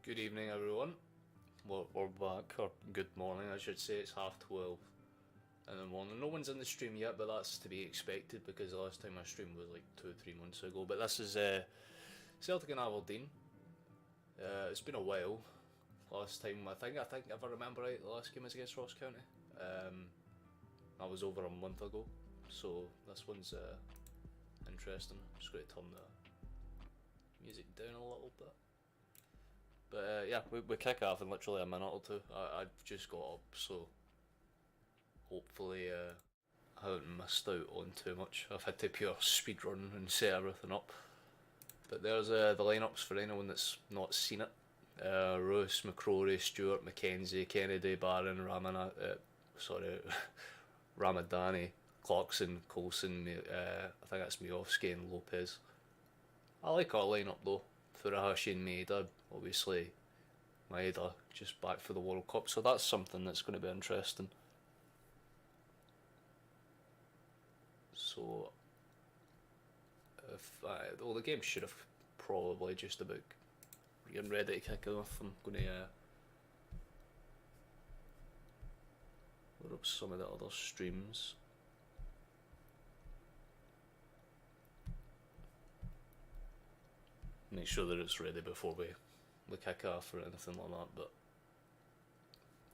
Good evening, everyone. We're back, or good morning, I should say. It's 12:30 in the morning. No one's in the stream yet, but that's to be expected because the last time I streamed was like 2 or 3 months ago. But this is Celtic and Aberdeen. It's been a while. Last time, I think if I remember right, the last game was against Ross County. That was over a month ago, so this one's interesting. I'm just going to turn the music down a little bit. But yeah, we kick off in literally a minute or two. I've just got up, so hopefully I haven't missed out on too much. I've had to pure speed run and set everything up. But there's the lineups for anyone that's not seen it. Roos, McCrory, Stewart, McKenzie, Kennedy, Barron, Ramadani, Clarkson, Coulson, I think that's Miovski and Lopez. I like our lineup though. Furuhashi and Maeda, obviously Maeda just back for the World Cup, so that's something that's going to be interesting. So, well, the game should have probably just about getting ready to kick off. I'm going to load up some of the other streams. Make sure that it's ready before we kick off or anything like that. But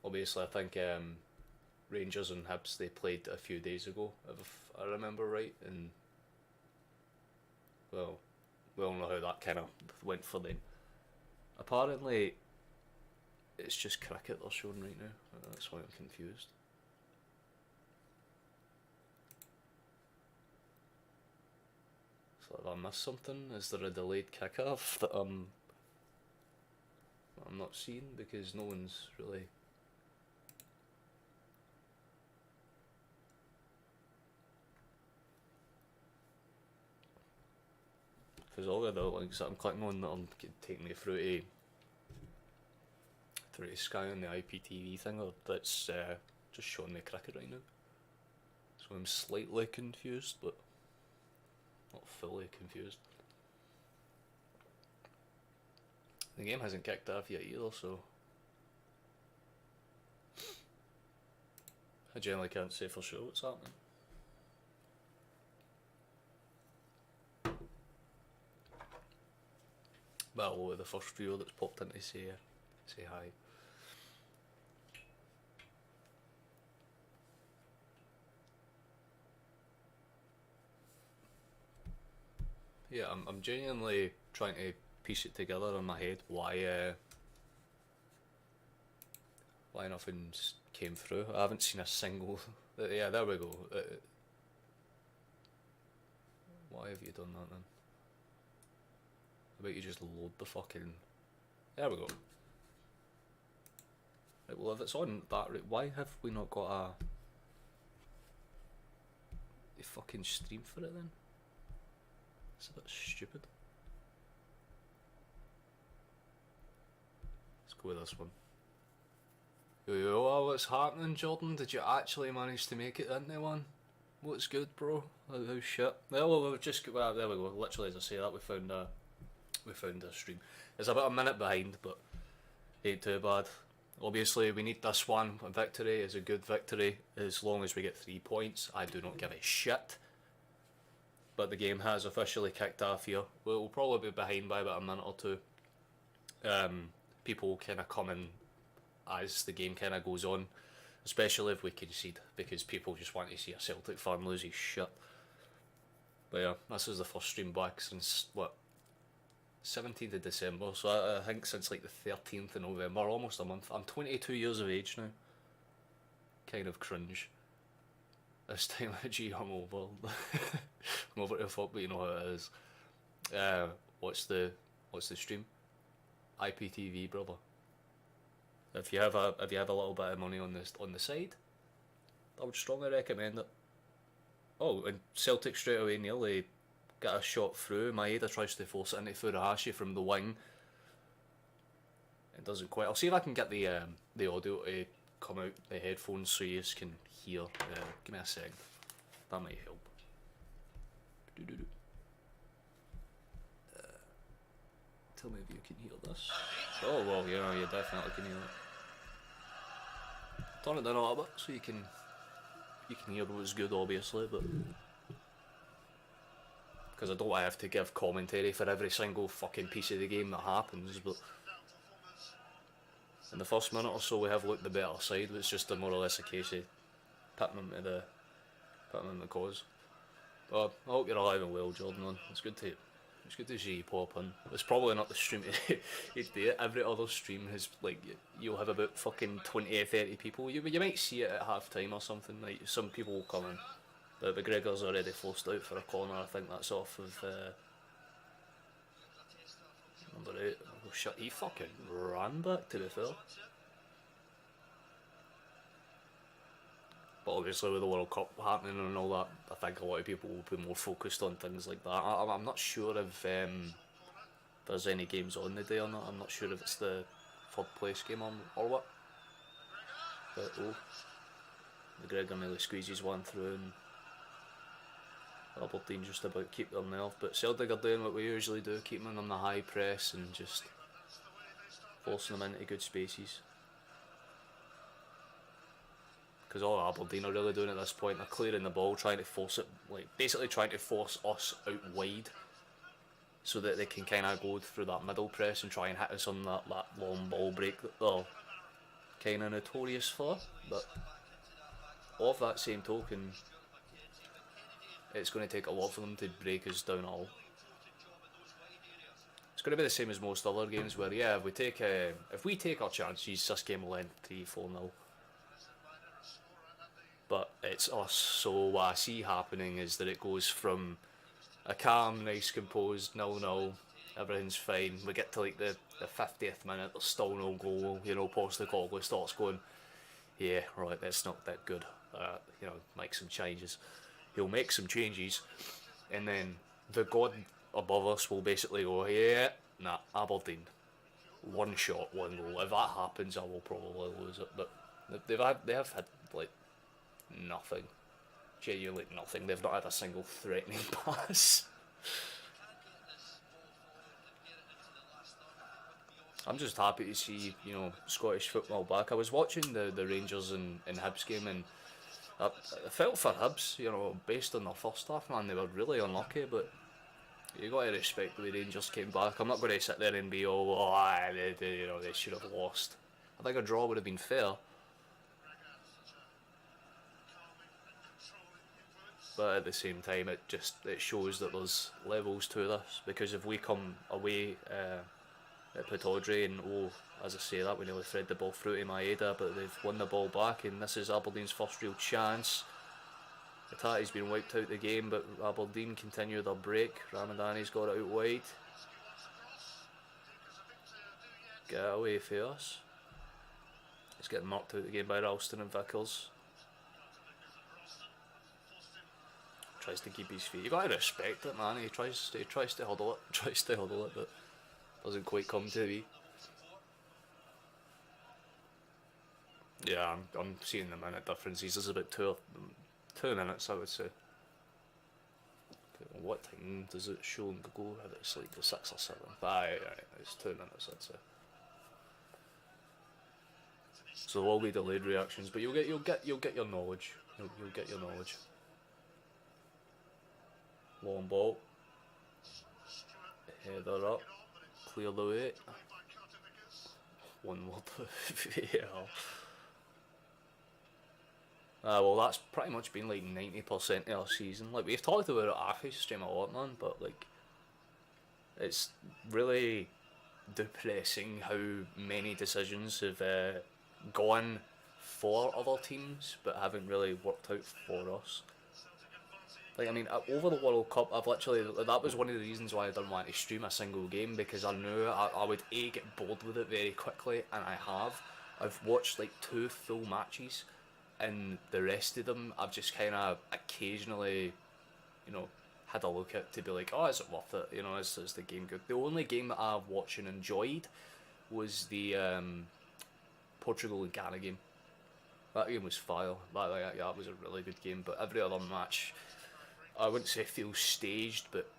obviously I think Rangers and Hibs, they played a few days ago, if I remember right, and well, we all know how that kind of went for them. Apparently it's just cricket they're showing right now, that's why I'm confused. So have I missed something? Is there a delayed kickoff that I'm not seeing because no one's really... Because all of the links that I'm clicking on that are taking me through to Sky on the IPTV thing, or that's just showing me cricket right now. So I'm slightly confused, but not fully confused. The game hasn't kicked off yet either, so I generally can't say for sure what's happening. But hello to the first viewer that's popped in to say hi. Yeah, I'm genuinely trying to piece it together in my head why nothing's came through. I haven't seen a single... yeah, there we go. Why have you done that then? I bet you just load the fucking... There we go. Right, well if it's on that rate, why have we not got a fucking stream for it then? It's a bit stupid. Let's go with this one. Yo, what's happening, Jordan? Did you actually manage to make it into one? What's good, bro? How's shit? Well, we've just got... there we go. Literally, as I say that, we found a stream. It's about a minute behind, but ain't too bad. Obviously, we need this one. A victory is a good victory as long as we get 3 points. I do not give a shit. But the game has officially kicked off here. We'll probably be behind by about a minute or two. People kind of come in as the game kind of goes on, especially if we concede, because people just want to see a Celtic fan lose his shit. But yeah, this is the first stream back since, what, 17th of December, so I think since like the 13th of November, almost a month. I'm 22 years of age now. Kind of cringe. This time of G, I'm over. I'm over to fuck, but you know how it is. What's the stream? IPTV, brother. If you have a little bit of money on the side, I would strongly recommend it. Oh, and Celtic straight away nearly get a shot through. Maeda tries to force it into Furuhashi from the wing. It doesn't quite. I'll see if I can get the audio to come out the headphones so you can hear. Give me a sec. That might help. Tell me if you can hear this. Oh well, you know, you definitely can hear it. Turn it down a little bit so you can hear what's good, obviously, but because I don't have to give commentary for every single fucking piece of the game that happens. But in the first minute or so, we have looked the better side. It's just more or less a case of putting them to the cause. But I hope you're alive and well, Jordan. It's good to see you pop in. It's probably not the stream you'd do it. Every other stream has, like, you'll have about fucking 20 or 30 people. You might see it at half time or something. Like, some people will come in. But McGregor's already forced out for a corner. I think that's off of number 8. Oh shit, he fucking ran back, to be fair. But obviously with the World Cup happening and all that, I think a lot of people will be more focused on things like that. I'm not sure if there's any games on the day or not. I'm not sure if it's the third place game or what. But McGregor nearly squeezes one through and Aberdeen just about keep their nerve. But Celtic are doing what we usually do, keeping them on the high press and just forcing them into good spaces. Because all Aberdeen are really doing at this point, they're clearing the ball, trying to force it, like basically trying to force us out wide so that they can kind of go through that middle press and try and hit us on that long ball break that they're kind of notorious for. But off that same token, it's going to take a lot for them to break us down at all. It's going to be the same as most other games where, yeah, if we take our chances, this game will end 3-4-0. But it's us, so what I see happening is that it goes from a calm, nice, composed 0-0, everything's fine. We get to like the 50th minute, there's still no goal, you know, Postecoglou starts going, yeah, right, that's not that good, you know, make some changes. He'll make some changes, and then the god above us will basically go, yeah, nah, Aberdeen, one shot, one goal. If that happens, I will probably lose it. But they have had like nothing, genuinely nothing. They've not had a single threatening pass. I'm just happy to see, you know, Scottish football back. I was watching the Rangers and Hibs game, and I felt for Hibs, you know, based on their first half, man. They were really unlucky, but you got to respect the way Rangers came back. I'm not going to sit there and be, you know, they should have lost. I think a draw would have been fair. But at the same time, it shows that there's levels to this, because if we come away at Pittiodrie and, as I say that, we nearly thread the ball through to Maeda, but they've won the ball back, and this is Aberdeen's first real chance. Itati's been wiped out the game, but Aberdeen continue their break. Ramadani's got it out wide. Get away for us. He's getting knocked out the game by Ralston and Vickers. Tries to keep his feet. You gotta respect it, man. He tries to huddle it, but doesn't quite come to be. Yeah, I'm seeing the minute differences. There's about 2 minutes, I would say. What time does it show and go? It's like the 6 or 7. Aye, it's 2 minutes, I'd say. So there will be delayed reactions, but you'll get your knowledge. You'll get your knowledge. Long ball. Header up. Clear the way. One more yeah. Well, that's pretty much been like 90% of our season. Like, we've talked about it half his stream a lot, man, but like, it's really depressing how many decisions have gone for other teams but haven't really worked out for us. Like, I mean, over the World Cup, that was one of the reasons why I didn't want to stream a single game, because I knew I would get bored with it very quickly, and I've watched like 2 full matches, and the rest of them I've just kind of occasionally, you know, had a look at to be like, oh, is it worth it? You know, is the game good? The only game that I've watched and enjoyed was the Portugal and Ghana game. That game was fire. That was a really good game, but every other match, I wouldn't say feels staged, but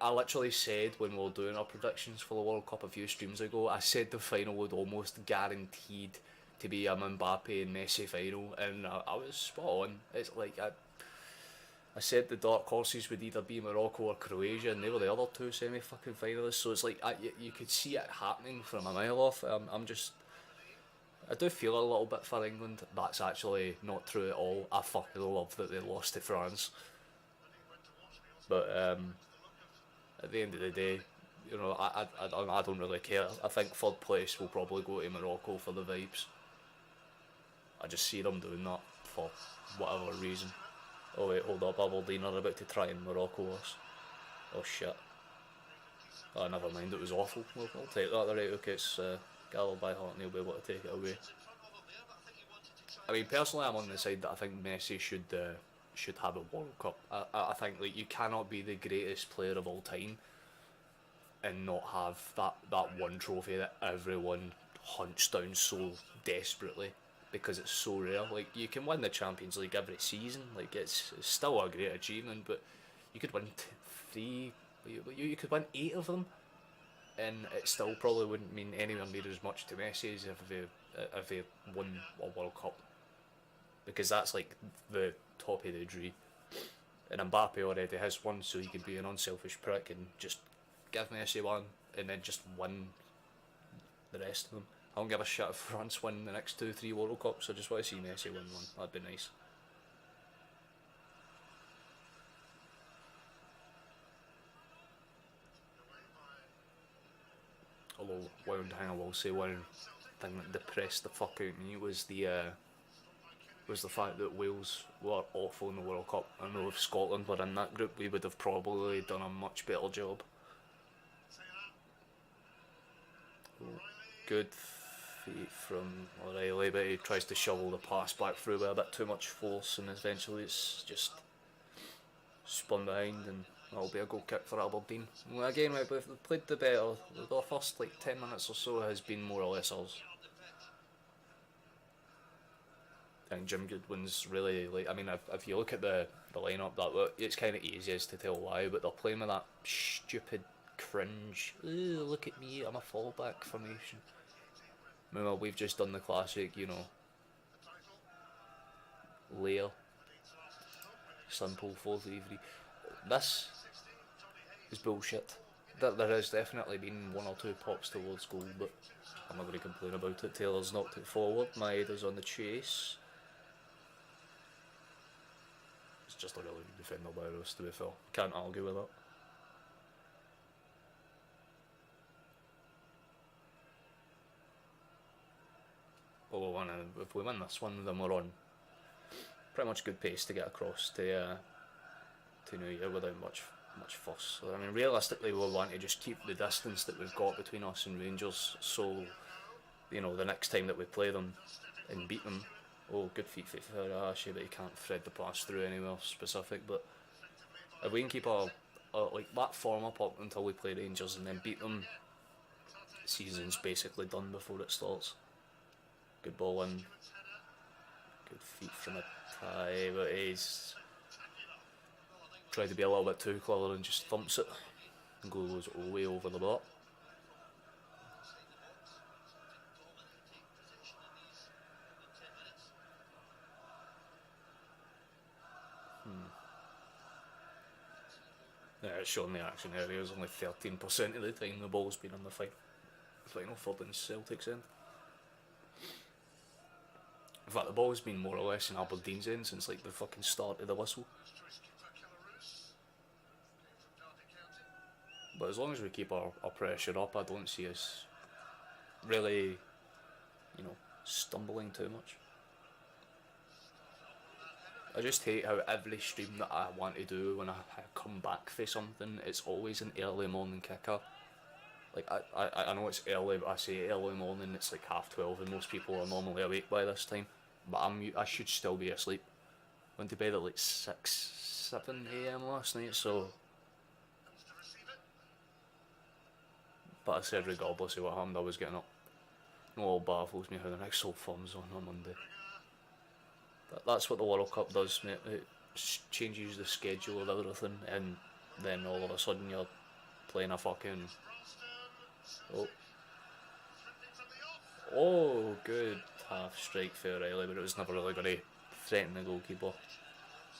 I literally said when we were doing our predictions for the World Cup a few streams ago, I said the final would almost guaranteed to be a Mbappe and Messi final, and I was spot on. It's like I said the dark horses would either be Morocco or Croatia, and they were the other two semi-fucking finalists. So it's like you could see it happening from a mile off. I do feel a little bit for England. That's actually not true at all. I fucking love that they lost to France. But at the end of the day, you know, I don't really care. I think third place will probably go to Morocco for the vibes. I just see them doing that for whatever reason. Oh wait, hold up, Aberdeen are about to try and Morocco us. Oh shit. Oh, never mind, it was awful. Well, I'll take that, right, okay, it's Gallo by heart and he'll be able to take it away. I mean, personally, I'm on the side that I think Messi should have a World Cup. I think like you cannot be the greatest player of all time and not have that one trophy that everyone hunts down so desperately because it's so rare. Like, you can win the Champions League every season, like it's still a great achievement, but you could win three, you could win 8 of them, and it still probably wouldn't mean anywhere near as much to Messi as if he won a World Cup, because that's like the top of the tree. And Mbappe already has one, so he could be an unselfish prick and just give Messi one and then just win the rest of them. I don't give a shit if France win the next 2-3 World Cups. I just want to see Messi win one. That'd be nice. Although one thing I will say, one thing that depressed the fuck out of me was the fact that Wales were awful in the World Cup. I know if Scotland were in that group, we would have probably done a much better job. Good feet from O'Reilly, but he tries to shovel the pass back through with a bit too much force, and eventually it's just spun behind, and that'll be a goal kick for Aberdeen. Well, again, we've played the better. The first like 10 minutes or so has been more or less ours. And Jim Goodwin's really, like, I mean, if you look at the lineup, it's kind of easiest to tell why, but they're playing with that stupid cringe, ooh, look at me, I'm a fallback formation. Meanwhile, we've just done the classic, you know, layer, simple 4-3-3. This is bullshit. There has definitely been 1 or 2 pops towards goal, but I'm not going to complain about it. Taylor's knocked it forward, Maeda's on the chase. It's just a really good defender by us, to be fair. Can't argue with that. But if we win this one, then we're on pretty much good pace to get across to New Year without much fuss. So, I mean, realistically, we'll want to just keep the distance that we've got between us and Rangers, so, you know, the next time that we play them and beat them, oh, good feet for Ashi, but he can't thread the pass through anywhere specific. But if we can keep our like that form up until we play Rangers and then beat them, the season's basically done before it starts. Good ball in, good feet from a tie, but he's tried to be a little bit too clever and just thumps it and goes way over the bar. Yeah, it's showing the action areas only 13% of the time the ball's been on the final third in Celtic's end. In fact, the ball's been more or less in Aberdeen's end since like the fucking start of the whistle. But as long as we keep our pressure up, I don't see us really, you know, stumbling too much. I just hate how every stream that I want to do when I come back for something, it's always an early morning kicker. Like, I know it's early, but I say early morning, it's like 12:30 and most people are normally awake by this time. But I should still be asleep. Went to bed at like 7 AM last night, so... But I said regardless of what happened, I was getting up. No, all baffles me how the next Old Firm's on Monday. But that's what the World Cup does, mate. It changes the schedule of everything, and then all of a sudden you're playing a fucking... Oh, good half strike for O'Reilly, but it was never really going to threaten the goalkeeper.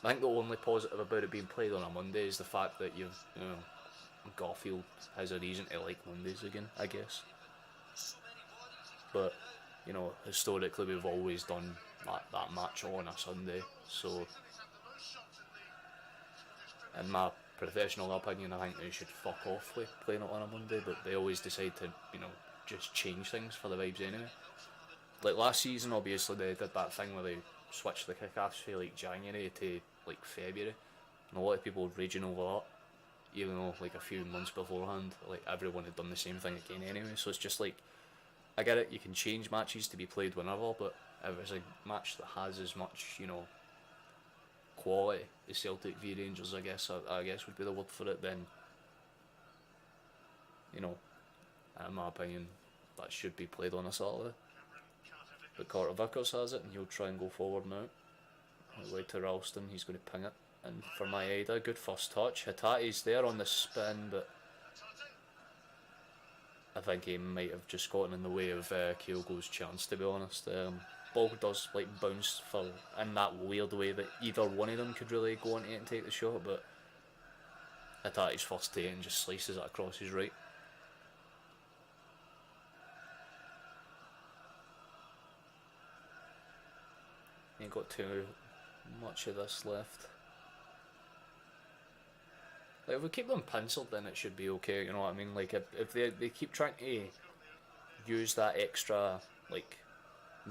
I think the only positive about it being played on a Monday is the fact that you know, Garfield has a reason to like Mondays again, I guess. But, you know, historically we've always done that match on a Sunday, so in my professional opinion, I think they should fuck off with playing it on a Monday, but they always decide to, you know, just change things for the vibes anyway. Like last season, obviously they did that thing where they switched the kick-offs from like January to like February, and a lot of people were raging over that, even though like a few months beforehand, like everyone had done the same thing again anyway. So it's just like, I get it, you can change matches to be played whenever, but if it's a match that has as much, you know, quality as Celtic v Rangers, I guess would be the word for it, then, you know, in my opinion, that should be played on a Saturday. But Carter Vickers has it, and he'll try and go forward now. Away to Ralston, he's going to ping it. And for Maeda, good first touch. Hitate's there on the spin, but I think he might have just gotten in the way of Kyogo's chance, to be honest. Ball does like bounce for in that weird way that either one of them could really go into it and take the shot, but Hitate's first take and just slices it across his right. Ain't got too much of this left. Like if we keep them penciled, then it should be okay, you know what I mean? Like if they keep trying to use that extra like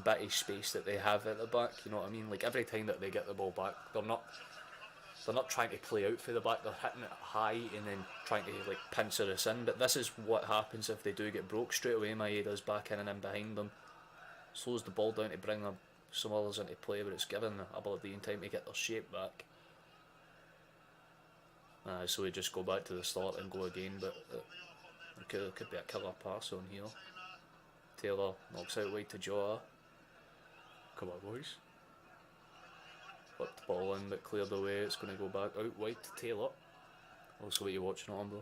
bit of space that they have at the back, you know what I mean? Like every time that they get the ball back, they're not trying to play out for the back, they're hitting it high and then trying to like pincer us in. But this is what happens if they do get broke straight away. Maeda's back in and in behind them, slows the ball down to bring them some others into play, but it's given Aberdeen time to get their shape back. So we just go back to the start and go again, but it could be a killer pass on here. Taylor knocks out wide to Jota. Come on, boys. Put the ball in, but cleared away. It's going to go back out wide to Taylor. Also, what you're watching on, bro.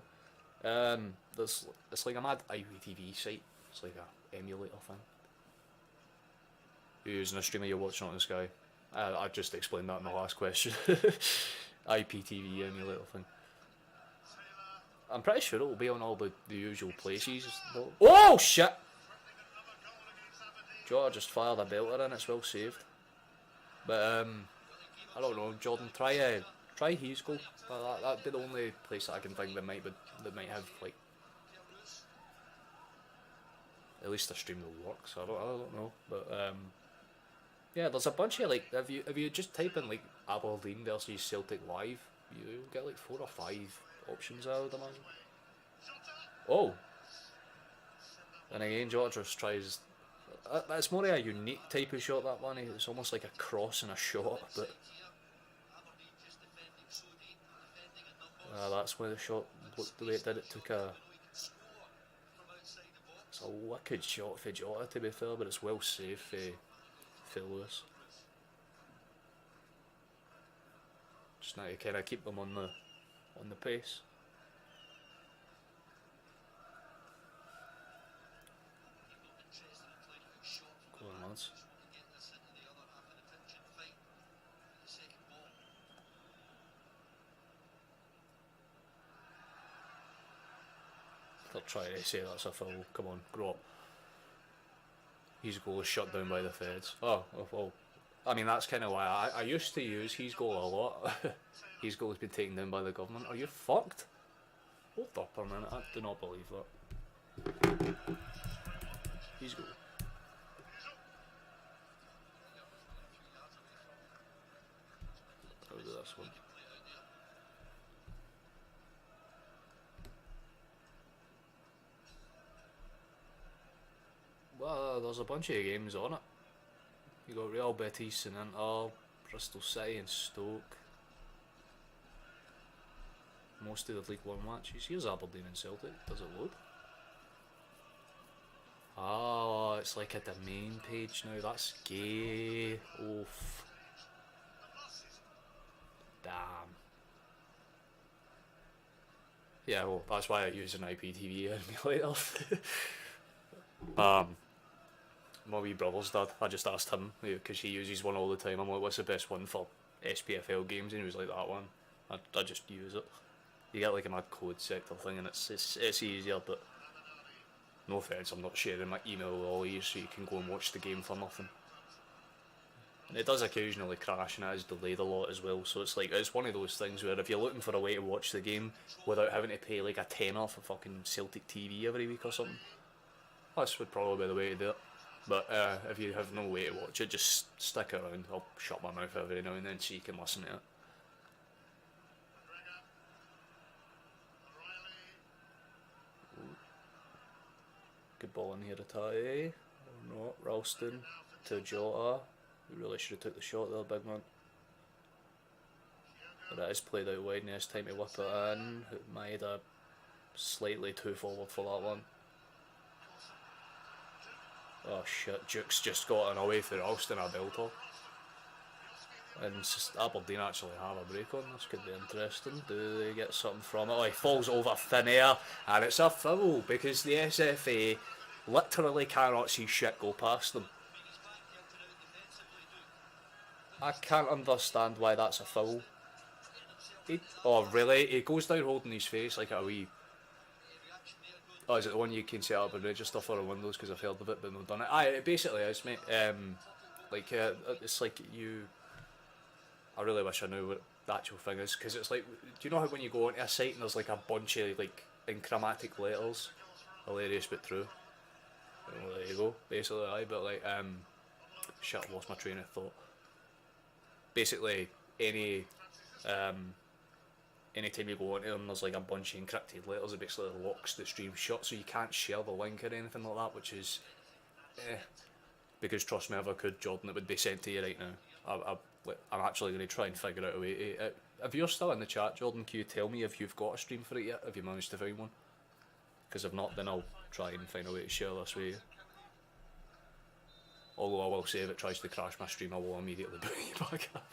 It's like a mad IPTV site. It's like a emulator thing. You're using a streamer, you're watching on the Sky. I just explained that in the last question. IPTV emulator thing. I'm pretty sure it'll be on all the usual places. Oh shit! Jota just fired a belter in, it's well saved. But I don't know, Jordan, try his goal. That'd be the only place that I can think that might have like at least a stream that works. I don't know, but yeah, there's a bunch of like if you just type in like Aberdeen versus Celtic live, you'll get like 4 or 5 options, I would imagine. Oh, and again Jota just tries. It's more of a unique type of shot, that one. It's almost like a cross and a shot, but that's why the shot looked the way it did. It took it's a wicked shot for Jota, to be fair, but it's well saved for Lewis. Just now to kind of keep them on the pace. Go on, lads. They're trying to say that's a foul. Come on, grow up. His goal is shut down by the feds. Oh well. I mean, that's kind of why I used to use his goal a lot. His goal has been taken down by the government. Are you fucked? Hold up a minute. I do not believe that. His goal. I'll do this one. Well, there's a bunch of games on it. You got Real Betis and Inter, Bristol City and Stoke. Most of the League One matches. Here's Aberdeen and Celtic. Does it load? Oh, it's like at the main page now. That's gay. Oof. Damn. Yeah, well, that's why I use an IPTV emulator. My wee brother's dad, I just asked him, because he uses one all the time. I'm like, what's the best one for SPFL games? And he was like, that one. I just use it. You get like a mad code sector thing, and it's easier, but no offence, I'm not sharing my email with all of you so you can go and watch the game for nothing. And it does occasionally crash, and it is delayed a lot as well, so it's one of those things where if you're looking for a way to watch the game without having to pay like a tenner for fucking Celtic TV every week or something, this would probably be the way to do it. But if you have no way to watch it, just stick around. I'll shut my mouth every now and then so you can listen to it. Good ball in here, Hatate. Or not. Ralston to Jota. We really should have took the shot there, big man. But it is played out wide and he has time to whip it in. Maeda slightly too forward for that one. Oh shit, Duke's just gotten away for Ralston, a belter. And Aberdeen actually have a break on. This could be interesting. Do they get something from it? Oh, he falls over thin air, and it's a foul because the SFA literally cannot see shit go past them. I can't understand why that's a foul. Oh really? He goes down holding his face like a wee... Oh, is it the one you can set up and register for on Windows? Because I've heard of it but not done it. Aye, it basically is, mate. It's like you... I really wish I knew what the actual thing is, because it's like, do you know how when you go onto a site and there's like a bunch of like enigmatic letters? Hilarious but true. Well, there you go, basically. Aye, but like, shit, I lost my train of thought. Basically, anytime you go onto them, there's like a bunch of encrypted letters. It basically locks the stream shut, so you can't share the link or anything like that, which is, because trust me, if I could, Jordan, it would be sent to you right now. I'm actually going to try and figure out a way to... if you're still in the chat, Jordan, can you tell me if you've got a stream for it yet? Have you managed to find one? Because if not, then I'll try and find a way to share this with you. Although I will say if it tries to crash my stream, I will immediately bring you back up.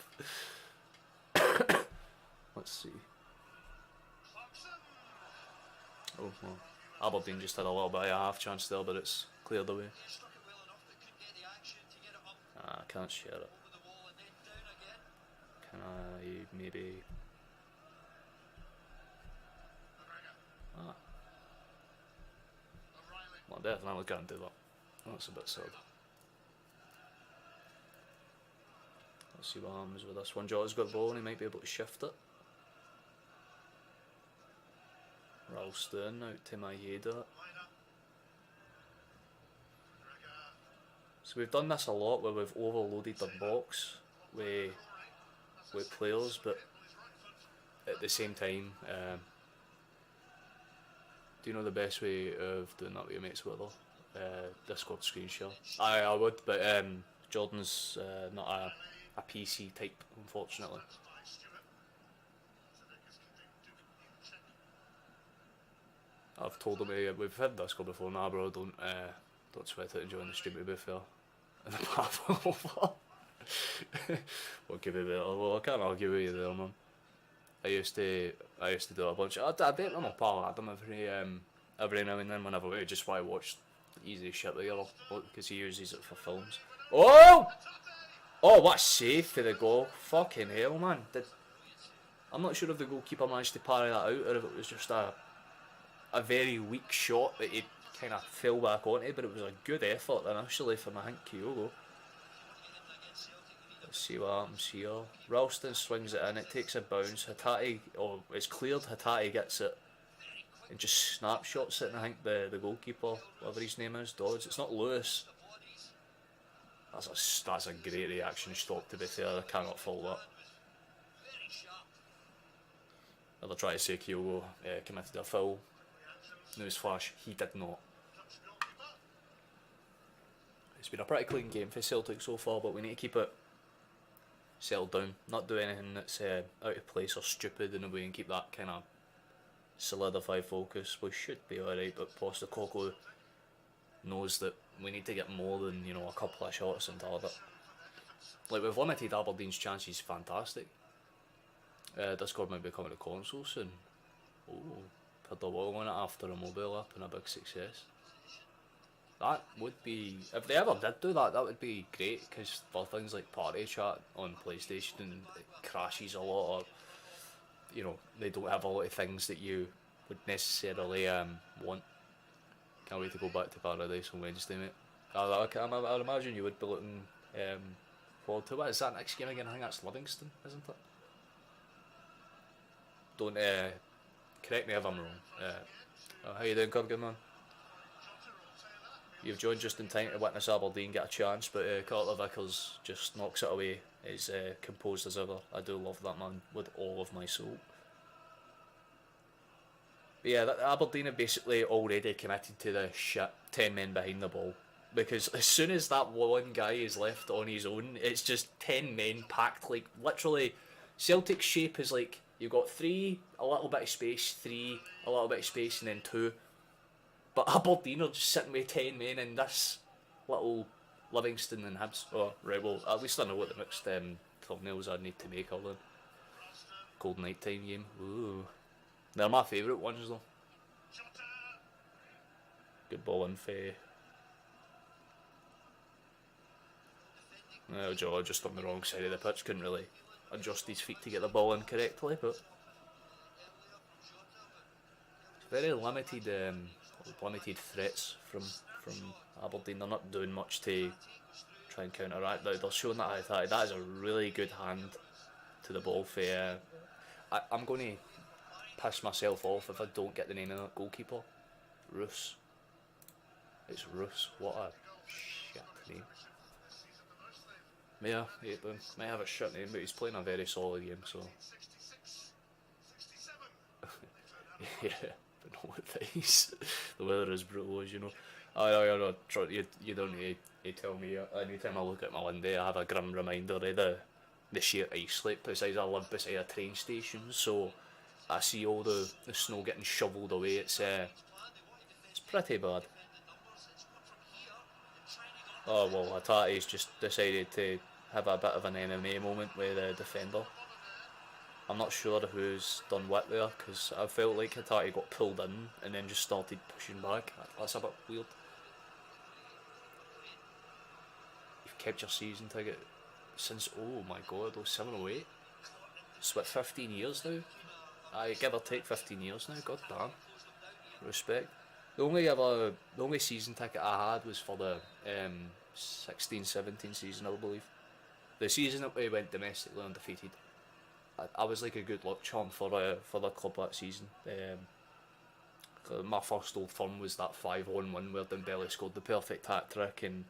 Let's see. Oh, well. Aberdeen just had a little bit of a half chance there, but it's cleared away. I can't share it. Can I maybe... Well, I definitely can't do that. That's a bit sad. Let's see what happens with this one. Jota's got the ball and he might be able to shift it. Ralston out to Maeda. So we've done this a lot where we've overloaded the box with players, but at the same time, do you know the best way of doing that with your mates with her? Discord screen share. I would, but Jordan's not a PC type, unfortunately. I've told him we've had Discord before. Nah, bro, don't sweat it and join the stream, to be fair. And the path over. What could be better? Well, I can't argue with you there, man. I used to do a bunch. I bet I'm a pal Adam every now and then whenever we just want to watch easy shit together, because he uses it for films. Oh! Oh, what a save for the goal! Fucking hell, man! I'm not sure if the goalkeeper managed to parry that out or if it was just a very weak shot that he kind of fell back onto, but it was a good effort initially from, I think, Kyogo. Let's see what happens here. Ralston swings it in, it takes a bounce. Hatate, it's cleared, Hatate gets it and just snapshots it, and I think the goalkeeper, whatever his name is, dodges. It's not Lewis. That's a great reaction stop, to be fair. I cannot fault that. I'll try to say Kyogo committed a foul. Newsflash, he did not. It's been a pretty clean game for Celtic so far, but we need to keep it settled down. Not do anything that's out of place or stupid in a way, and keep that kind of solidified focus. We should be alright, but Postecoglou knows that we need to get more than, you know, a couple of shots in target. Like, we've limited Aberdeen's chances, fantastic. Discord might be coming to console soon. Oh, for double on it after a mobile app and a big success. That would be, if they ever did do that, that would be great, because for things like party chat on PlayStation, it crashes a lot, or, you know, they don't have a lot of things that you would necessarily want. Can't wait to go back to Paradise on Wednesday, mate. I'd imagine you would be looking forward to it. Is that next game again? I think that's Livingston, isn't it? Don't correct me if I'm wrong. How you doing, Kurgan, man? You've joined just in time to witness Aberdeen get a chance, but Carter Vickers just knocks it away. He's composed as ever. I do love that man with all of my soul. But yeah, Aberdeen are basically already committed to the shit 10 men behind the ball. Because as soon as that one guy is left on his own, it's just 10 men packed, like, literally, Celtic's shape is like, you've got 3, a little bit of space, 3, a little bit of space, and then 2. But Aberdeen are just sitting with 10 men in this little Livingston and Hibs. Oh, right, well, at least I know what the next thumbnails I need to make of them. Cold night time game. Ooh. They're my favourite ones, though. Good ball in for... Joe just on the wrong side of the pitch, couldn't really adjust his feet to get the ball in correctly, but... It's very limited threats from Aberdeen. They're not doing much to try and counteract. They're showing that that is a really good hand to the ball for... I'm going to piss myself off if I don't get the name of that goalkeeper. Roos. It's Roos. What a shit name. Yeah, might have a shit name, but he's playing a very solid game, so... Yeah, but no advice. The weather is brutal, as you know. I know, you don't need to tell me. Anytime I look at my window, I have a grim reminder of the sheer ice slope. Besides, I live beside a train station, so I see all the snow getting shovelled away. It's pretty bad. Oh well, Hatati's just decided to have a bit of an MMA moment with the defender. I'm not sure who's done what there, because I felt like Hatati got pulled in and then just started pushing back. That's a bit weird. You've kept your season ticket since, oh my god, 0708? It's what, 15 years now? I give or take 15 years now, god damn. Respect. The only season ticket I had was for the 16-17 season, I believe. The season that we went domestically undefeated. I was like a good luck charm for the club that season. My first Old Firm was that 5-1 where Dembele scored the perfect hat trick and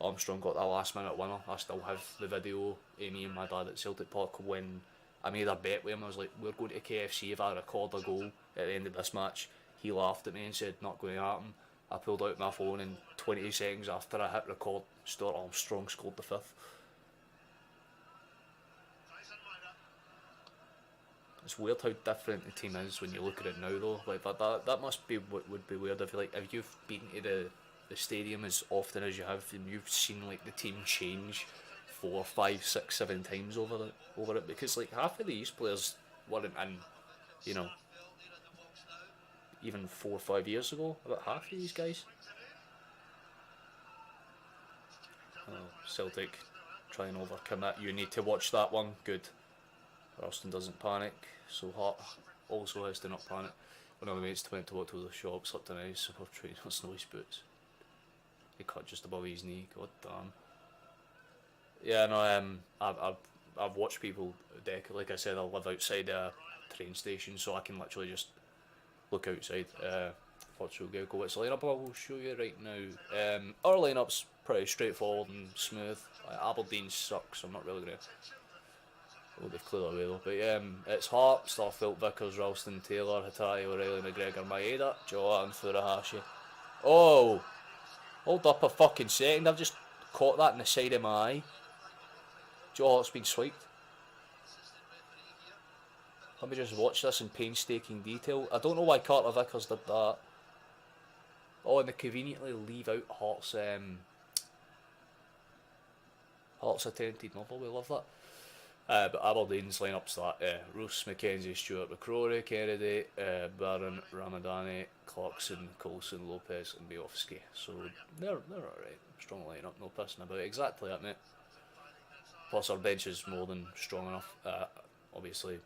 Armstrong got that last minute winner. I still have the video of me and my dad at Celtic Park when I made a bet with him. I was like, we're going to KFC if I record a goal at the end of this match. He laughed at me and said, not going to happen. I pulled out my phone and 20 seconds after I hit record, Stuart Armstrong scored the 5th. It's weird how different the team is when you look at it now, though. Like that must be what would be weird if you've been to the stadium as often as you have, and you've seen like the team change 4, 5, 6, 7 times over it. Because like half of these players weren't in, you know, even 4 or 5 years ago. About half of these guys. Oh, Celtic try and overcommit. You need to watch that one. Good. Ralston doesn't panic, so Hart also has to not panic. One of the mates went to walk to the shop, slipped on his super trainers, no his boots. He cut just above his knee, god damn. Yeah, no, I've watched people deck, like I said, I live outside a train station, so I can literally just look outside. Virtual Gecko, what's the lineup I will show you right now. Our lineup's pretty straightforward and smooth. Aberdeen sucks, I'm not really going to... Oh, they've cleared away though. But it's Hart, Starfelt, Vickers, Ralston, Taylor, Hatati, O'Reilly, McGregor, Maeda, Joa and Furuhashi. Oh! Hold up a fucking second, I've just caught that in the side of my eye. Joe Hart's been swiped. Let me just watch this in painstaking detail. I don't know why Carter Vickers did that. Oh, and they conveniently leave out Hart's attempted novel, we love that. But Aberdeen's lineup's that Roos, McKenzie, Stewart, McCrory, Kennedy, Barron, Ramadani, Clarkson, Coulson, Lopez, and Biofsky. So they're alright. Strong lineup, no pissing about. Exactly that, mate. Plus our bench is more than strong enough. Obviously,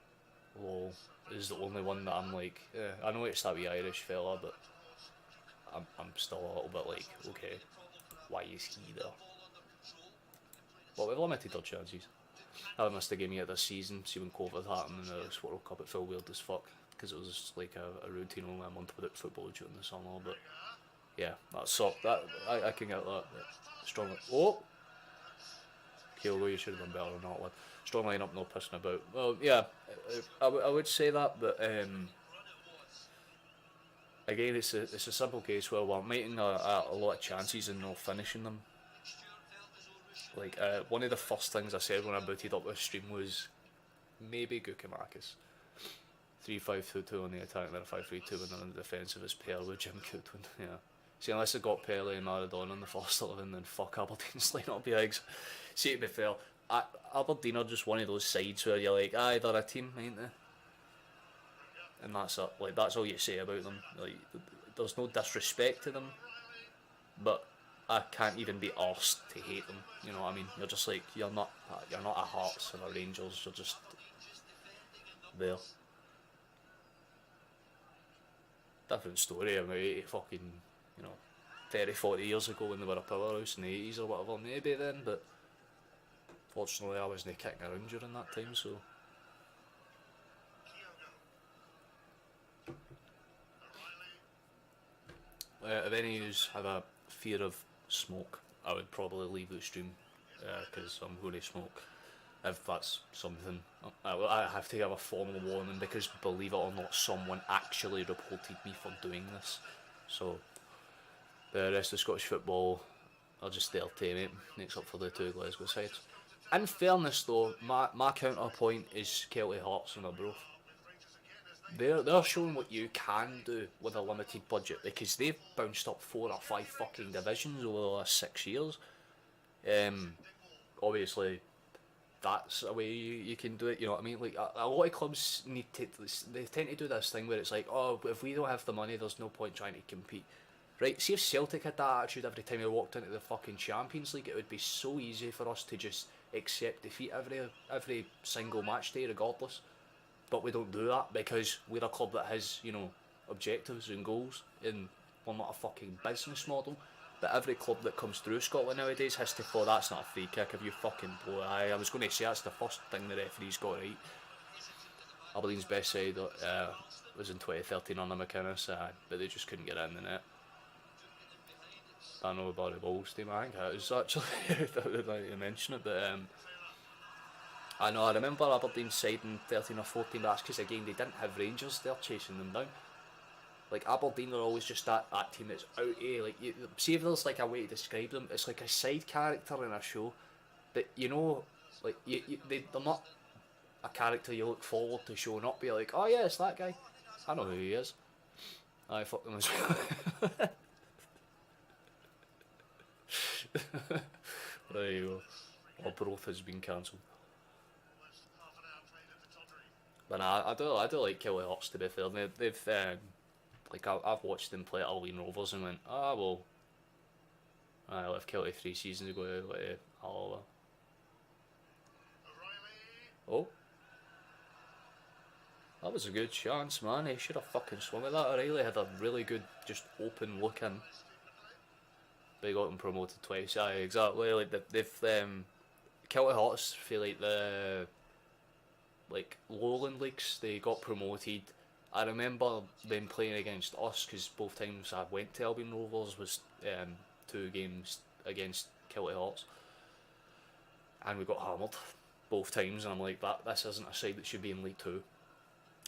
Lowell is the only one that I'm like, I know it's that wee Irish fella, but I'm still a little bit like, okay, why is he there? But we've limited our chances. I missed a game yet this season, see when COVID happened in the World Cup, it felt weird as fuck, because it was like a routine only a month without football during the summer, but yeah, that sucked. I can get that. Strong. Oh! Kyogo, you should have done better than that one. Strong line up, no pissing about. Well, yeah, I would say that, but again, it's a simple case where we're making a lot of chances and not finishing them. Like, one of the first things I said when I booted up this stream was maybe Gukamakis. 3-5-2-2 on the attack, then a 5-3-2 and on the defensive is Pele with Jim Goodwin. Yeah. See, unless I got Pele and Maradona in the first 11, then fuck Aberdeen's line-up bigs. See, to be fair, Aberdeen are just one of those sides where you're like, aye, they're a team, ain't they? And that's it. Like, that's all you say about them. Like, there's no disrespect to them, but I can't even be arsed to hate them. You know what I mean? You're just like, you're not a Hearts or a Rangers. You're just there. Different story about 80 fucking, 30, 40 years ago when they were a powerhouse in the 80s or whatever, maybe then, but fortunately I wasn't kicking around during that time, so. If any of you have a fear of smoke, I would probably leave the stream, because I'm going to smoke. If that's something, I have to give a formal warning, because believe it or not, someone actually reported me for doing this. So the rest of Scottish football are just there to makes up for the two Glasgow sides. In fairness though, my counterpoint is Celtic Hearts and Arbroath. They're showing what you can do with a limited budget, because they've bounced up 4 or 5 fucking divisions over the last 6 years. Obviously, that's a way you can do it, you know what I mean? Like, a lot of clubs they tend to do this thing where it's like, oh, if we don't have the money, there's no point trying to compete. Right, see if Celtic had that attitude every time we walked into the fucking Champions League, it would be so easy for us to just accept defeat every single match day regardless. But we don't do that because we're a club that has, objectives and goals, and we're not a fucking business model. But every club that comes through Scotland nowadays has to follow, that's not a free kick if you fucking blow it. I was going to say that's the first thing the referee's got right. Aberdeen's best side was in 2013 under McInnes, but they just couldn't get in the net. I know about the Balls team, I think it was actually, I mention it, but I know, I remember Aberdeen's side in 13 or 14, but that's because again they didn't have Rangers there chasing them down. Like, Aberdeen are always just that team that's out here, like, see if there's like a way to describe them, it's like a side character in a show, but like, they're not a character you look forward to showing up, be like, oh yeah, it's that guy, I know who he is. I fuck them as well. There you go. Arbroath has been cancelled. But nah, I do like Celtic Hearts, to be fair. They've like, I've watched them play at Aberdeen Rovers and went, well, I left Celtic 3 seasons ago, like, Hull. Oh, that was a good chance, man. He should have fucking swung at that. O'Reilly had a really good, just open look in. They got them promoted twice. Yeah, exactly. Like, they've Celtic Hearts feel like the Lowland leagues, they got promoted. I remember them playing against us because both times I went to Albion Rovers was 2 games against Celtic Hearts, and we got hammered both times. And I'm like, this isn't a side that should be in League 2.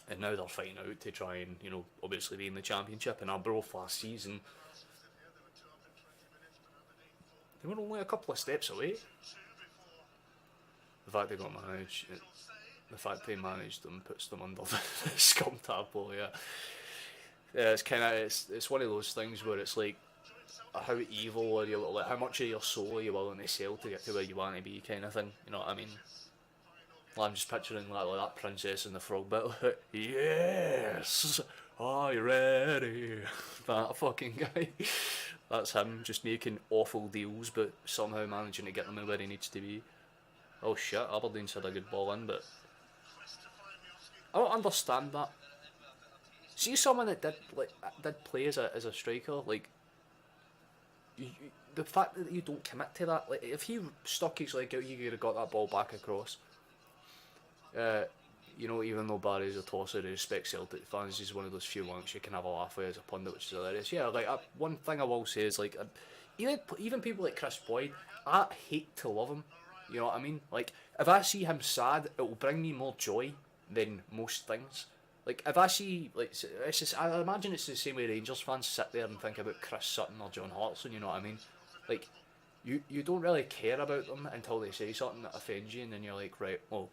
And now they're fighting out to try and obviously be in the Championship. And Arbroath last season, they were only a couple of steps away. The fact they managed them puts them under the scum tadpole, yeah. Yeah, it's one of those things where it's like, how evil are you, like, how much of your soul are you willing to sell to get to where you want to be, kind of thing, you know what I mean? I'm just picturing like that Princess and the Frog bit. Like, yes, are you ready? That fucking guy. That's him just making awful deals, but somehow managing to get them where he needs to be. Oh shit, Aberdeen's had a good ball in, but I don't understand that. See someone that did play as a striker, like the fact that you don't commit to that, like if he stuck his leg out, you could have got that ball back across. You know, even though Barry's a tosser, he respects Celtic fans, he's one of those few ones you can have a laugh with as a pundit, which is hilarious. Yeah, like one thing I will say is like, even people like Chris Boyd, I hate to love him. You know what I mean? Like if I see him sad, it will bring me more joy than most things. Like if I see like it's just, I imagine it's the same way Rangers fans sit there and think about Chris Sutton or John Hartson. You know what I mean? Like you don't really care about them until they say something that offends you, and then you're like, right, well,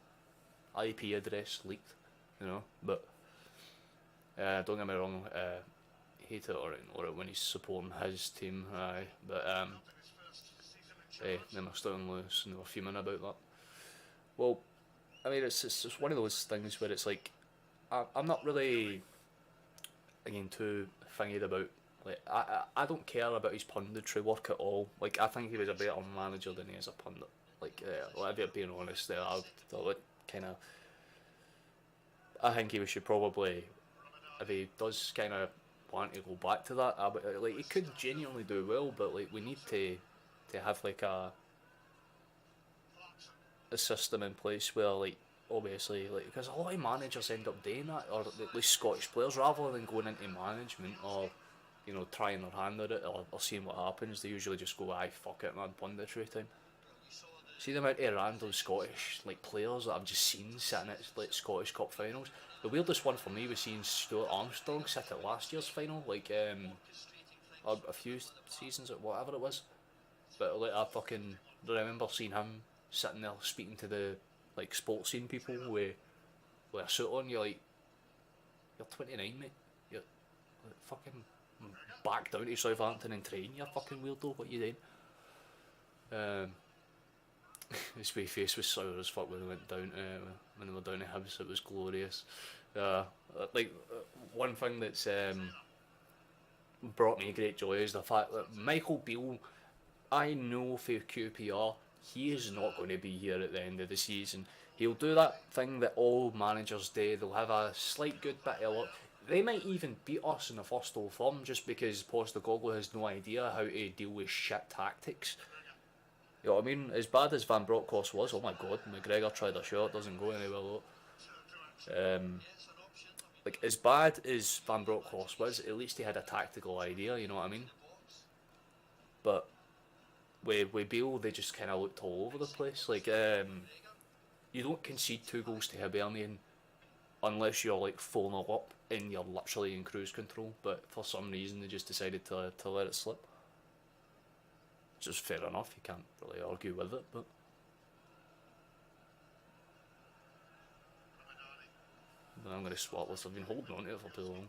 IP address leaked, you know. But don't get me wrong, hate it or ignore it when he's supporting his team, but hey, then we're still loose and they were fuming about that. Well, I mean, it's one of those things where it's like, I'm not really, again, too thingy about, like, I don't care about his punditry work at all. Like, I think he was a better manager than he is a pundit. Like, if you're being honest there, I would kind of, I think he should probably, if he does kind of want to go back to that, like, he could genuinely do well, but like, we need to have like a system in place where, like, obviously, like, because a lot of managers end up doing that, or at least Scottish players, rather than going into management or, you know, trying their hand at it or seeing what happens, they usually just go, aye, fuck it, man, punditry time. See the amount of random Scottish like players that I've just seen sitting at like Scottish Cup finals. The weirdest one for me was seeing Stuart Armstrong sit at last year's final, like a few seasons or whatever it was. But like I fucking remember seeing him sitting there speaking to the like sports scene people with a suit on. You're like, you're 29, mate. You're like, fucking back down to Southampton and train. You fucking weirdo. What you doing? His wee face was sour as fuck when they went down when they were down to Hibs. It was glorious. One thing that's brought me great joy is the fact that Michael Beale, I know for QPR, he is not going to be here at the end of the season. He'll do that thing that all managers do. They'll have a slight good bit of luck. They might even beat us in the first Old Firm just because Postecoglou has no idea how to deal with shit tactics. You know what I mean? As bad as Van Bronckhorst was, oh my god, McGregor tried a shot, doesn't go anywhere though. Like, as bad as Van Bronckhorst was, at least he had a tactical idea, you know what I mean? But with Beale, they just kind of looked all over the place. Like, you don't concede 2 goals to Hibernian unless you're like 4-0 up and you're literally in cruise control, but for some reason they just decided to let it slip. Which is fair enough, you can't really argue with it, but I'm going to swap this. I've been holding on to it for too long.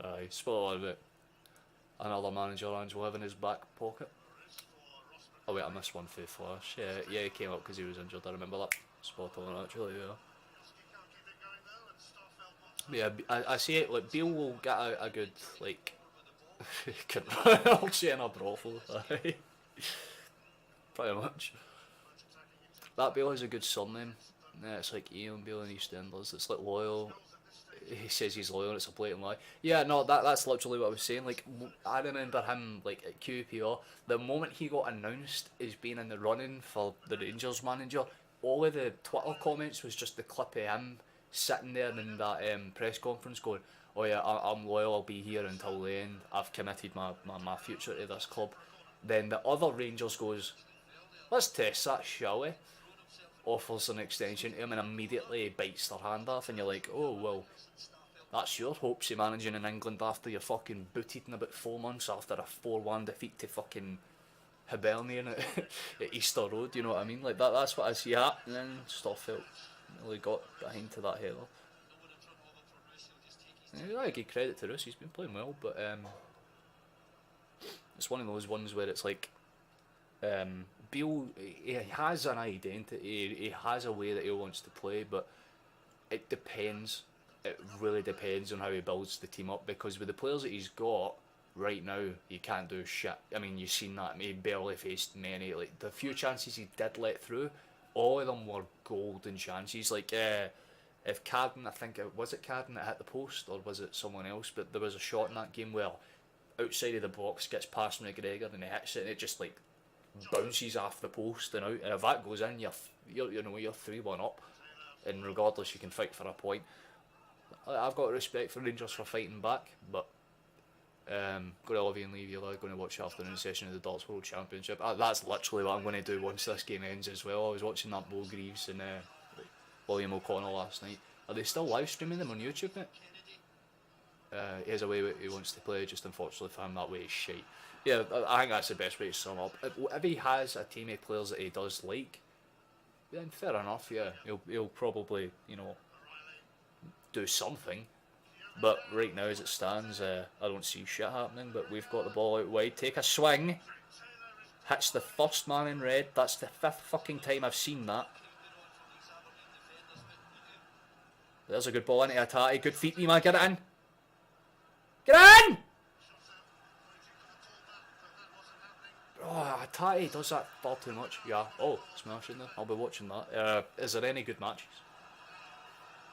Aye, spoiler alert. Another manager Angel have in his back pocket. Oh wait, I missed one for Flash. Yeah, he came up because he was injured, I remember that. Spot on actually, yeah. Yeah, I see it, like, Beale will get a good, like, I'll say in a brothel, pretty much. That Beale has a good surname. Yeah, it's like Ian Beale in EastEnders. It's like loyal. He says he's loyal and it's a blatant lie. Yeah, no, that's literally what I was saying. Like, I remember him, like, at QPR, the moment he got announced as being in the running for the Rangers manager, all of the Twitter comments was just the clip of him sitting there in that press conference going, oh yeah, I'm loyal, I'll be here until the end, I've committed my future to this club. Then the other Rangers goes, let's test that, shall we? Offers an extension to him and immediately bites their hand off, and you're like, oh well, that's your hopes of managing in England after you're fucking booted in about 4 months after a 4-1 defeat to fucking Hibernian at Easter Road, you know what I mean? Like that's what I see happening, and Stoffield really got behind to that header. Yeah, I give credit to Russ, he's been playing well, but it's one of those ones where it's like, Beale, he has an identity, he has a way that he wants to play, but it depends. It really depends on how he builds the team up, because with the players that he's got right now, he can't do shit. I mean, you've seen that. He barely faced many. Like, the few chances he did let through, all of them were golden chances. Like, if Cadden, I think was it Cadden that hit the post, or was it someone else? But there was a shot in that game where outside of the box gets past McGregor and he hits it, and it just like bounces off the post and out. And if that goes in, you're 3-1 up, and regardless, you can fight for a point. I've got respect for Rangers for fighting back, but going to love you and leave you. I'm going to watch the afternoon session of the Darts World Championship. That's literally what I'm going to do once this game ends as well. I was watching that Mo Greaves and William O'Connell last night. Are they still live streaming them on YouTube, mate? He has a way he wants to play, just unfortunately for him that way is shite. Yeah, I think that's the best way to sum up. If he has a team of players that he does like, then fair enough, yeah. He'll probably, do something. But right now as it stands, I don't see shit happening, but we've got the ball out wide. Take a swing. Hits the first man in red. That's the 5th fucking time I've seen that. There's a good ball into Atati. Good feet, me man. Get it in. Get in! Oh, Atati does that far too much. Yeah. Oh, smashing there. I'll be watching that. Is there any good matches?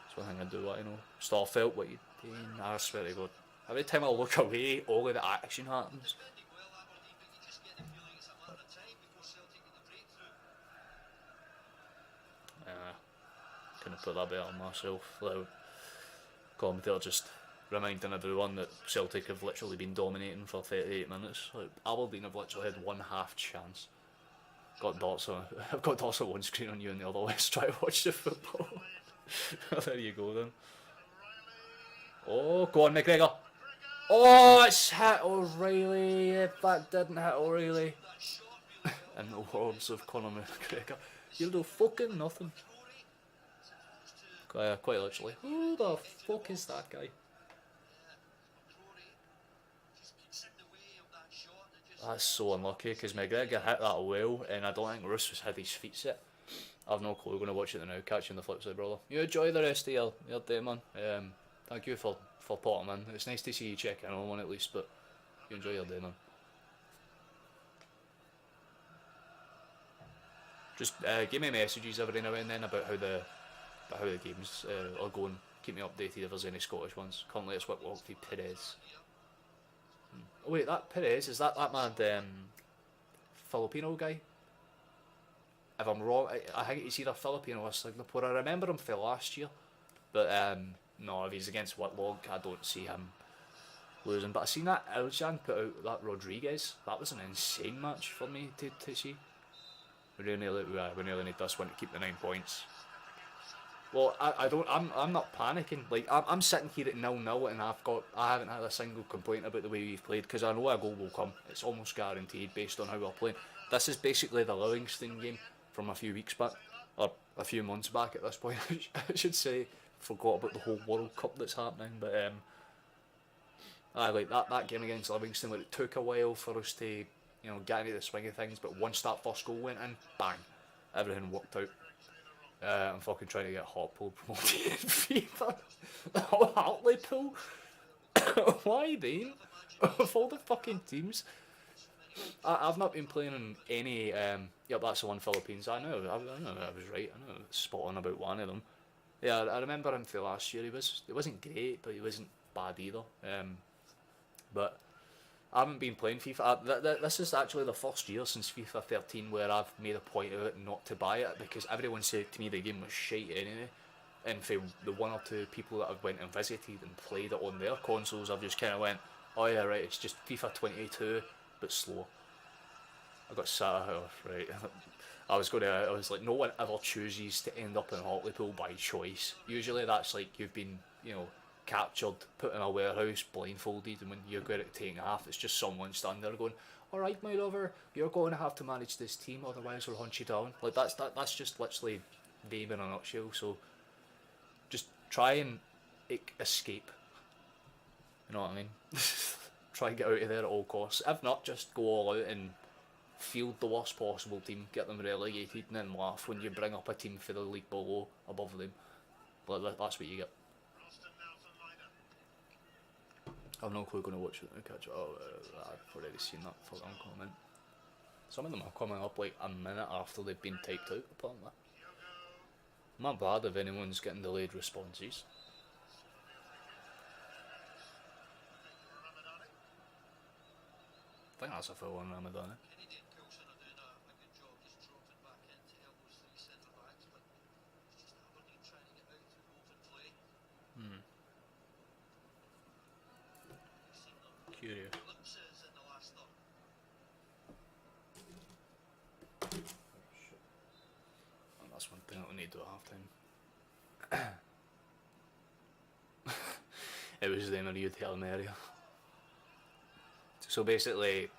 That's one thing I do want to know. Starfelt, what you doing? I swear to God. Every time I look away, all of the action happens. Couldn't put that better on myself. The commentator just reminding everyone that Celtic have literally been dominating for 38 minutes. Like, Aberdeen have literally had one half chance. I've got dots on one screen on you and the other. Let's try to watch the football. There you go then. Oh, go on McGregor. Oh, it's hit O'Reilly. If that didn't hit O'Reilly. In the words of Conor McGregor, you'll do fucking nothing. Quite literally. Who the fuck is that guy? That's so unlucky, because McGregor hit that well, and I don't think Roos has had his feet set. I've no clue. Going to watch it now. Catching the flip side, brother. You enjoy the rest of your day, man. Thank you for potting in. It's nice to see you checking on one at least, but you enjoy your day, man. Just give me messages every now and then about how the games are going. Keep me updated if there's any Scottish ones. Currently it's Whitlock v Perez. Oh wait, that Perez, is that mad Filipino guy? If I'm wrong, I think he's either Filipino or Singapore. I remember him for last year, but no, if he's against Whitlock, I don't see him losing. But I seen that Eljan put out that Rodriguez. That was an insane match for me to see. We really need this one to keep the 9 points. Well, I'm not panicking. Like, I'm sitting here at 0-0 and I haven't had a single complaint about the way we've played, because I know a goal will come. It's almost guaranteed based on how we're playing. This is basically the Livingston game from a few weeks back, or a few months back at this point. I should say. Forgot about the whole World Cup that's happening, but like that game against Livingston, where it took a while for us to get into the swing of things, but once that first goal went in, bang, everything worked out. I'm fucking trying to get Hartlepool promoted in FIFA. Hartlepool? Why, Dean? Of all the fucking teams. I've not been playing in any. Yep, that's the one, Philippines. I know I was right. I know I was spot on about one of them. Yeah, I remember him for last year. He wasn't great, but he wasn't bad either. But I haven't been playing FIFA. This is actually the first year since FIFA 13 where I've made a point of it not to buy it, because everyone said to me the game was shite anyway. And for the one or two people that I've went and visited and played it on their consoles, I've just kind of went, oh yeah, right, it's just FIFA 22, but slow. I got sat right. I was like, no one ever chooses to end up in Hartlepool by choice. Usually that's like you've been, captured, put in a warehouse, blindfolded, and when you're going to take off, it's just someone standing there going, alright my lover, you're going to have to manage this team, otherwise we'll hunt you down. Like that's just literally them in a nutshell. So just try and escape. You know what I mean? Try and get out of there at all costs. If not, just go all out and field the worst possible team, get them relegated, and then laugh when you bring up a team for the league below, above them. But that's what you get. I've no clue going to watch it and catch it. Oh, I've already seen that fucking comment. Some of them are coming up like a minute after they've been typed out, apparently. Not bad if anyone's getting delayed responses. I think that's a full on Ramadan. Curious. And that's one thing that we need to do at half time. It was them or you telling me area. So basically,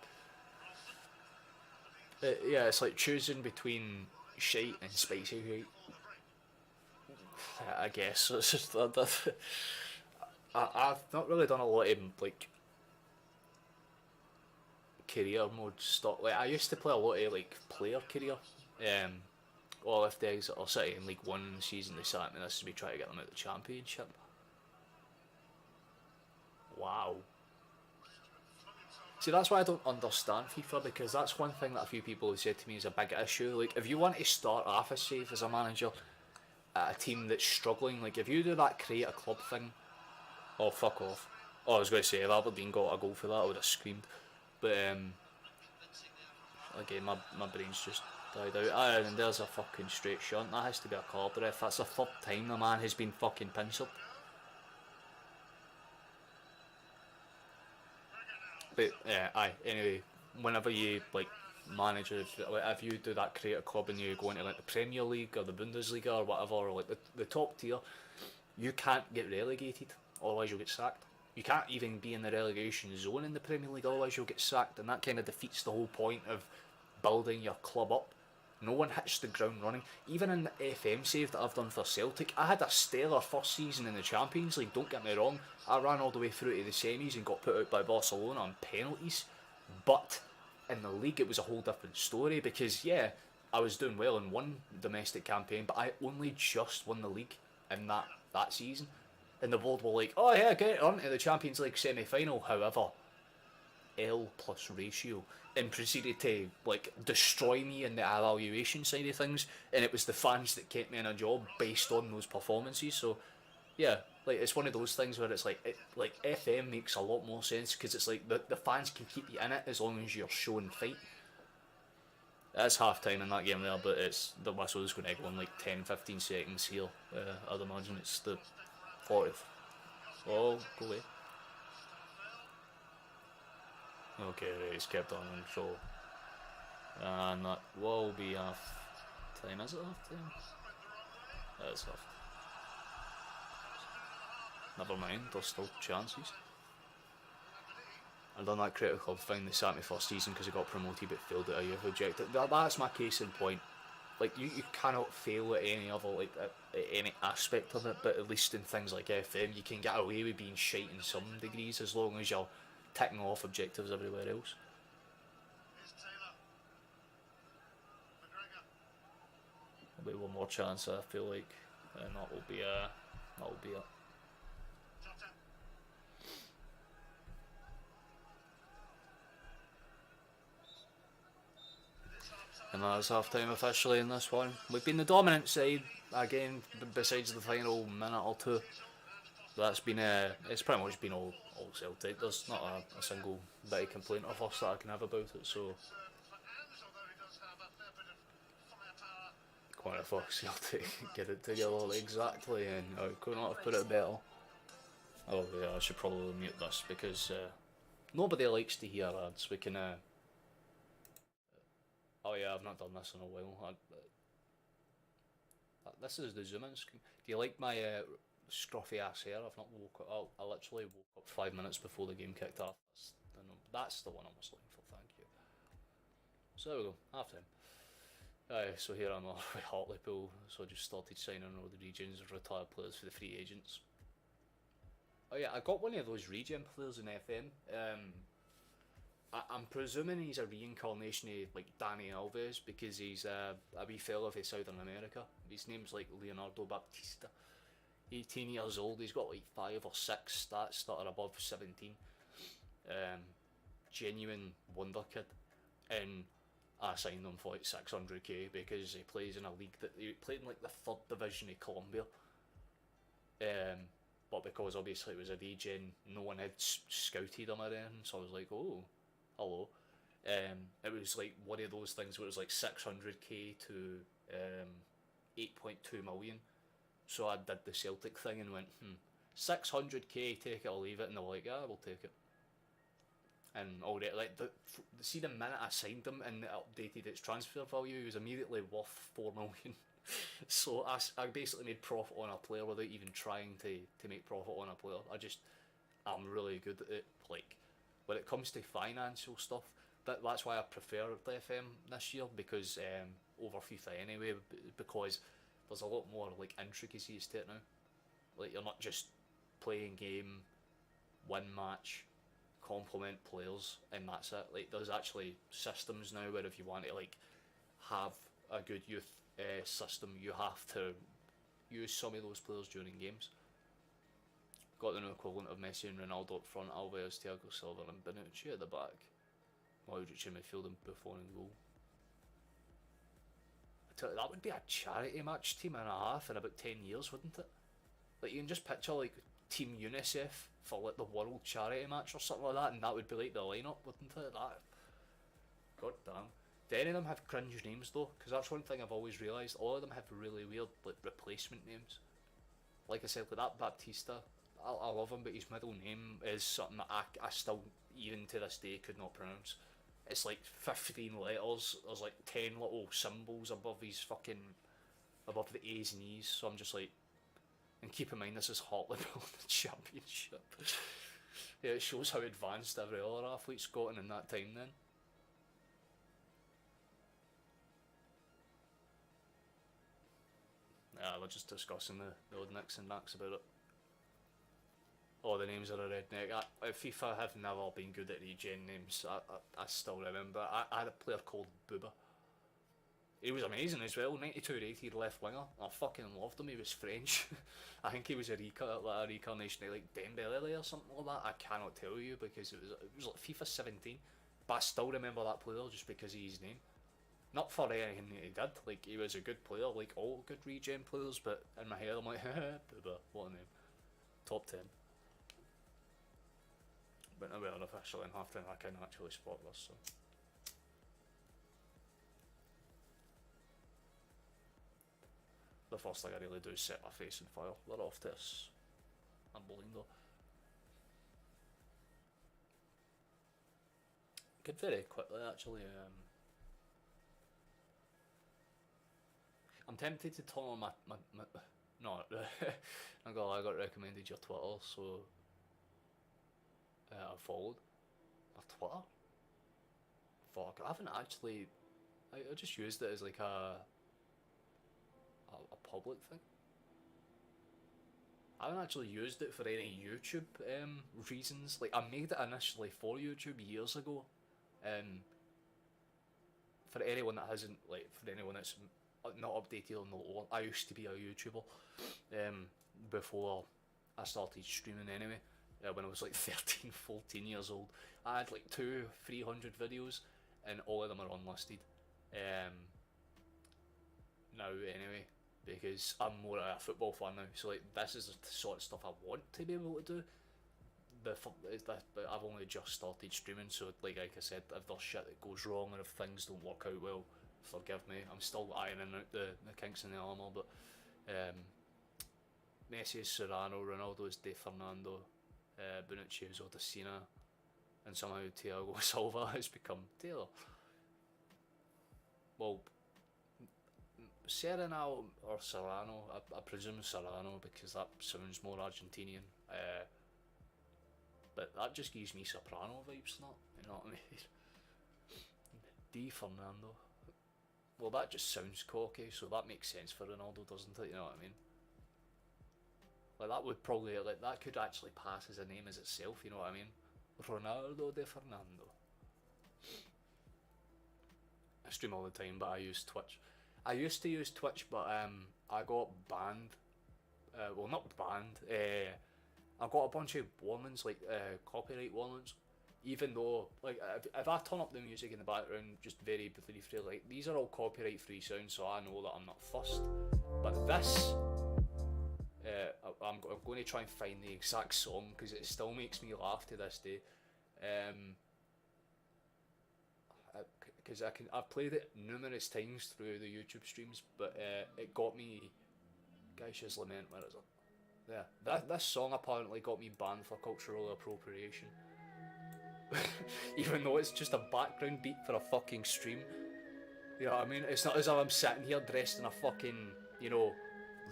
yeah, it's like choosing between shite and spicy shite. I guess it's just I've not really done a lot of like career mode stuff. Like I used to play a lot of like player career. Well, if the Exeter City in League 1 season they sat me this to be trying to get them out of the Championship. Wow. See, that's why I don't understand FIFA, because that's one thing that a few people have said to me is a big issue. Like, if you want to start off as safe as a manager at a team that's struggling, like, if you do that create a club thing, oh, fuck off. Oh, I was going to say, if Aberdeen got a goal for that, I would have screamed. But, again, my brain's just died out. And there's a fucking straight shot. That has to be a card ref. That's the third time the man has been fucking pincered. But anyway, whenever you like manage, if you do that create a club and you go into like the Premier League or the Bundesliga or whatever, or like the top tier, you can't get relegated, otherwise you'll get sacked. You can't even be in the relegation zone in the Premier League, otherwise you'll get sacked, and that kind of defeats the whole point of building your club up. No one hits the ground running. Even in the FM save that I've done for Celtic, I had a stellar first season in the Champions League, don't get me wrong. I ran all the way through to the semis and got put out by Barcelona on penalties. But in the league it was a whole different story, because yeah, I was doing well in one domestic campaign, but I only just won the league in that season. And the board were like, oh yeah, get on to the Champions League semi-final. However, L plus ratio, and proceeded to like destroy me in the evaluation side of things, and it was the fans that kept me in a job based on those performances. So yeah, like it's one of those things where it's like FM makes a lot more sense, because it's like the fans can keep you in it as long as you're showing fight. It's half time in that game there, but it's the whistle's going to go in like 10-15 seconds here. I'd imagine it's the 40th. Oh, go away. Okay, right, he's kept on control. And that will be half time. Is it half time? It's half. Never mind, there's still chances. I've done that critical club thing. They sat me first season because I got promoted but failed at a youth objective. That's my case in point. Like, you cannot fail at any other, like, at any aspect of it, but at least in things like FM, you can get away with being shite in some degrees as long as you're ticking off objectives everywhere else. There'll be one more chance, I feel like, and that will be it. And that's half time officially in this one. We've been the dominant side again, besides the final minute or two. That's been it's pretty much been all Celtic. There's not a single bit of complaint of us that I can have about it. So quite a fuck Celtic, get it together exactly, and I could not have put it better. Oh yeah, I should probably mute this because nobody likes to hear ads. We can. Oh yeah, I've not done this in a while. This is the zoom in screen. Do you like my scruffy ass hair? I've not woke up. I literally woke up 5 minutes before the game kicked off. That's the one I was looking for. Thank you. So there we go. Half time. So here I'm off with Hartlepool. So I just started signing all the regions of retired players for the free agents. Oh yeah, I got one of those regen players in FM. I'm presuming he's a reincarnation of like Danny Alves because he's a wee fella from Southern America. His name's like Leonardo Baptista. 18 years old. He's got like 5 or 6 stats that are above 17. Um, Genuine wonder kid, and I signed him for like 600k because he plays in a league that he played in like the 3rd division of Colombia. But because obviously it was a regen, no one had scouted him or anything, so I was like, oh, hello. It was like one of those things where it was like 600k to 8.2 million. So I did the Celtic thing and went, 600k, take it or leave it, and they were like, yeah, we'll take it. And already, like, see the minute I signed him and it updated its transfer value, he was immediately worth 4 million. So I basically made profit on a player without even trying to make profit on a player. I'm really good at it. Like, when it comes to financial stuff, that's why I prefer FM this year, because over FIFA anyway, because there's a lot more like intricacies to it now. Like, you're not just playing game, win match, complement players, and that's it. Like, there's actually systems now where if you want to like have a good youth system, you have to use some of those players during games. Got the new equivalent of Messi and Ronaldo up front, Alves, Thiago Silva and Bonucci at the back, Modric in midfield and Buffon in goal. I tell you, that would be a charity match, team and a half, in about 10 years, wouldn't it? Like, you can just picture like Team UNICEF for like the World Charity Match or something like that, and that would be like the lineup, wouldn't it? That, god damn. Do any of them have cringe names though? Because that's one thing I've always realised. All of them have really weird like replacement names. Like I said, with that Baptista, I love him, but his middle name is something that I still, even to this day, could not pronounce. It's like 15 letters. There's like 10 little symbols above above the A's and E's. So I'm just like, and keep in mind this is Hartlepool the Championship. Yeah, it shows how advanced every other athlete's gotten in that time then. Yeah, we're just discussing the old nicks and knacks about it. Oh, the names are a redneck. FIFA have never been good at regen names. I still remember. I had a player called Booba. He was amazing as well. 92 rated left winger. I fucking loved him. He was French. I think he was a reincarnation of like Dembele or something like that. I cannot tell you because it was like FIFA 17. But I still remember that player just because of his name. Not for anything that he did. Like, he was a good player, like all good regen players. But in my head, I'm like, Booba, what a name. Top 10. But now we're officially in half time. I can actually spot this. So. The first thing I really do is set my face on fire. We're off this. I'm bowling though. Could very quickly actually. I'm tempted to turn on my no. I got recommended your Twitter, so I followed my Twitter. Fuck, I haven't actually. I just used it as like a public thing. I haven't actually used it for any YouTube reasons. Like, I made it initially for YouTube years ago. For anyone that hasn't, like, for anyone that's not updated on the lore, I used to be a YouTuber before I started streaming anyway. When I was like 13, 14 years old. I had like 200-300 videos and all of them are unlisted. Now anyway, because I'm more a football fan now, so like this is the sort of stuff I want to be able to do. But I've only just started streaming, so like I said, if there's shit that goes wrong or if things don't work out well, forgive me. I'm still ironing out the kinks in the armour, but Messi is Serrano, Ronaldo is De Fernando, Bonucci is Odesina, and somehow Thiago Silva has become Taylor. Well, Serrano or Serrano, I presume Serrano because that sounds more Argentinian. But that just gives me Soprano vibes, not, you know what I mean? Di Fernando. Well, that just sounds cocky, so that makes sense for Ronaldo, doesn't it? You know what I mean? Like, that would probably, like, that could actually pass as a name as itself, you know what I mean? Ronaldo de Fernando. stream all the time, but I use Twitch. I used to use Twitch, but I got banned. Well, not banned. I got a bunch of warnings, like copyright warnings. Even though, like, if I turn up the music in the background, just very briefly, like, these are all copyright free sounds, so I know that I'm not fussed. But this, I'm going to try and find the exact song because it still makes me laugh to this day. Because I've played it numerous times through the YouTube streams, but it got me. Geish's Lament, where is it? Yeah, this song apparently got me banned for cultural appropriation. Even though it's just a background beat for a fucking stream. You know what I mean? It's not as if I'm sitting here dressed in a fucking, you know,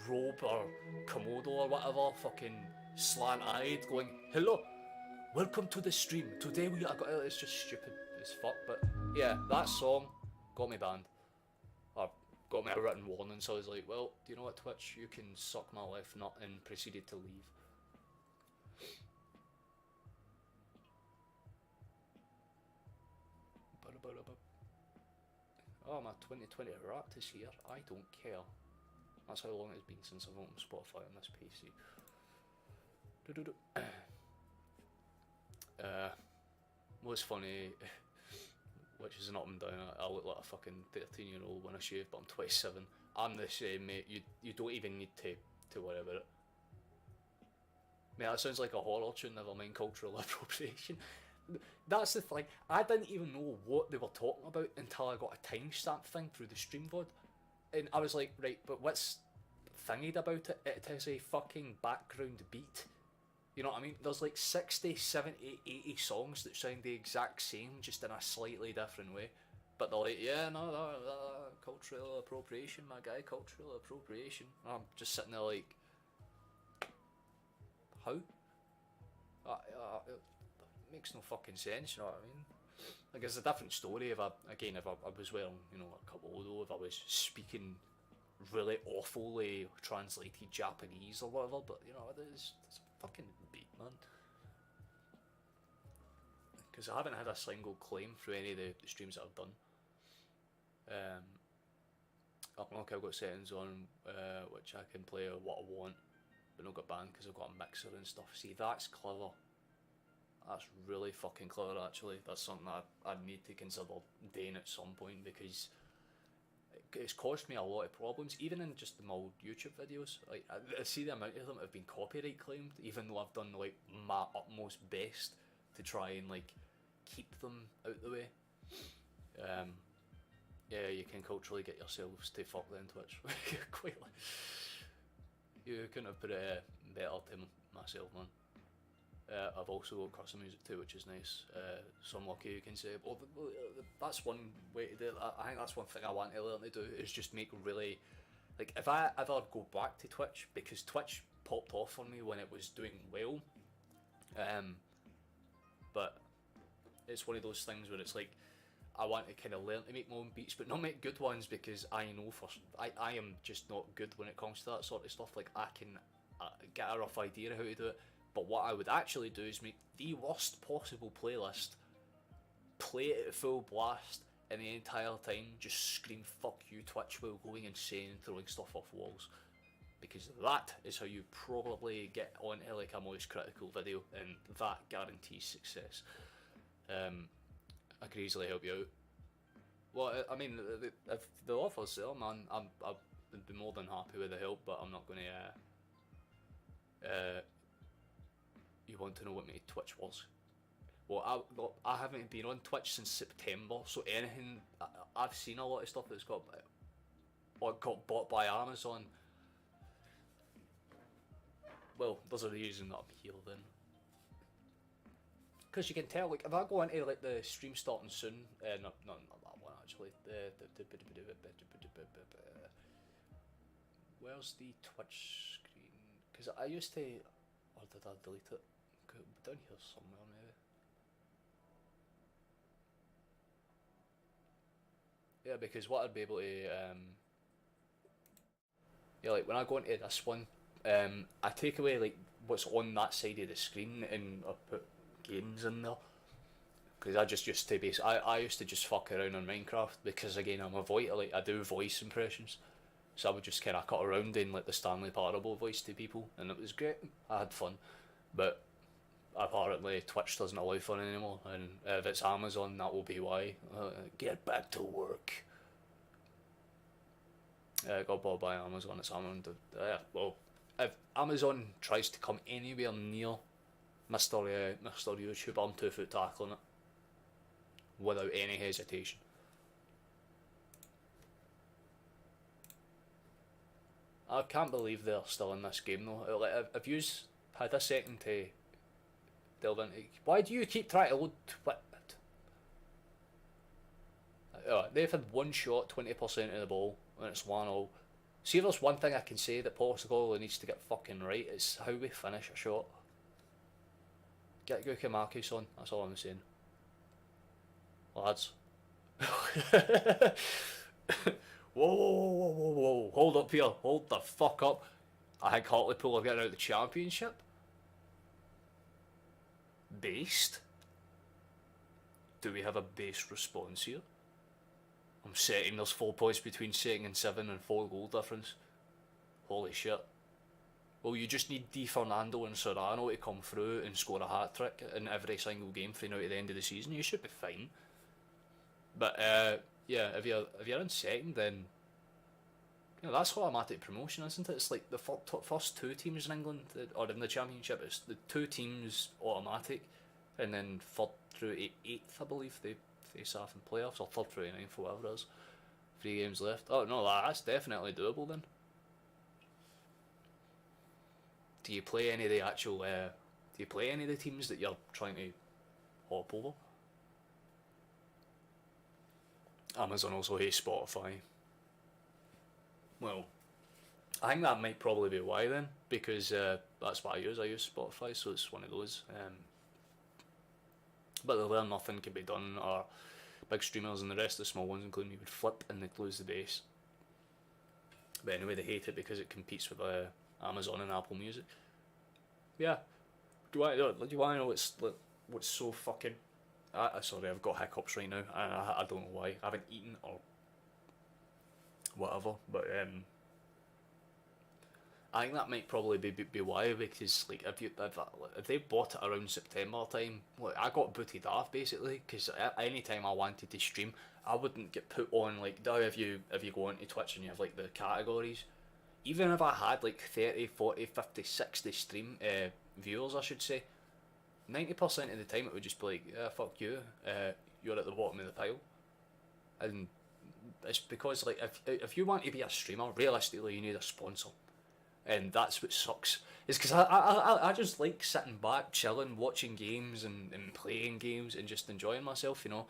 robe or komodo or whatever, fucking slant-eyed, going, hello, welcome to the stream. Today we are. It's just stupid as fuck, but yeah, that song got me banned. Or got me a written warning, so I was like, well, do you know what, Twitch? You can suck my left nut, and proceeded to leave. Oh, my 2020 Wrapped is here. I don't care. That's how long it's been since I've opened Spotify on this PC. What's funny, which is an up and down, I look like a fucking 13-year-old when I shave, but I'm 27. I'm the same, mate. You don't even need to worry about it. Mate, that sounds like a horror tune, never mind cultural appropriation. That's the thing, I didn't even know what they were talking about until I got a timestamp thing through the stream VOD. And I was like, right, but what's thingied about it? It is a fucking background beat. You know what I mean? There's like 60, 70, 80 songs that sound the exact same, just in a slightly different way. But they're like, yeah, no, cultural appropriation, my guy, cultural appropriation. And I'm just sitting there like, how? It makes no fucking sense, you know what I mean? Like, it's a different story if I was wearing, you know, a komodo, if I was speaking really awfully translated Japanese or whatever, but, you know, it's a fucking beat, man. Because I haven't had a single claim through any of the streams that I've done. Okay, I've got settings on which I can play what I want, but not got banned because I've got a mixer and stuff. See, that's clever. That's really fucking clever, actually. That's something that I need to consider doing at some point, because it's caused me a lot of problems, even in just my old YouTube videos. Like, I see the amount of them have been copyright claimed, even though I've done like my utmost best to try and like keep them out the way. Yeah, you can culturally get yourselves to fuck then, Twitch. Quite like, you couldn't have put it better to myself, man. I've also got custom music too, which is nice. So I'm lucky, you can say. Well, that's one way to do it. I think that's one thing I want to learn to do, is just make really, like, if I ever go back to Twitch, because Twitch popped off for me when it was doing well, but it's one of those things where it's like, I want to kind of learn to make my own beats, but not make good ones, because I know I am just not good when it comes to that sort of stuff. Like, I can get a rough idea of how to do it, but what I would actually do is make the worst possible playlist, play it at full blast, and the entire time just scream "fuck you, Twitch" while going insane and throwing stuff off walls, because that is how you probably get onto like a most critical video, and that guarantees success. I could easily help you out. Well, I mean, if the offer's there, man, I'd be more than happy with the help, but I'm not going to. You want to know what my Twitch was? Well, I haven't been on Twitch since September, so anything I've seen a lot of stuff that's got bought by Amazon. Well, there's a reason that I'm here then. Because you can tell, like, if I go into like the stream starting soon, not that one actually. Where's the Twitch screen? Because I used to, or did I delete it? Down here somewhere maybe. Yeah, because what I'd be able to, yeah, like when I go into this one, I take away like what's on that side of the screen and I put games in there. because I just used to be. I used to just fuck around on Minecraft because again I'm a voice, like I do voice impressions, so I would just kind of cut around in like the Stanley Parable voice to people, and it was great. I had fun, but apparently Twitch doesn't allow fun anymore, and if it's Amazon, that will be why. Get back to work. Got bought by Amazon. It's Amazon. Well, if Amazon tries to come anywhere near Mr. YouTube, I'm 2 foot tackling it without any hesitation. I can't believe they're still in this game though. Like, if you had a second to delve into, why do you keep trying to load Twit? They've had one shot, 20% of the ball, and it's 1-0. See, if there's one thing I can say that Portugal needs to get fucking right, it's how we finish a shot. Get Gukamakis on, that's all I'm saying. Lads. Whoa, hold up here, hold the fuck up. I think Hartlepool are getting out of the championship. Based? Do we have a based response here? I'm setting, there's 4 points between setting and 7 and 4 goal difference. Holy shit. Well, you just need Di Fernando and Serrano to come through and score a hat-trick in every single game from now to the end of the season. You should be fine. But, yeah, if you're in second, then that's automatic promotion, isn't it? It's like the first 2 teams in England, or in the Championship, it's the 2 teams automatic, and then 3rd through 8th, I believe, they face off in playoffs, or 3rd through 9th, whatever it is. 3 games left. Oh no, that's definitely doable then. Do you play any of the actual? Do you play any of the teams that you're trying to hop over? Amazon also hates Spotify. Well, I think that might probably be why then, because that's what I use. I use Spotify, so it's one of those. But there nothing can be done, or big streamers and the rest of the small ones, including me, would flip and they'd lose the base. But anyway, they hate it because it competes with Amazon and Apple Music. Yeah. Do you want to know what's so fucking? Sorry, I've got hiccups right now. I don't know why. I haven't eaten or whatever, but I think that might probably be why, because like if they bought it around September time, like I got booted off basically, because any time I wanted to stream, I wouldn't get put on like now if you go onto Twitch and you have like the categories, even if I had like 30, 40, 50, 60 stream viewers, I should say, 90% of the time it would just be like, yeah, fuck you, you're at the bottom of the pile. And it's because like if you want to be a streamer, realistically you need a sponsor. And that's what sucks. Is because I just like sitting back, chilling, watching games and playing games and just enjoying myself, you know.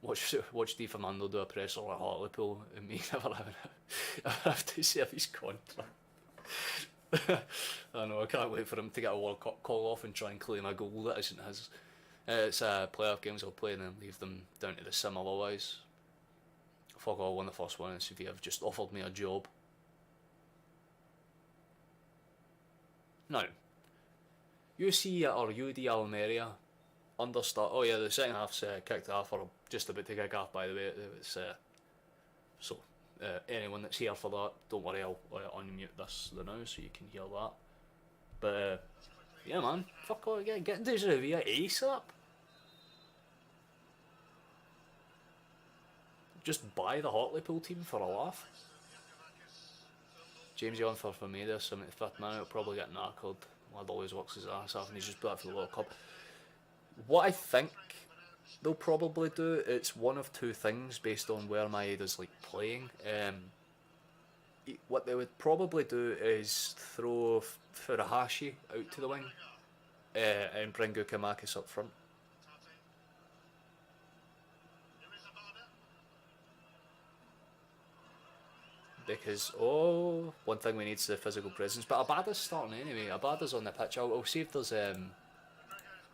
Watch Di Fernando do a presser at Hartlepool and me never have to serve his contract. I know, I can't wait for him to get a World Cup call off and try and claim a goal that isn't his. It's playoff games I'll play and then leave them down to the sim otherwise. Fuck all, won the first one and Sevilla have just offered me a job. Now, UC or UD Almeria understart. Oh yeah, the second half's kicked off, or just about to kick off. By the way, it's so anyone that's here for that, don't worry, I'll unmute this now so you can hear that. But yeah, man, fuck all, get into Sevilla ASAP. Just buy the Hartlepool team for a laugh. Jamesy on for Vermeida, 75th minute, he'll probably get knackered. Lad always works his ass off and he's just put up for the World Cup. What I think they'll probably do, it's one of 2 things based on where Maeda's like playing. What they would probably do is throw Furuhashi out to the wing and bring Gukamakis up front. Because, one thing we need is the physical presence. But Abada's starting anyway. Abada's on the pitch. I'll see if there's an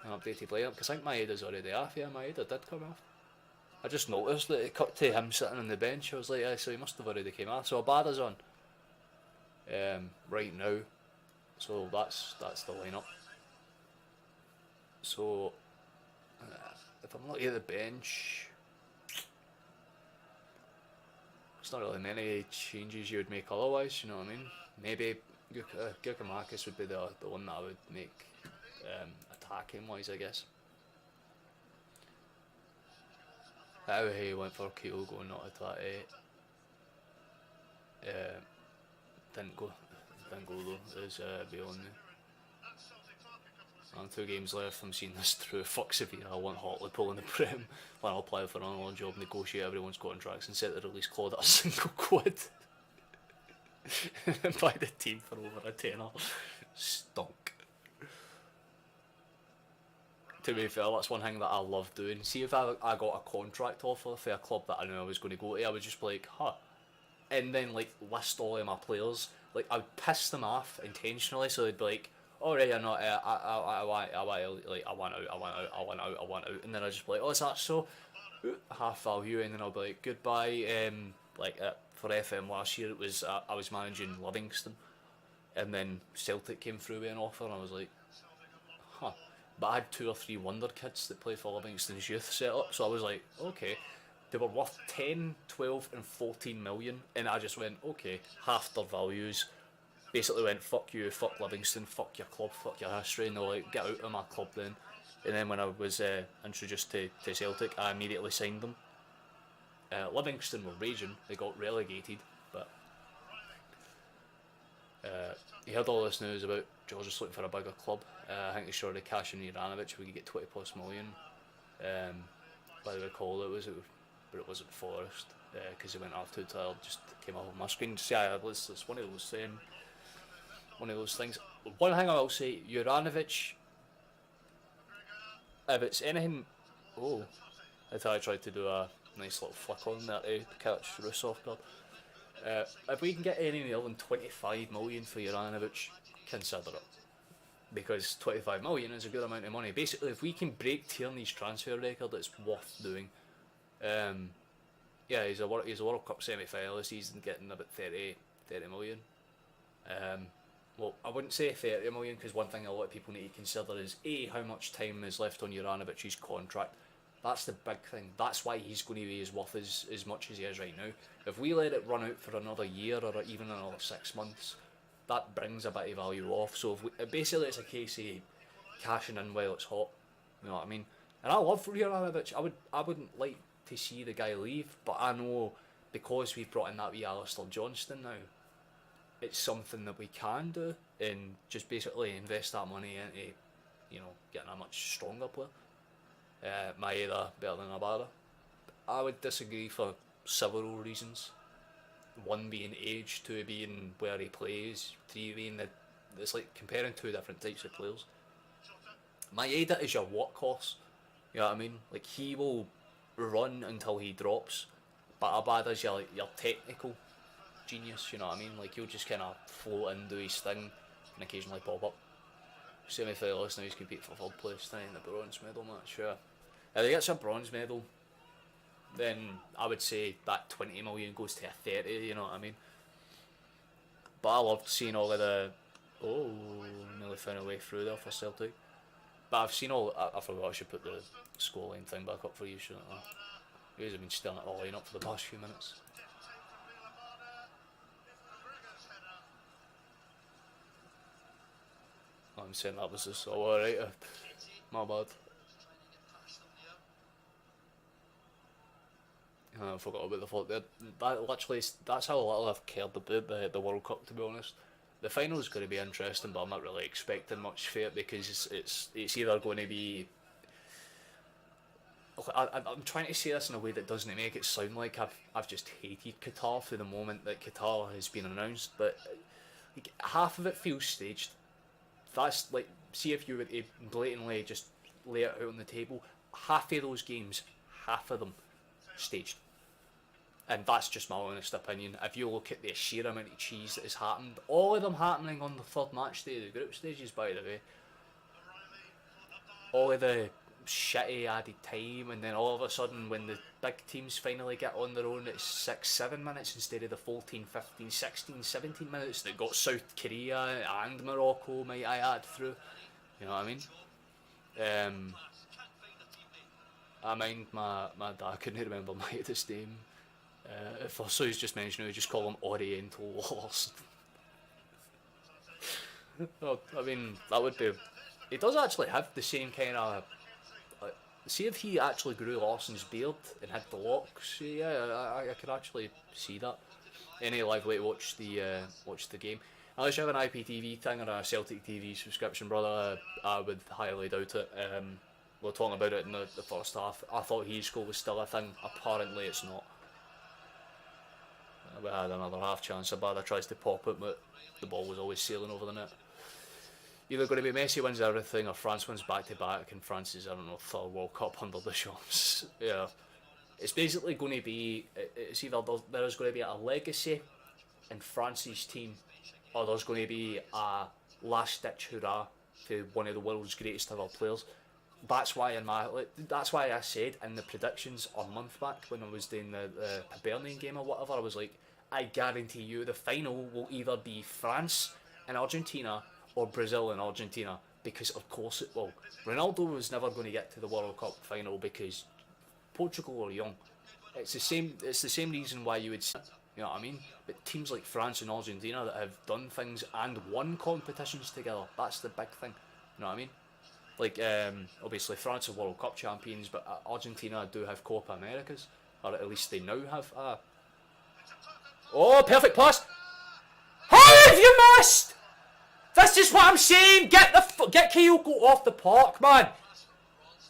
updated lineup, because I think Maeda's already off. Yeah, Maeda did come off. I just noticed that it cut to him sitting on the bench. I was like, so he must have already came off. So Abada's on right now. So that's the lineup. So if I'm looking at the bench, there's not really many changes you would make otherwise, you know what I mean? Maybe Giacomakis would be the one that I would make attacking wise, I guess. How he went for Kyogo, not Atate. Didn't go though. It was beyond me. And 2 games left. I'm seeing this through. Fuck Sevilla. I want Hartlepool in the Prem. When I'll apply for another job, negotiate everyone's contracts, and set the release clause at a single quid. And buy the team for over a tenner. Stunk. To be fair, that's one thing that I love doing. See, if I got a contract offer for a club that I knew I was going to go to, I would just be like, huh. And then, like, list all of my players. Like, I would piss them off intentionally, so they'd be like, alright, I know, I want out. And then I'd just be like, oh, is that so? Half value, and then I'll be like, goodbye. For FM last year, it was I was managing Livingston, and then Celtic came through with an offer, and I was like, huh. But I had 2 or 3 wonder kids that played for Livingston's youth set up, so I was like, okay. They were worth 10, 12 and 14 million, and I just went, okay, half their values. Basically went, fuck you, fuck Livingston, fuck your club, fuck your history, and they're like, get out of my club then. And then when I was introduced to Celtic, I immediately signed them. Livingston were raging, they got relegated, but you heard all this news about George just looking for a bigger club. I think he's sure to cash in Juranovic, we could get 20 plus million. By the way, call it was, but it wasn't Forest, because he went off too tired, just came off of my screen. So yeah, it's one of those things. One thing I will say, Juranovic, if it's anything, I thought I tried to do a nice little flick on that to catch Rusov card. If we can get any more than 25 million for Juranovic, consider it. Because 25 million is a good amount of money. Basically, if we can break Tierney's transfer record, it's worth doing. Yeah, he's a World Cup semi-final this season, getting about 30 million. Well, I wouldn't say 30 million, because one thing a lot of people need to consider is A, how much time is left on Juranovic's contract. That's the big thing. That's why he's going to be worth as much as he is right now. If we let it run out for another year or even another 6 months, that brings a bit of value off. So if we, basically it's a case of cashing in while it's hot. You know what I mean? And I love Juranovic. I wouldn't like to see the guy leave, but I know because we've brought in that wee Alistair Johnston now, it's something that we can do and just basically invest that money into, getting a much stronger player. Maeda better than Abada. I would disagree for several reasons. One being age, 2 being where he plays, 3 being that it's like comparing 2 different types of players. Maeda is your workhorse, you know what I mean? Like, he will run until he drops, but Abada's your technical genius, you know what I mean? Like, he'll just kind of float in, do his thing, and occasionally pop up. Semi-finalist now, he's competing for 3rd place tonight in the bronze medal match. Yeah. If he gets a bronze medal, then I would say that 20 million goes to a 30, you know what I mean? But I loved seeing all of the... Oh, nearly found a way through there for Celtic. But I've seen all... I forgot I should put the scoreline thing back up for you, shouldn't I? You guys have been staring at the line up for the past few minutes. I'm saying that was just alright. My bad. I forgot about the fault there. That's how little I've cared about the World Cup, to be honest. The final is going to be interesting, but I'm not really expecting much for it because it's either going to be... I'm trying to say this in a way that doesn't make it sound like I've just hated Qatar for the moment that Qatar has been announced, but like, half of it feels staged. That's like, see if you were to blatantly just lay it out on the table, half of those games, half of them, staged. And that's just my honest opinion. If you look at the sheer amount of cheese that has happened, all of them happening on the 3rd match day of the group stages, by the way. All of the shitty added time, and then all of a sudden when the big teams finally get on their own, it's 6-7 minutes instead of the 14, 15, 16, 17 minutes that got South Korea and Morocco, might I add, through. You know what I mean? I mind my dad couldn't remember Maid's name. At first, so he's just mentioned, we just call him Oriental Lawson. Well, I mean, that would be. He does actually have the same kind of. See if he actually grew Lawson's beard and had the locks. Yeah, I could actually see that. Any live way to watch the game. Unless you have an IPTV thing or a Celtic TV subscription, brother, I would highly doubt it. We were talking about it in the first half. I thought his goal was still a thing. Apparently, it's not. We had another half chance. Abada tries to pop it, but the ball was always sailing over the net. Either going to be Messi wins everything or France wins back to back, and France is, I don't know, third World Cup under the Champs. Yeah. It's basically going to be, it's either there's going to be a legacy in France's team, or there's going to be a last ditch hurrah for one of the world's greatest ever players. That's why I said in the predictions a month back when I was doing the Hibernian game or whatever, I was like, I guarantee you the final will either be France and Argentina or Brazil and Argentina, because of course it will. Ronaldo was never going to get to the World Cup final because Portugal are young. It's the same reason why you would, you know what I mean? But teams like France and Argentina that have done things and won competitions together, that's the big thing. You know what I mean? Like, obviously France are World Cup champions, but Argentina do have Copa Americas, or at least they now have. Oh, perfect pass! How have you missed? This is what I'm saying. Get Kyogo off the park, man.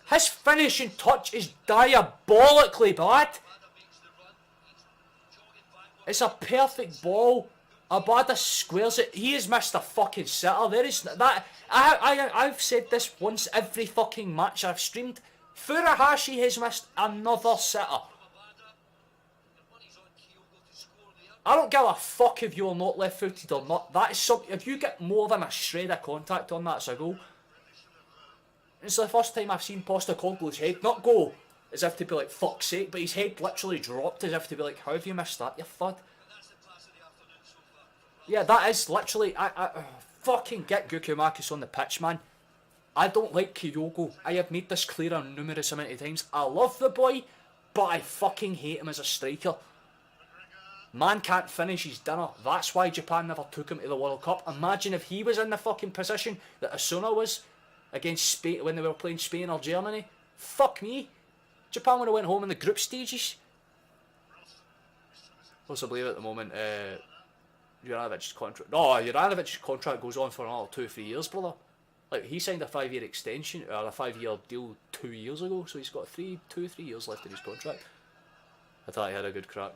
His finishing touch is diabolically bad. It's a perfect ball. Abada squares it. He has missed a fucking sitter. There is that. I've said this once every fucking match I've streamed. Furuhashi has missed another sitter. I don't give a fuck if you're not left-footed or not. That is something. If you get more than a shred of contact on that, it's a goal. It's the first time I've seen Postecoglou's head not go as if to be like, fuck's sake, but his head literally dropped as if to be like, how have you missed that, you fud? Yeah, that is literally. I fucking get Gukumakis on the pitch, man. I don't like Kyogo. I have made this clearer numerous amount of times. I love the boy, but I fucking hate him as a striker. Man can't finish his dinner. That's why Japan never took him to the World Cup. Imagine if he was in the fucking position that Asuna was against Spain when they were playing Spain or Germany. Fuck me. Japan would have went home in the group stages. What's I believe at the moment? Juranovic's contract. No, Juranovic's contract goes on for another 2-3 years, brother. Like, he signed a 5-year extension, or a 5-year deal 2 years ago, so he's got 2-3 years left in his contract. I thought he had a good crack.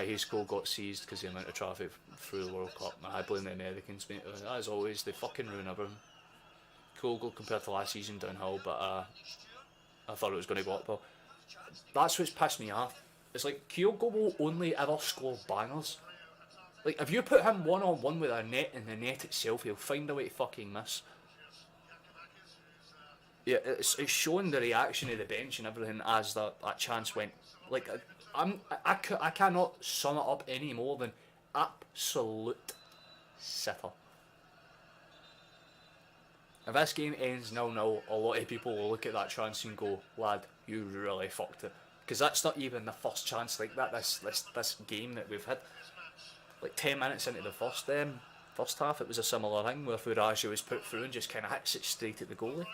His goal got seized because of the amount of traffic through the World Cup. I blame the Americans, mate. As always, they fucking ruin everything. Cool goal compared to last season downhill, but I thought it was going to go up though. That's what's pissed me off. It's like Kyogo will only ever score bangers. Like, if you put him one-on-one with a net in the net itself, he'll find a way to fucking miss. Yeah, it's showing the reaction of the bench and everything as that chance went. Like, I cannot sum it up any more than absolute sitter. If this game ends 0-0, a lot of people will look at that chance and go, lad, you really fucked it. Because that's not even the first chance like that, this game that we've had. Like 10 minutes into the first half, it was a similar thing where Furaji was put through and just kind of hits it straight at the goalie.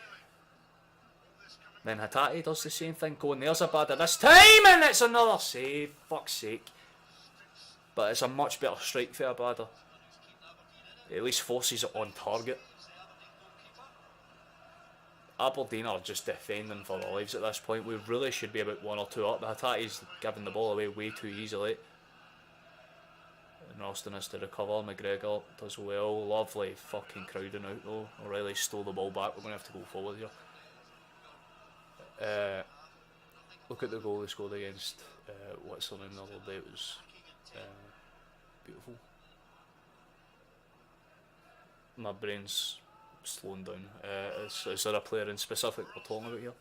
Then Hatate does the same thing, going, there's a bad this time, and it's another save, fuck's sake. But it's a much better strike for Abada. It at least forces it on target. Aberdeen are just defending for their lives at this point. We really should be about 1 or 2 up. Hatate's giving the ball away way too easily. And Ralston has to recover. McGregor does well. Lovely fucking crowding out though. O'Reilly stole the ball back. We're going to have to go forward here. Look at the goal they scored against Watchalong the other day. It was beautiful. My brain's slowing down. Is there a player in specific we're talking about here?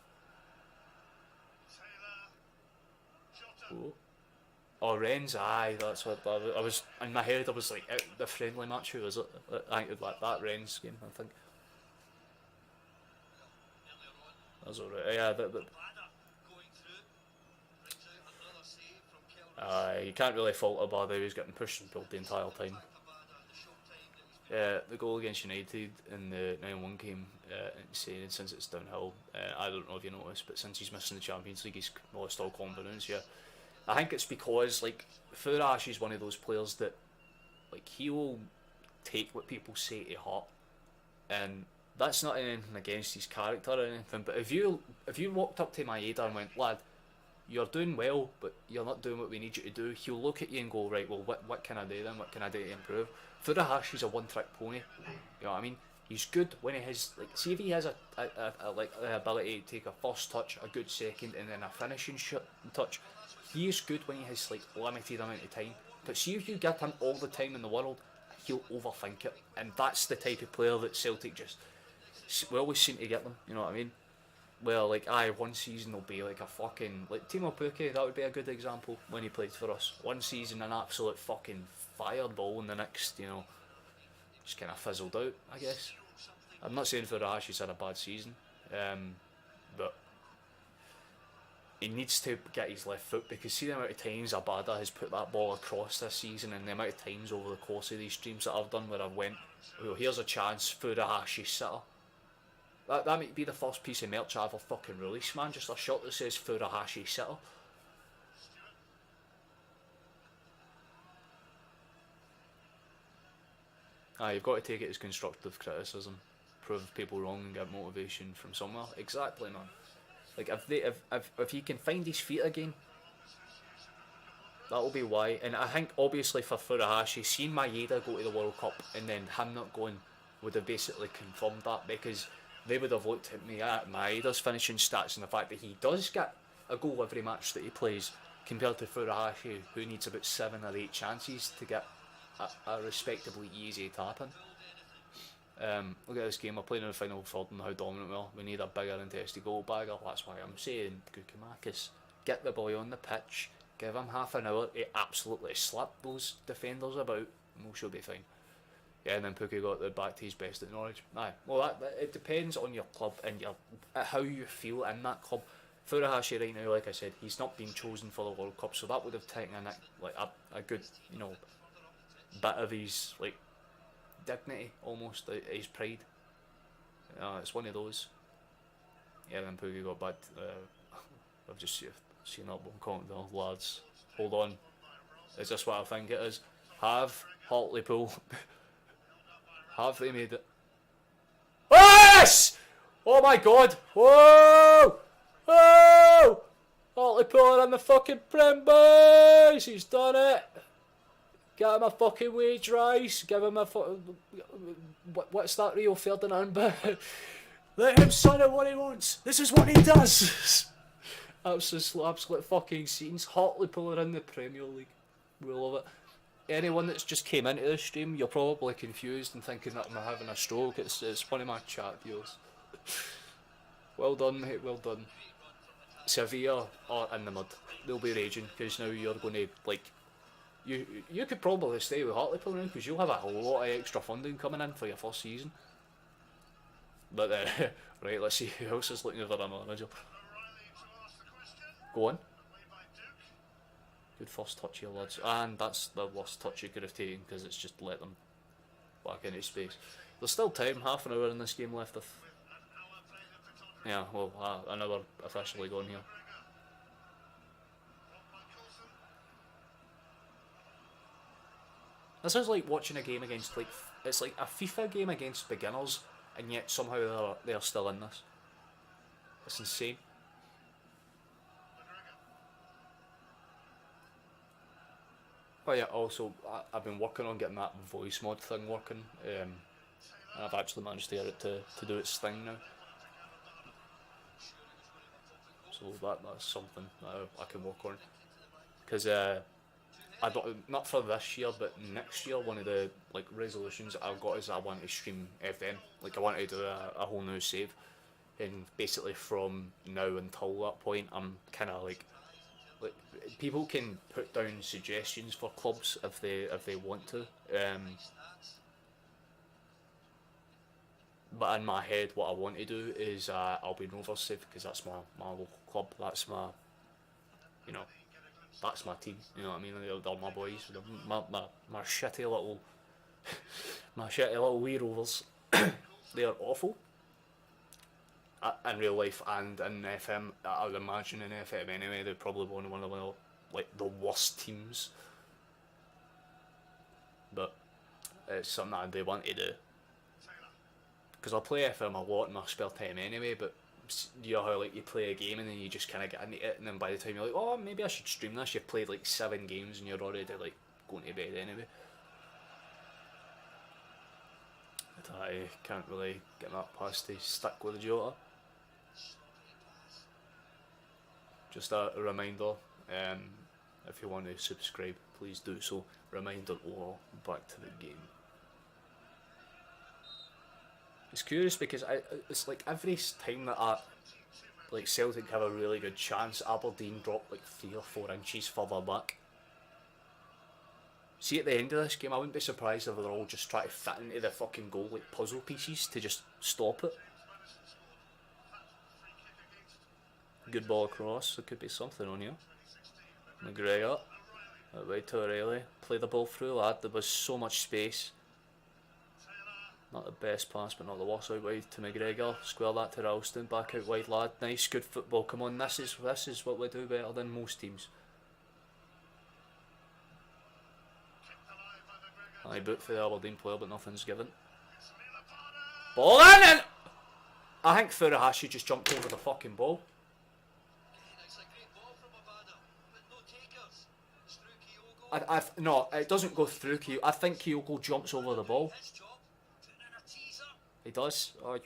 Oh, Rennes, aye, that's what I was in my head. I was like, the friendly match, who was it? I think it was like that Rennes game, I think. That's alright. Yeah, you can't really fault Abada. He was getting pushed and pulled the entire time. The goal against United in the 9-1 game, insane since it's downhill. I don't know if you noticed, but since he's missing the Champions League, he's lost all confidence. Yeah, I think it's because like Furash is one of those players that like he will take what people say to heart, and that's not anything against his character or anything. But if you walked up to Maeda and went, lad, you're doing well, but you're not doing what we need you to do, he'll look at you and go, right, well, what can I do then? What can I do to improve? Furahashi's a one-trick pony. You know what I mean? He's good when he has, like, see if he has like the ability to take a first touch, a good second, and then a finishing touch. He is good when he has like limited amount of time. But see if you get him all the time in the world, he'll overthink it, and that's the type of player that Celtic we always seem to get them. You know what I mean? Well, like, one season will be like a fucking, like, Timo Pukki, that would be a good example when he played for us. One season, an absolute fucking fireball, and the next, you know, just kind of fizzled out, I guess. I'm not saying Furahashi's had a bad season, but he needs to get his left foot, because see the amount of times Abada has put that ball across this season, and the amount of times over the course of these streams that I've done where I've went, well, here's a chance, Furahashi sitter. That might be the first piece of merch I ever fucking released, man. Just a shirt that says Furahashi sitter. You've got to take it as constructive criticism, prove people wrong and get motivation from somewhere. Exactly, man. Like if he can find his feet again, that'll be why. And I think obviously for Furahashi, seeing Maeda go to the World Cup and then him not going would have basically confirmed that, because they would have looked at me at Maeda's finishing stats and the fact that he does get a goal every match that he plays, compared to Furahashi, who needs about 7 or 8 chances to get a respectably easy tap in. Look at this game, we're playing in the final third and how dominant we are. We need a bigger and testy goal bagger. That's why I'm saying, Gukamakis, get the boy on the pitch, give him half an hour to absolutely slap those defenders about, and we should be fine. Yeah, and then Pukki got back to his best at Norwich. Well, it depends on your club and how you feel in that club. Furahashi right now, like I said, he's not been chosen for the World Cup, so that would have taken a good, you know, bit of his like dignity, almost his pride. It's one of those. Yeah, then Pukki got back. I've just seen that one comment there, lads. Hold on, is this what I think it is? Have Hartlepool? Have they made it? Yes! Oh my god! Whoa! Whoa! Hartlepool are in the fucking Prem, boys! He's done it! Get him a fucking wage rise. Give him a what's that Rio Ferdinand bit? Let him son at what he wants. This is what he does. Absolute fucking scenes. Hartlepool are in the Premier League. We love it. Anyone that's just came into the stream, you're probably confused and thinking that I'm having a stroke. It's one of my chat viewers. Well done, mate. Well done. Sevilla are in the mud. They'll be raging because now you're going to like. You could probably stay with Hartlepool now because you'll have a lot of extra funding coming in for your first season. But right, let's see who else is looking for a manager. Go on. Good first touch here, lads. And that's the worst touch you could have taken because it's just let them back into space. There's still time, half an hour in this game left. Yeah, well, an hour officially gone here. This is like watching a game against, like, it's like a FIFA game against beginners, and yet somehow they're still in this. It's insane. Oh yeah, also, I've been working on getting that voice mod thing working, and I've actually managed to get it to do its thing now. So that's something that I can work on. Because not for this year, but next year, one of the like resolutions I've got is I want to stream FM. Like I want to do a whole new save, and basically from now until that point, I'm kind of like people can put down suggestions for clubs if they want to. but in my head, what I want to do is I'll be Rovers safe because that's my local club. That's my, you know, that's my team. You know what I mean? They're my boys. They're my shitty little, my shitty little wee Rovers. They're awful. In real life and in FM, I would imagine in FM anyway, they're probably one of the like the worst teams. But it's something I do want to do. Because I play FM a lot in my spare time anyway, but you know how like you play a game and then you just kind of get into it, and then by the time you're like, oh, maybe I should stream this, you've played like 7 games and you're already like going to bed anyway. I can't really get that past to stick with the Jota. Just a reminder, if you want to subscribe, please do so. Reminder or back to the game. It's curious because it's like every time that like Celtic have a really good chance, Aberdeen drop like 3 or 4 inches further back. See, at the end of this game, I wouldn't be surprised if they're all just trying to fit into the fucking goal like puzzle pieces to just stop it. Good ball across, there could be something on here. McGregor, away to O'Reilly, play the ball through, lad, there was so much space. Not the best pass, but not the worst. Out wide to McGregor, square that to Ralston, back out wide, lad, nice, good football, come on, this is what we do better than most teams. I boot for the Aberdeen player, but nothing's given. Ball in, and I think Furuhashi just jumped over the fucking ball. No, it doesn't go through Kyogo. I think Kyogo jumps over the ball. He does. Oh.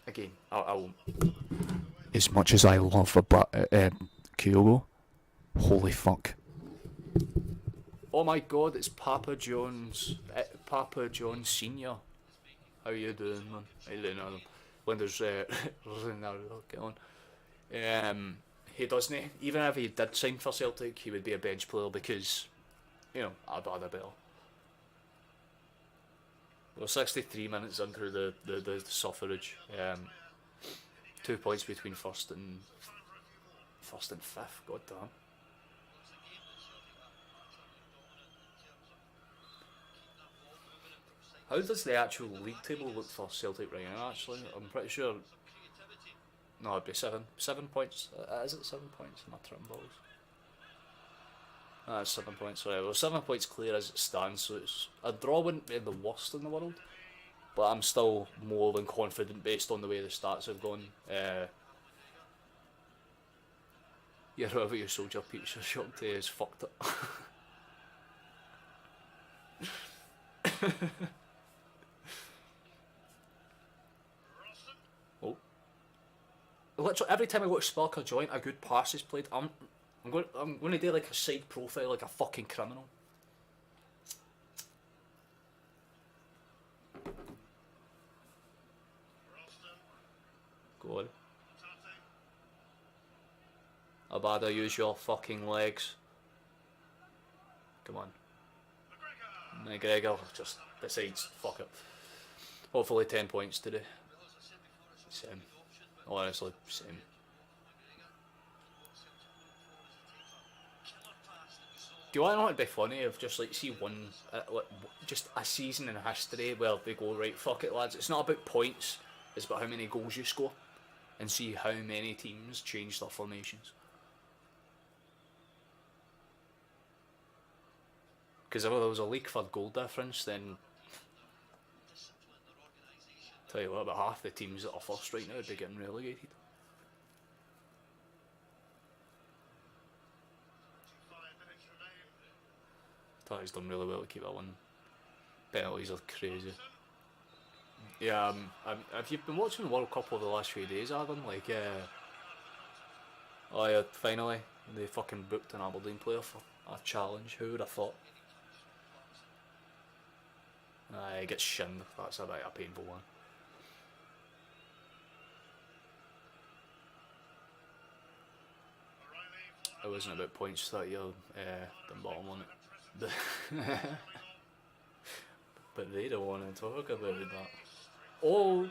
Again, I won't. As much as I love Kyogo, holy fuck. Oh my god, it's Papa Jones. Papa Jones Senior. How you doing, man? How you doing, Adam? When there's Ronaldo, get on. He doesn't. Even if he did sign for Celtic, he would be a bench player because, you know, I'd rather better. We're 63 minutes into the suffrage. 2 points between first and fifth. God damn. How does the actual league table look for Celtic right now? Actually, I'm pretty sure. No, it'd be 7 points. Is it 7 points? My trim balls. It's 7 points. Right, well, 7 points clear as it stands. So it's a draw wouldn't be the worst in the world, but I'm still more than confident based on the way the stats have gone. Yeah, whoever your soldier pizza shop to is fucked up. Oh. Literally every time I go to spark a joint, a good pass is played. I'm going to do like a side profile like a fucking criminal. Go on. Abada, use your fucking legs. Come on. McGregor just decides, fuck it. Hopefully 10 points today. Same. Honestly, same. Do you want to know what'd be funny if just like see one, just a season in history where they go, right, fuck it lads, it's not about points, it's about how many goals you score, and see how many teams change their formations. Because if there was a league for goal difference, then tell you what, about half the teams that are first right now would be getting relegated. He's done really well to keep that one. Penalties are crazy. Yeah, have you been watching the World Cup over the last few days, Adam? Like, oh yeah, finally they fucking booked an Aberdeen player for a challenge. Who would have thought? He gets shinned. That's a bit of a painful one. It wasn't about points that year, the bottom on it. But they don't want to talk about that. Oh,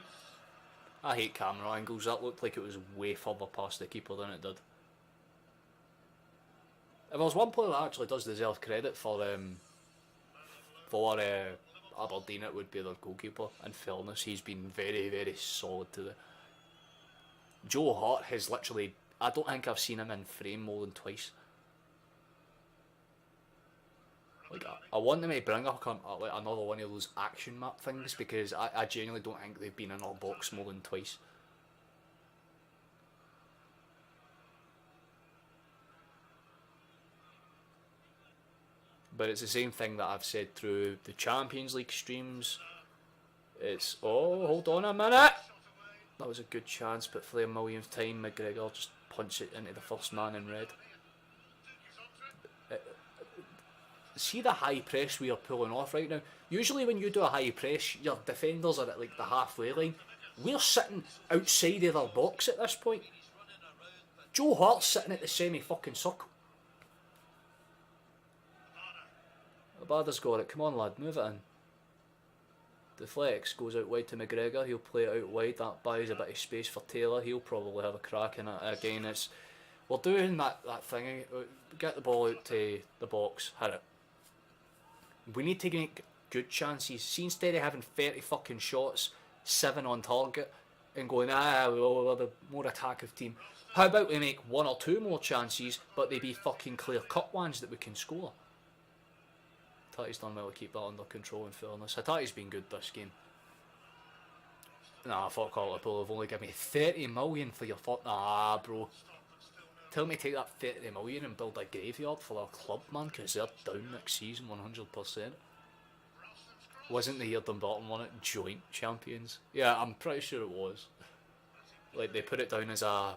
I hate camera angles. That looked like it was way further past the keeper than it did. If there's one player that actually does deserve credit for Aberdeen, it would be their goalkeeper. In fairness, he's been very, very solid today. Joe Hart has literally... I don't think I've seen him in frame more than twice. Like, I want them to bring up like another one of those action map things, because I genuinely don't think they've been in our box more than twice. But it's the same thing that I've said through the Champions League streams. It's, oh, hold on a minute! That was a good chance, but for the millionth time, McGregor just punched it into the first man in red. See the high press we are pulling off right now? Usually when you do a high press, your defenders are at like the halfway line. We're sitting outside of their box at this point. Joe Hart's sitting at the semi-fucking circle. Abada's got it. Come on, lad, move it in. Deflects, goes out wide to McGregor. He'll play it out wide. That buys a bit of space for Taylor. He'll probably have a crack in it. Again, we're doing that thing. Get the ball out to the box. Hit it. We need to make good chances. See, instead of having 30 fucking shots, 7 on target, and going, we're the more attackive team. How about we make 1 or 2 more chances, but they be fucking clear-cut ones that we can score? Tati's done well to keep that under control, in fairness. Tati's been good this game. Nah, fuck Hartlepool, have only given me 30 million for your fuck. Nah, bro. Tell me to take that 30 million and build a graveyard for our club, man, because they're down next season 100%. Wasn't the year Dumbarton won it joint champions? Yeah, I'm pretty sure it was. Like, they put it down as a...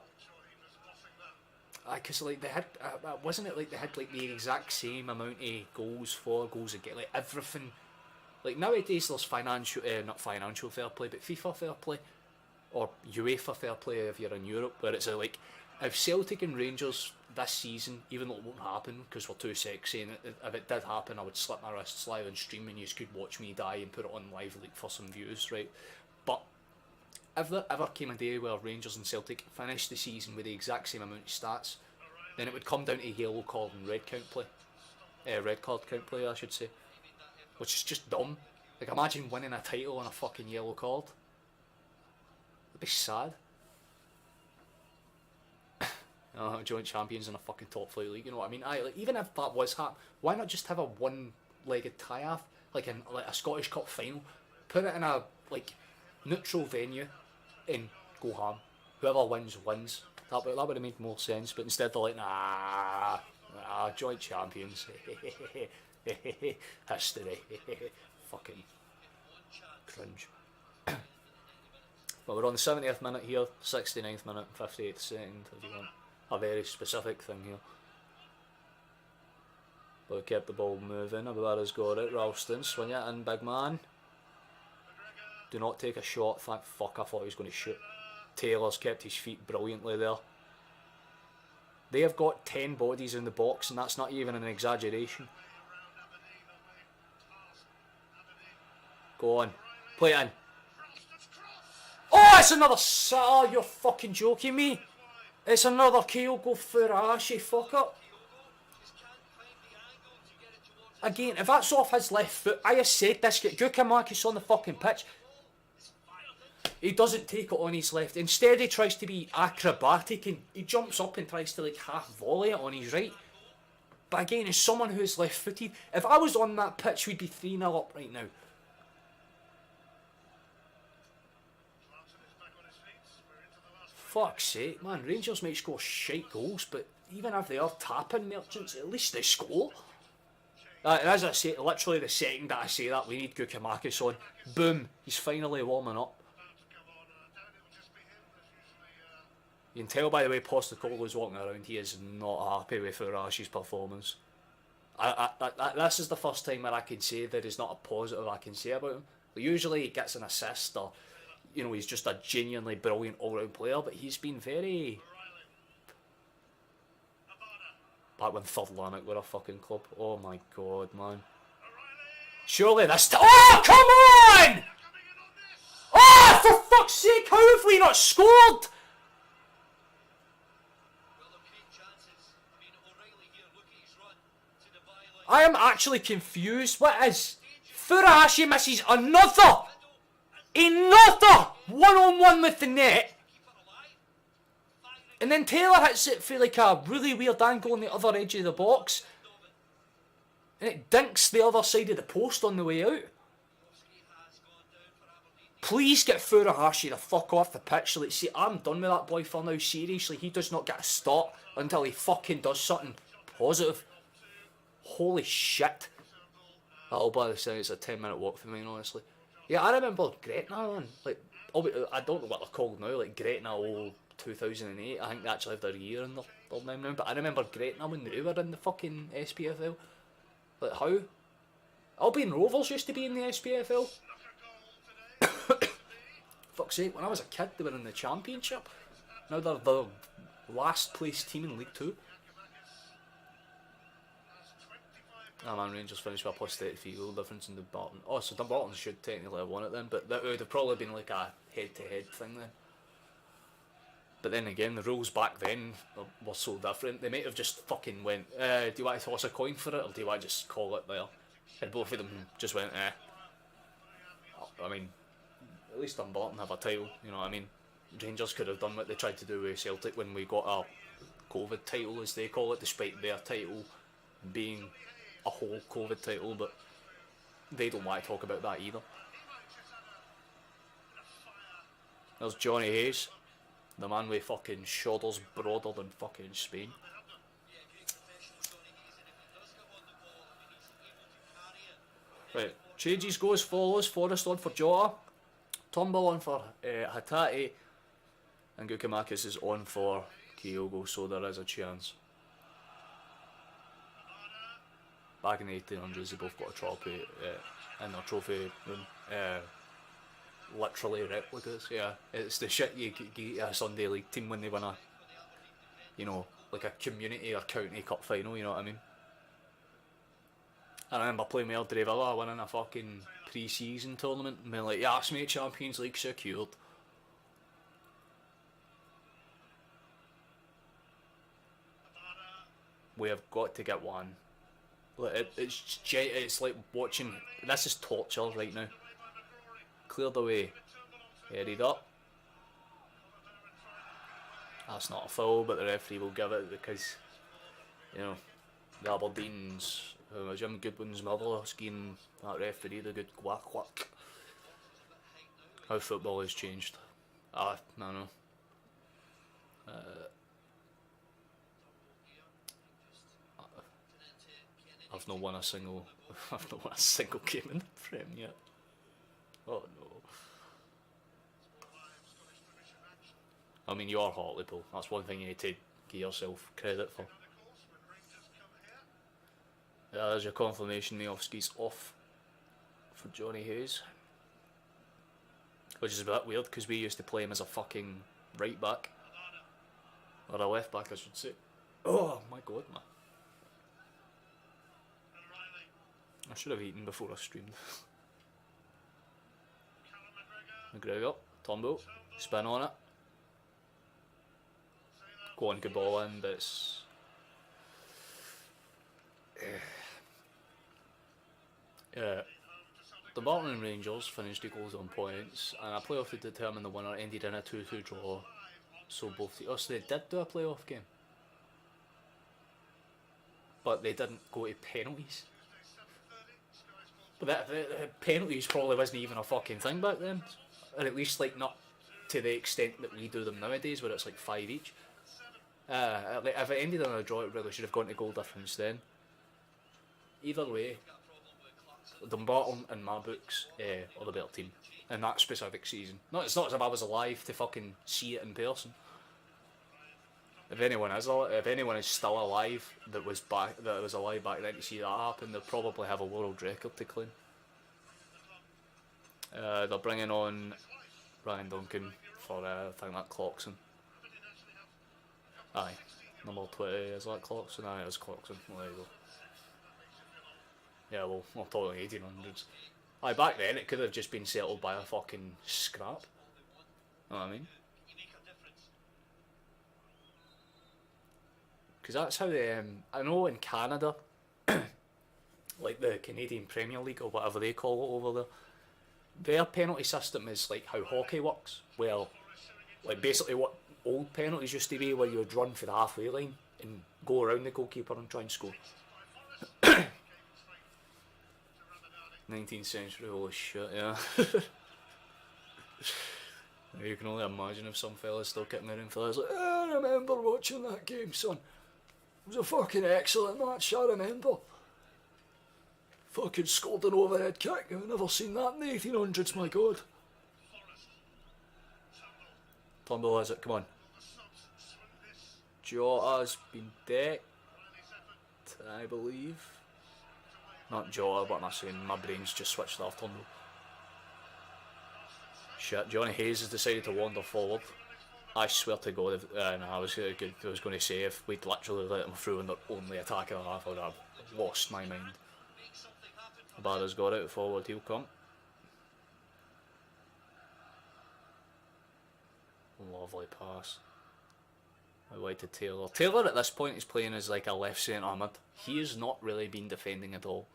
Because like they had, wasn't it like they had like the exact same amount of goals against, like everything. Like nowadays there's financial, not financial fair play, but FIFA fair play, or UEFA fair play if you're in Europe, where it's like, if Celtic and Rangers this season, even though it won't happen because we're too sexy, and if it did happen I would slip my wrists live on stream and you could watch me die and put it on live like for some views, right? But if there ever came a day where Rangers and Celtic finished the season with the exact same amount of stats, then it would come down to yellow card and red card count play, I should say. Which is just dumb. Like, imagine winning a title on a fucking yellow card. It'd be sad. Joint champions in a fucking top flight league, you know what I mean? Like, even if that was happening, why not just have a one-legged tie-off, like a Scottish Cup final, put it in a like neutral venue, and go ham. Whoever wins wins. That would have made more sense, but instead they're like, nah, joint champions. History. Fucking cringe. But we're on the 70th minute here, 69th minute, 58th second, if you want a very specific thing here. But we kept the ball moving. Abada's got it. Ralston, swing it in, big man. Do not take a shot. Thank fuck, I thought he was going to shoot. Taylor's kept his feet brilliantly there. They have got 10 bodies in the box, and that's not even an exaggeration. Go on. Play it in. Oh, it's another... Oh, you're fucking joking me. It's another Kyogo Furashi fuck up. Again, if that's off his left foot, I have said this, get Gukamakis on the fucking pitch. He doesn't take it on his left. Instead, he tries to be acrobatic and he jumps up and tries to like half volley it on his right. But again, as someone who's left footed, if I was on that pitch, we'd be 3-0 up right now. Fuck's sake, man. Rangers might score shite goals, but even if they are tapping merchants, at least they score. And as I say, literally the second that I say that, we need Gukamakis on. Boom, he's finally warming up. You can tell by the way Postecoglou's walking around, he is not happy with Furashi's performance. This is the first time where I can say there is not a positive I can say about him. Usually he gets an assist, or you know, he's just a genuinely brilliant all-round player, but he's been very... Back when Third Lanark were a fucking club. Oh my god, man. Surely this... Oh, come on! Oh! sake, how have we not scored? I am actually confused. What is... Furuhashi misses another one-on-one with the net. And then Taylor hits it for like a really weird angle on the other edge of the box. And it dinks the other side of the post on the way out. Please get Furuhashi the fuck off the pitch. Like, see, I'm done with that boy for now. Seriously, he does not get a start until he fucking does something positive. Holy shit. That'll by the sound, it's a 10-minute walk for me, honestly. Yeah, I remember Gretna, man. Like, I don't know what they're called now, like Gretna 2008. I think they actually have their year in their name now. But I remember Gretna when they were in the fucking SPFL. Like, how? Albion Rovers used to be in the SPFL. Fuck's sake, when I was a kid, they were in the Championship. Now they're the last place team in League 2. Ah man, Rangers finished with a plus 33 goal difference in Dumbarton. Oh, so Dumbarton should technically have won it then, but that would have probably been like a head-to-head thing then. But then again, the rules back then were so different. They might have just fucking went, do you want to toss a coin for it, or do you want to just call it there? And both of them just went, I mean, at least Dumbarton have a title, you know what I mean? Rangers could have done what they tried to do with Celtic when we got our COVID title, as they call it, despite their title being a whole COVID title, but they don't want to talk about that either. There's Johnny Hayes, the man with fucking shoulders broader than fucking Spain. Right, changes go as follows: Forrest on for Jota, Turnbull on for Hatate, and Gukamakis is on for Kyogo, so there is a chance. Back in the 1800s, they both got a trophy in their trophy room. Literally replicas, yeah. It's the shit you get a Sunday League team when they win a, you know, like a community or county cup final, you know what I mean? I remember playing with Pittiodrie Villa, winning a fucking pre-season tournament, and being like, yes mate, Champions League secured. We have got to get one. It's like watching, this is torture right now. Cleared away, headed up. That's not a foul, but the referee will give it because, you know, the Aberdeen's, Jim Goodwin's mother skiing that referee the good quack quack. How football has changed. I don't know. I've not won a single game in the Prem yet. Oh no. I mean, you are Hartlepool. That's one thing you need to give yourself credit for. Yeah, there's your confirmation. Miovski's off for Johnny Hayes. Which is a bit weird because we used to play him as a fucking right back. Or a left back, I should say. Oh my god, man. I should have eaten before I streamed. McGregor, Turnbull, spin on it. Go on, good ball in, but it's... The Barton and Rangers finished equals on points, and a playoff to determine the winner ended in a 2-2 draw. So both the... Oh, so they did do a playoff game. But they didn't go to penalties. But that penalties probably wasn't even a fucking thing back then. Or at least like not to the extent that we do them nowadays, where it's like 5 each. Like if it ended in a draw, it really should have gone to goal difference then. Either way, Dumbarton in my books are the better team in that specific season. It's not as if I was alive to fucking see it in person. If anyone is still alive that was alive back then to see that happen, they'll probably have a world record to claim. They're bringing on Ryan Duncan for I think that Clarkson. Aye, number 20, is that Clarkson? Aye, it is Clarkson. Well, there you go. Yeah, well, we're talking 1800s. Aye, back then it could have just been settled by a fucking scrap. Know what I mean? Because that's how they, I know in Canada, like the Canadian Premier League or whatever they call it over there, their penalty system is like how hockey works. Well, like basically what old penalties used to be, where you would run for the halfway line and go around the goalkeeper and try and score. 19th century, holy shit, yeah. You can only imagine if some fella's still kicking around for that. Like, I remember watching that game, son. It was a fucking excellent match, I remember. Fucking scored an overhead kick. I've never seen that in the 1800s, my god. Turnbull has it, come on. Jota's been decked, I believe. Not Jota, what am I saying? My brain's just switched off Turnbull. Shit, Johnny Hayes has decided to wander forward. I swear to God, I was going to say, if we'd literally let them through in their only attack of the half, I would have lost my mind. Barra's got it, forward, he'll come. Lovely pass. Wide to Taylor. Taylor at this point is playing as like a left centre mid. He has not really been defending at all.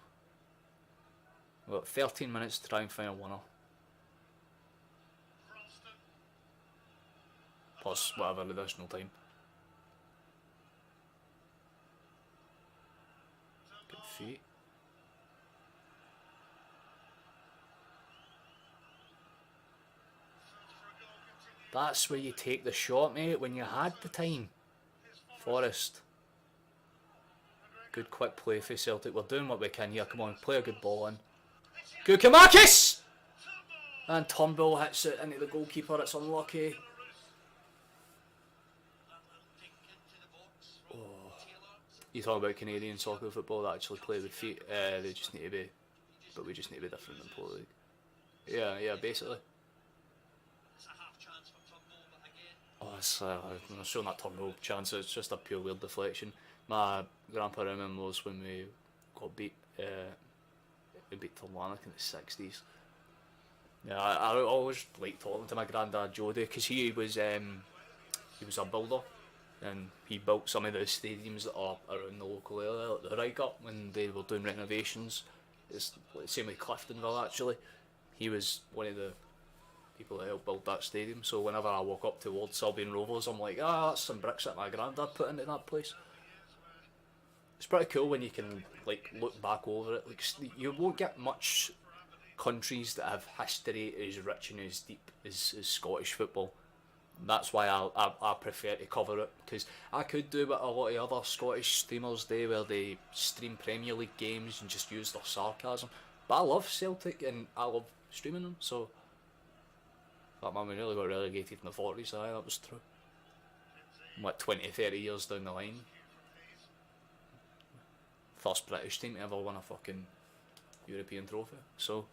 We've got 13 minutes to try and find a winner. Plus whatever additional time. Good feet. That's where you take the shot, mate, when you had the time. Forrest. Good quick play for Celtic. We're doing what we can here. Come on, play a good ball in. Gukamakis! And Turnbull hits it into the goalkeeper. It's unlucky. Oh. You talk about Canadian soccer football that actually play with feet. They just need to be, but we just need to be different than Pro League. Yeah, basically. Oh, it's I'm showing that Turnbull chance. It's just a pure weird deflection. My grandpa remembers when we got beat. We beat Lanark in the 60s. Yeah, I always liked talking to my granddad Jody because he was a builder, and he built some of the stadiums that are around the local area, like the Rye Cup, when they were doing renovations. It's like the same with Cliftonville actually. He was one of the people that helped build that stadium. So whenever I walk up towards Albion Rovers, I'm like, that's some bricks that my granddad put into that place. It's pretty cool when you can like look back over it. Like you won't get much countries that have history as rich and as deep as Scottish football. That's why I prefer to cover it, because I could do what a lot of other Scottish streamers do, where they stream Premier League games and just use their sarcasm. But I love Celtic and I love streaming them, so that man, we really got relegated in the 40s, aye, that was true. What, 20, 30 years down the line. First British team to ever win a fucking European trophy. So,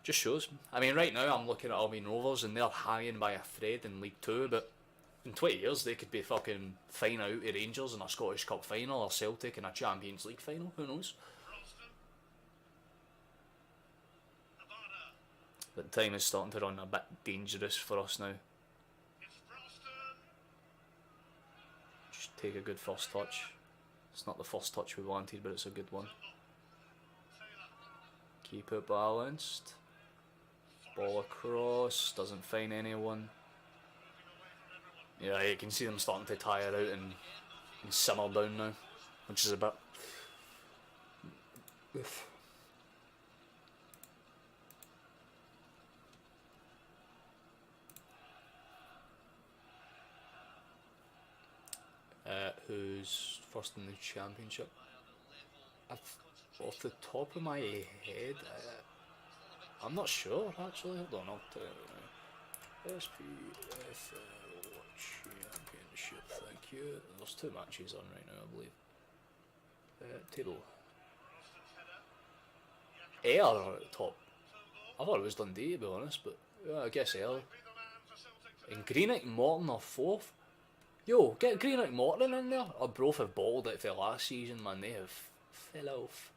just shows. I mean, right now I'm looking at Albion Rovers and they're hanging by a thread in League 2, but in 20 years they could be fucking fine out to Rangers in a Scottish Cup final or Celtic in a Champions League final, who knows? But time is starting to run a bit dangerous for us now. Just take a good first touch. It's not the first touch we wanted, but it's a good one. Keep it balanced. Ball across, doesn't find anyone. Yeah, you can see them starting to tire out and simmer down now, which is a bit... Oof. Who's first in the championship? Off the top of my head, I'm not sure actually. Hold on, I'll tell you now. SPFL Championship, thank you. There's 2 matches on right now, I believe. Table. Ayr are at the top. I thought it was Dundee to be honest, but yeah, I guess Ayr. And Greenock Morton are 4th. Yo, get Greenock Morton in there. Or both have balled it for last season, man. They have fell off.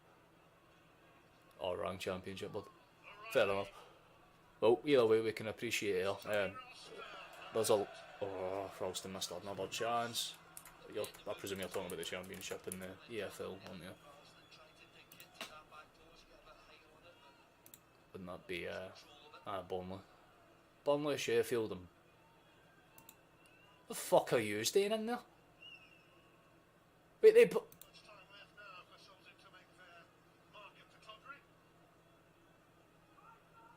Oh, wrong championship, bud. Fair enough. Well, either way, we can appreciate it. There's a... Oh, Ralston missed another chance. I presume you're talking about the championship in the EFL, aren't you? Wouldn't that be Burnley? Burnley, Sheffield, and... What the fuck are you staying in there? Wait, they put...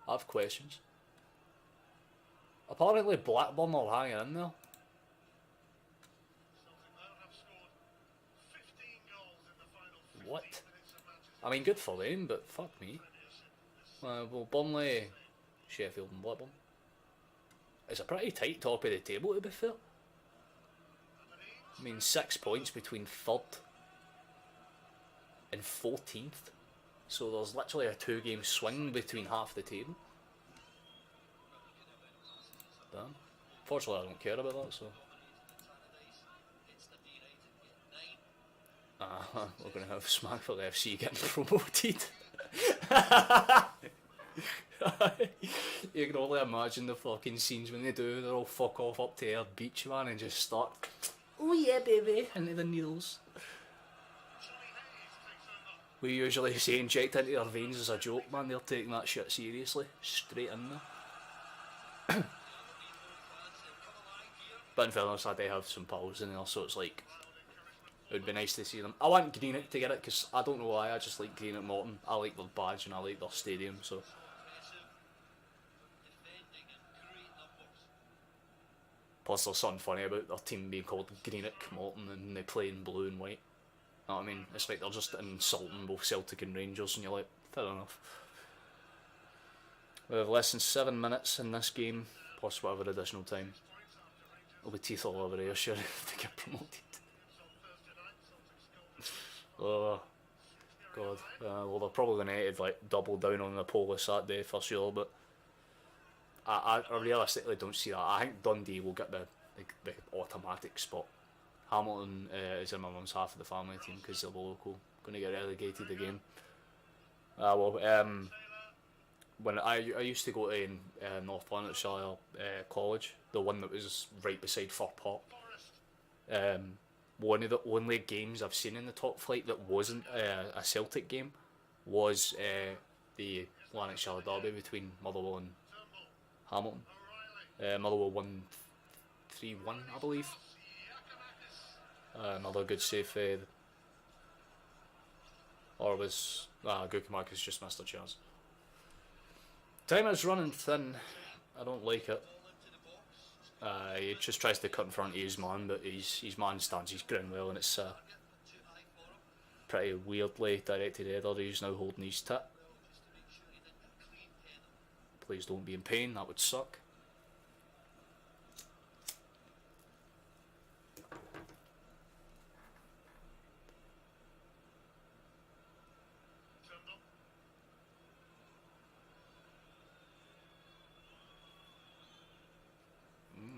I have questions. Apparently Blackburn are hanging in there. What? I mean, good for them, but fuck me. Well, Burnley, Sheffield and Blackburn. It's a pretty tight top of the table, to be fair. I mean, 6 points between 3rd and 14th. So there's literally a 2-game swing between half the table. Damn. Fortunately, I don't care about that, so... We're going to have Smackville FC getting promoted. You can only imagine the fucking scenes when they do. They're all fuck off up to Air Beach, man, and just start, oh yeah, baby, into the needles. We usually say inject into their veins as a joke, man. They're taking that shit seriously. Straight in there. But in fairness, I do have some pals in there, so it's like, it would be nice to see them. I want Greenock to get it, because I don't know why, I just like Greenock Morton. I like their badge and I like their stadium, so... Plus there's something funny about their team being called Greenock Morton and they play in blue and white. You know what I mean? It's like they're just insulting both Celtic and Rangers and you're like, fair enough. We have less than 7 minutes in this game, plus whatever additional time. It'll be teeth all over here, sure, if they get promoted. Oh, God. Well, they're probably going to like double down on the Polish that day for sure, but I realistically don't see that. I think Dundee will get the automatic spot. Hamilton is in my mum's half of the family team because they're local. Going to get relegated again. When I used to go to North Lanarkshire College, the one that was right beside Fir Park. One of the only games I've seen in the top flight that wasn't a Celtic game was the Lanarkshire derby between Motherwell and Hamilton. Motherwell won 3-1, I believe. Another good save. Or was Gukamakis just missed a chance. Time is running thin. I don't like it. He just tries to cut in front of his man, but his man stands his ground well, and it's pretty weirdly directed header. He's now holding his tit. Please don't be in pain, that would suck.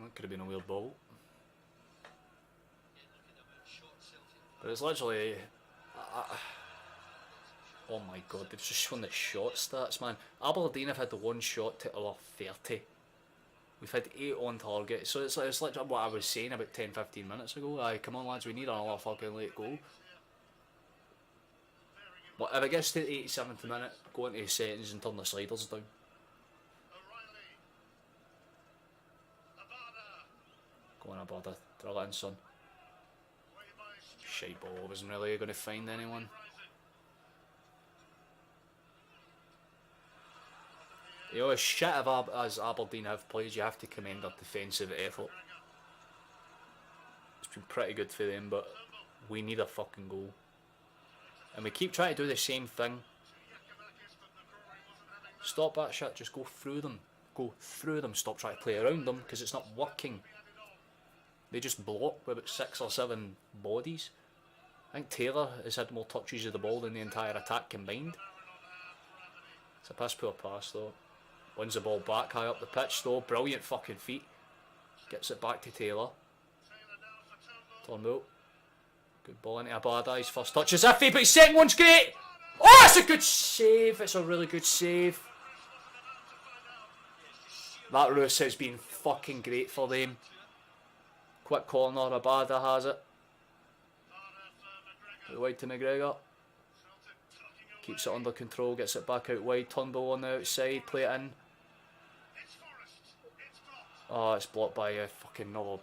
That could have been a weird ball. But it's literally... oh my god, they've just shown the shot stats, man. Aberdeen have had the one shot to our 30. We've had 8 on target, so it's like what I was saying about 10-15 minutes ago. Aye, come on lads, we need another fucking late goal. But if it gets to the 87th minute, go into settings and turn the sliders down. Go on about it, drill it in, son. Shite ball, I wasn't really going to find anyone. You know, as shit as Aberdeen have played, you have to commend their defensive effort. It's been pretty good for them, but we need a fucking goal. And we keep trying to do the same thing. Stop that shit, just go through them. Go through them, stop trying to play around them, because it's not working. They just block with about 6 or 7 bodies. I think Taylor has had more touches of the ball than the entire attack combined. It's a piss poor pass though. Wins the ball back high up the pitch though. Brilliant fucking feet. Gets it back to Taylor. Turnbull. Good ball into Abada. His first touch is iffy, but his second one's great. Oh, it's a good save. It's a really good save. That Roos has been fucking great for them. Quick corner, Abada has it. Out wide to McGregor. Keeps it under control, gets it back out wide. Turnbull on the outside, play it in. Oh, it's blocked by a fucking another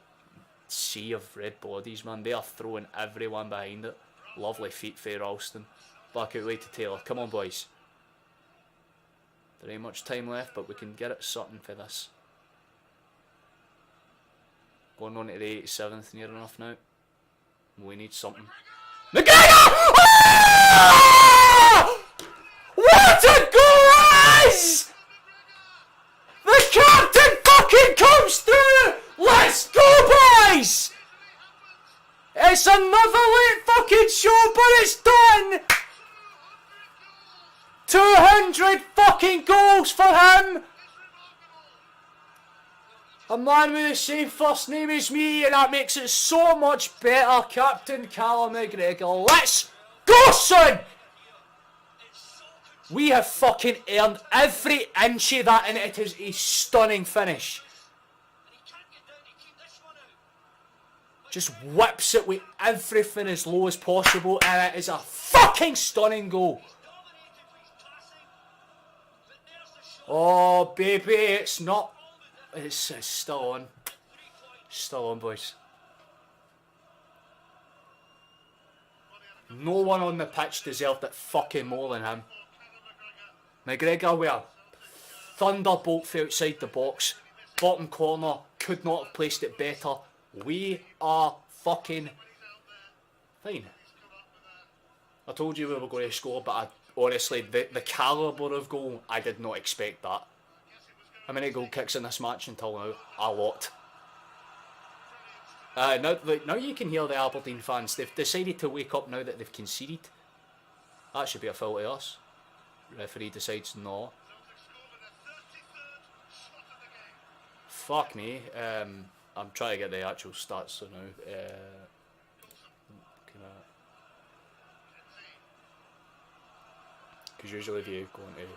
sea of red bodies, man. They are throwing everyone behind it. Lovely feet for Ralston. Back out wide to Taylor. Come on, boys. There ain't much time left, but we can get it something for this. Going on to the 87th, near enough now. We need something. McGregor! Oh! What a goal is! The captain fucking comes through! Let's go, boys! It's another late fucking show, but it's done! 200 fucking goals for him! A man with the same first name as me, and that makes it so much better, Captain Callum McGregor. Let's go, son! We have fucking earned every inch of that, and it is a stunning finish. Just whips it with everything as low as possible, and it is a fucking stunning goal. Oh, baby, it's not... It's still on. Still on, boys. No one on the pitch deserved it fucking more than him. McGregor with a thunderbolt for outside the box. Bottom corner, could not have placed it better. We are fucking fine. I told you we were going to score, but honestly, the calibre of goal, I did not expect that. How many goal kicks in this match until now? A lot. Now you can hear the Aberdeen fans. They've decided to wake up now that they've conceded. That should be a foul to us. Referee decides no. Fuck me. I'm trying to get the actual stats so now. Because usually if you go into...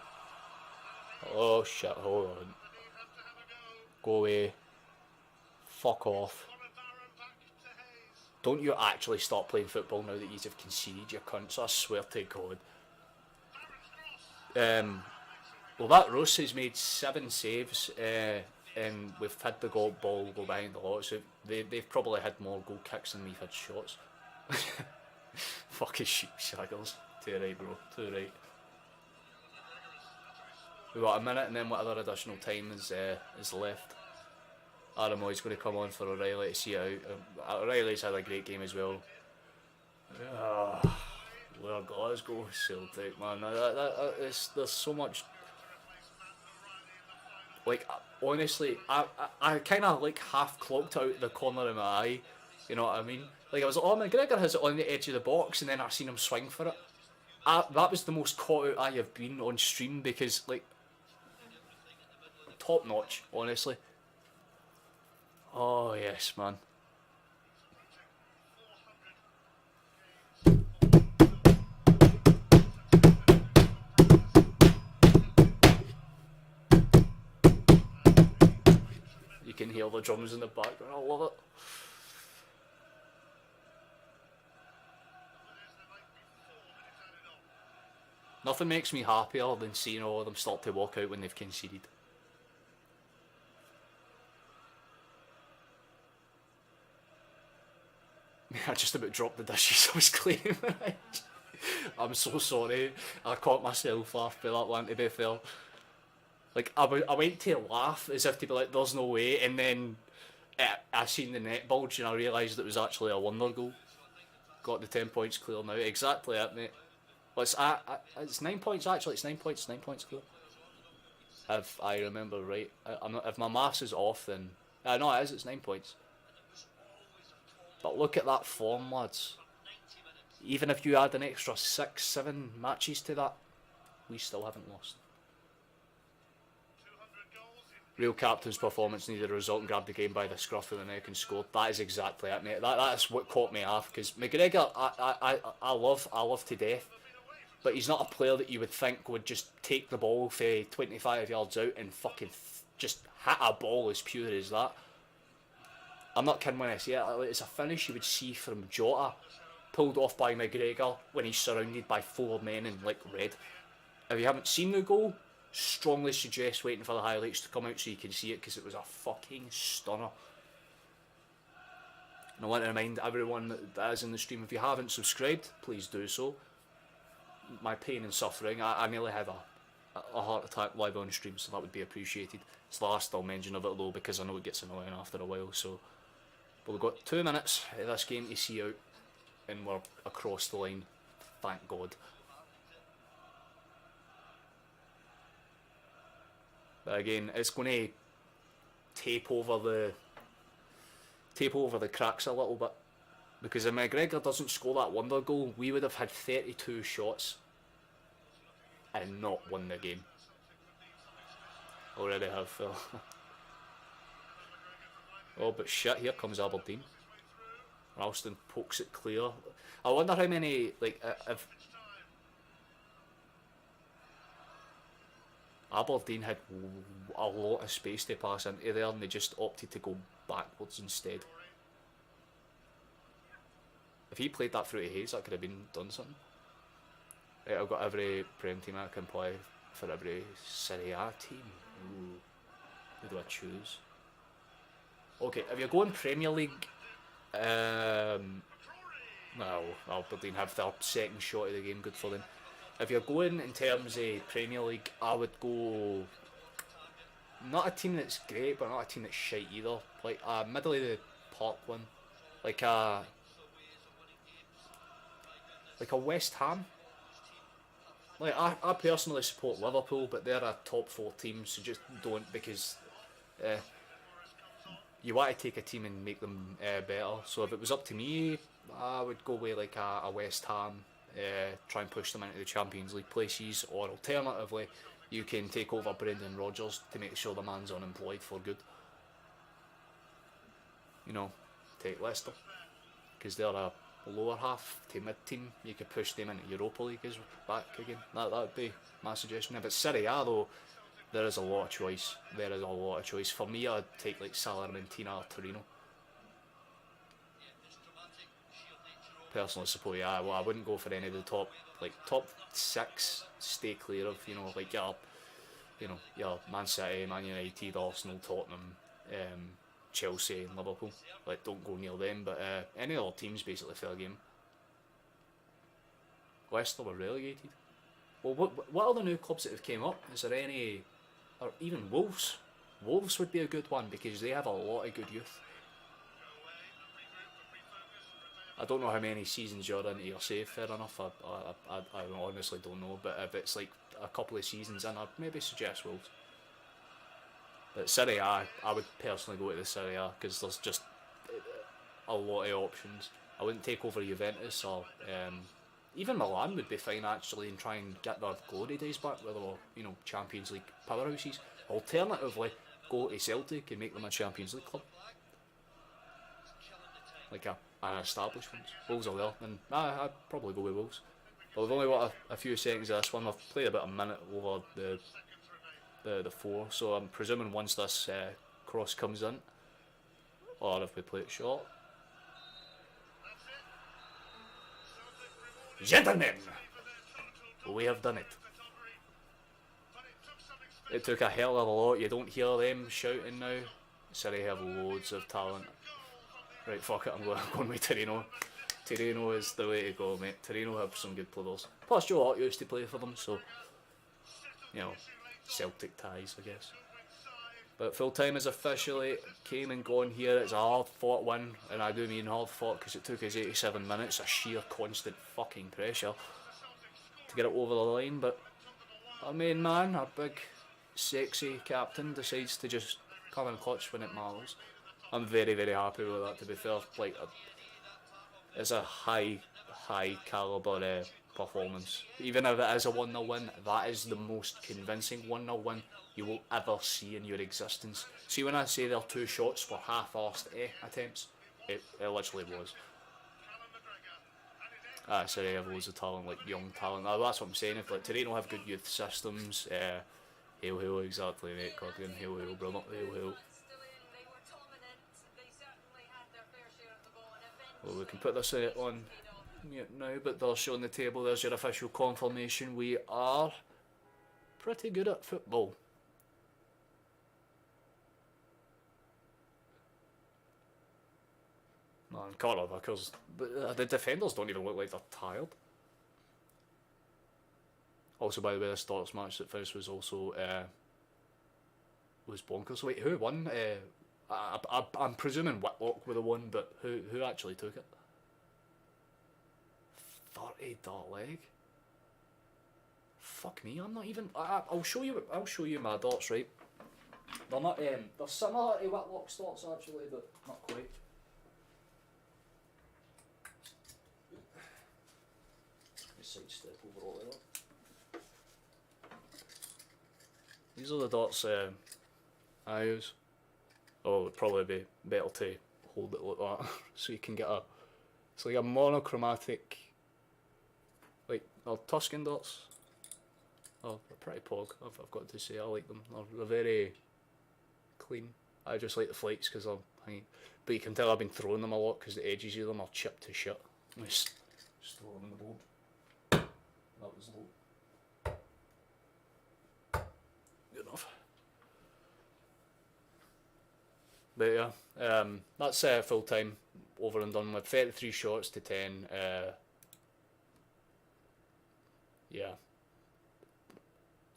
Oh shit, hold on. Go away. Fuck off. Don't you actually stop playing football now that you have conceded, you cunts, I swear to God. Well, that Ross has made 7 saves, and we've had the ball go behind a lot, so they've probably had more goal kicks than we've had shots. Fucking sheep shaggles. To the right, bro. To the right. We've got a minute and then whatever additional time is left. Aramoy's going to come on for O'Reilly to see it out. O'Reilly's had a great game as well. Where Glasgow, Celtic, man. There's so much... Like, honestly, I kind of like half clocked out the corner of my eye. You know what I mean? Like, I was like, oh, McGregor has it on the edge of the box, and then I seen him swing for it. That was the most caught out I have been on stream because, like, top notch, honestly. Oh, yes, man. You can hear the drums in the background, I love it. Nothing makes me happier than seeing all of them start to walk out when they've conceded. I just about dropped the dishes I was cleaning. I'm so sorry. I caught myself off by that one, to be fair. Like, I went to laugh as if to be like, there's no way, and then I seen the net bulge and I realised it was actually a wonder goal. Got the 10 points clear now. Exactly it, mate. Well, it's 9 points actually. It's 9 points. 9 points clear. If I remember right. If my maths is off, then no, it is. It's 9 points. But look at that form, lads. Even if you add an extra 6, 7 matches to that, we still haven't lost. Real captain's performance needed a result and grabbed the game by the scruff of the neck and scored. That is exactly it, mate. That is what caught me off, because McGregor, I love to death, but he's not a player that you would think would just take the ball for 25 yards out and fucking just hit a ball as pure as that. I'm not kidding when I say it. It's a finish you would see from Jota, pulled off by McGregor when he's surrounded by 4 men in like red. If you haven't seen the goal, strongly suggest waiting for the highlights to come out so you can see it, because it was a fucking stunner. And I want to remind everyone that is in the stream, if you haven't subscribed, please do so. My pain and suffering, I nearly had a heart attack live on stream, so that would be appreciated. It's the last I'll mention of it though, because I know it gets annoying after a while. So, but we've got 2 minutes of this game to see out, and we're across the line, thank God. But again, it's going to tape over the cracks a little bit, because if McGregor doesn't score that wonder goal, we would have had 32 shots and not won the game. Already have, Phil. Oh, but shit, here comes Aberdeen. Ralston pokes it clear. I wonder how many, like, if Aberdeen had a lot of space to pass into there and they just opted to go backwards instead. If he played that through to Hayes, that could have been done something. Right, I've got every Prem team I can play for every Serie A team. Ooh, who do I choose? Okay, if you're going Premier League, well, Aberdeen have their second shot of the game, good for them. If you're going in terms of Premier League, I would go not a team that's great, but not a team that's shite either. Like a middle of the park one, like a West Ham. Like I personally support Liverpool, but they're a top 4 team, so just don't, because you want to take a team and make them better. So if it was up to me, I would go with like a West Ham, try and push them into the Champions League places, or alternatively, you can take over Brendan Rodgers to make sure the man's unemployed for good. You know, take Leicester, because they're a lower half to mid team. You could push them into Europa League as back again. That would be my suggestion. If it's Serie A though, there is a lot of choice. There is a lot of choice. For me, I'd take like Salernitana or Torino. Personally support, yeah. Well, I wouldn't go for any of the top 6. Stay clear of, you know, like your Man City, Man United, Arsenal, Tottenham, Chelsea and Liverpool. Like, don't go near them, but any other teams basically fair game. Leicester were relegated. Well, what are the new clubs that have came up? Is there any, or even Wolves? Wolves would be a good one, because they have a lot of good youth. I don't know how many seasons you're into your save, fair enough. I honestly don't know, but if it's like a couple of seasons in, I'd maybe suggest Wolves. But Serie A, I would personally go to the Serie A, because there's just a lot of options. I wouldn't take over Juventus, or even Milan would be fine actually, and try and get their glory days back, where they were, you know, Champions League powerhouses. Alternatively, go to Celtic and make them a Champions League club, like an established ones. Wolves are there, and I'd probably go with Wolves. But we've only got a few seconds of this one. We've played about a minute over the 4, so I'm presuming once this cross comes in, or if we play it short. Gentlemen, we have done it. It took a hell of a lot. You don't hear them shouting now. Surrey have loads of talent. Right, fuck it, I'm going with Torino. Torino is the way to go, mate. Torino have some good players. Plus, Joe Hart used to play for them, so, you know, Celtic ties, I guess. But full time is officially came and gone here. It's a hard fought win, and I do mean hard fought because it took us 87 minutes of sheer constant fucking pressure to get it over the line. But our main man, our big sexy captain, decides to just come in clutch when it matters. I'm very, very happy with that, to be fair. Like, it's a high calibre performance. Even if it is a 1-0 win, that is the most convincing 1-0 win you will ever see in your existence. See, when I say their 2 shots were half-arsed attempts, it literally was. Sorry, I have loads of talent, like young talent. That's what I'm saying. If like Torino have good youth systems, Hail, hail, exactly, mate. Cardigan, hail, hail, brother. Hail, hail. Well, we can put this on mute now, but there's on the table, there's your official confirmation. We are pretty good at football. Man, Carter Vickers, but the defenders don't even look like they're tired. Also, by the way, the Starks match that finished was also was bonkers. Wait, who won? I'm presuming Whitlock would have won, but who actually took it? 30 dart leg. Fuck me, I'm not even. I'll show you. I'll show you my darts, right? They're not. They're similar to Whitlock's darts actually, but not quite. Sidestep over all of that. These are the darts I use. Oh, it would probably be better to hold it like that, so you can get a. It's like a monochromatic. Like they're Tuscan darts. Oh, they're pretty pog. I've got to say, I like them. They're very clean. I just like the flights because they're hanging. But you can tell I've been throwing them a lot because the edges of them are chipped to shit. Just throw them in the board. That was low. Good enough. But yeah, that's full time over and done with. 33 shots to 10. Yeah.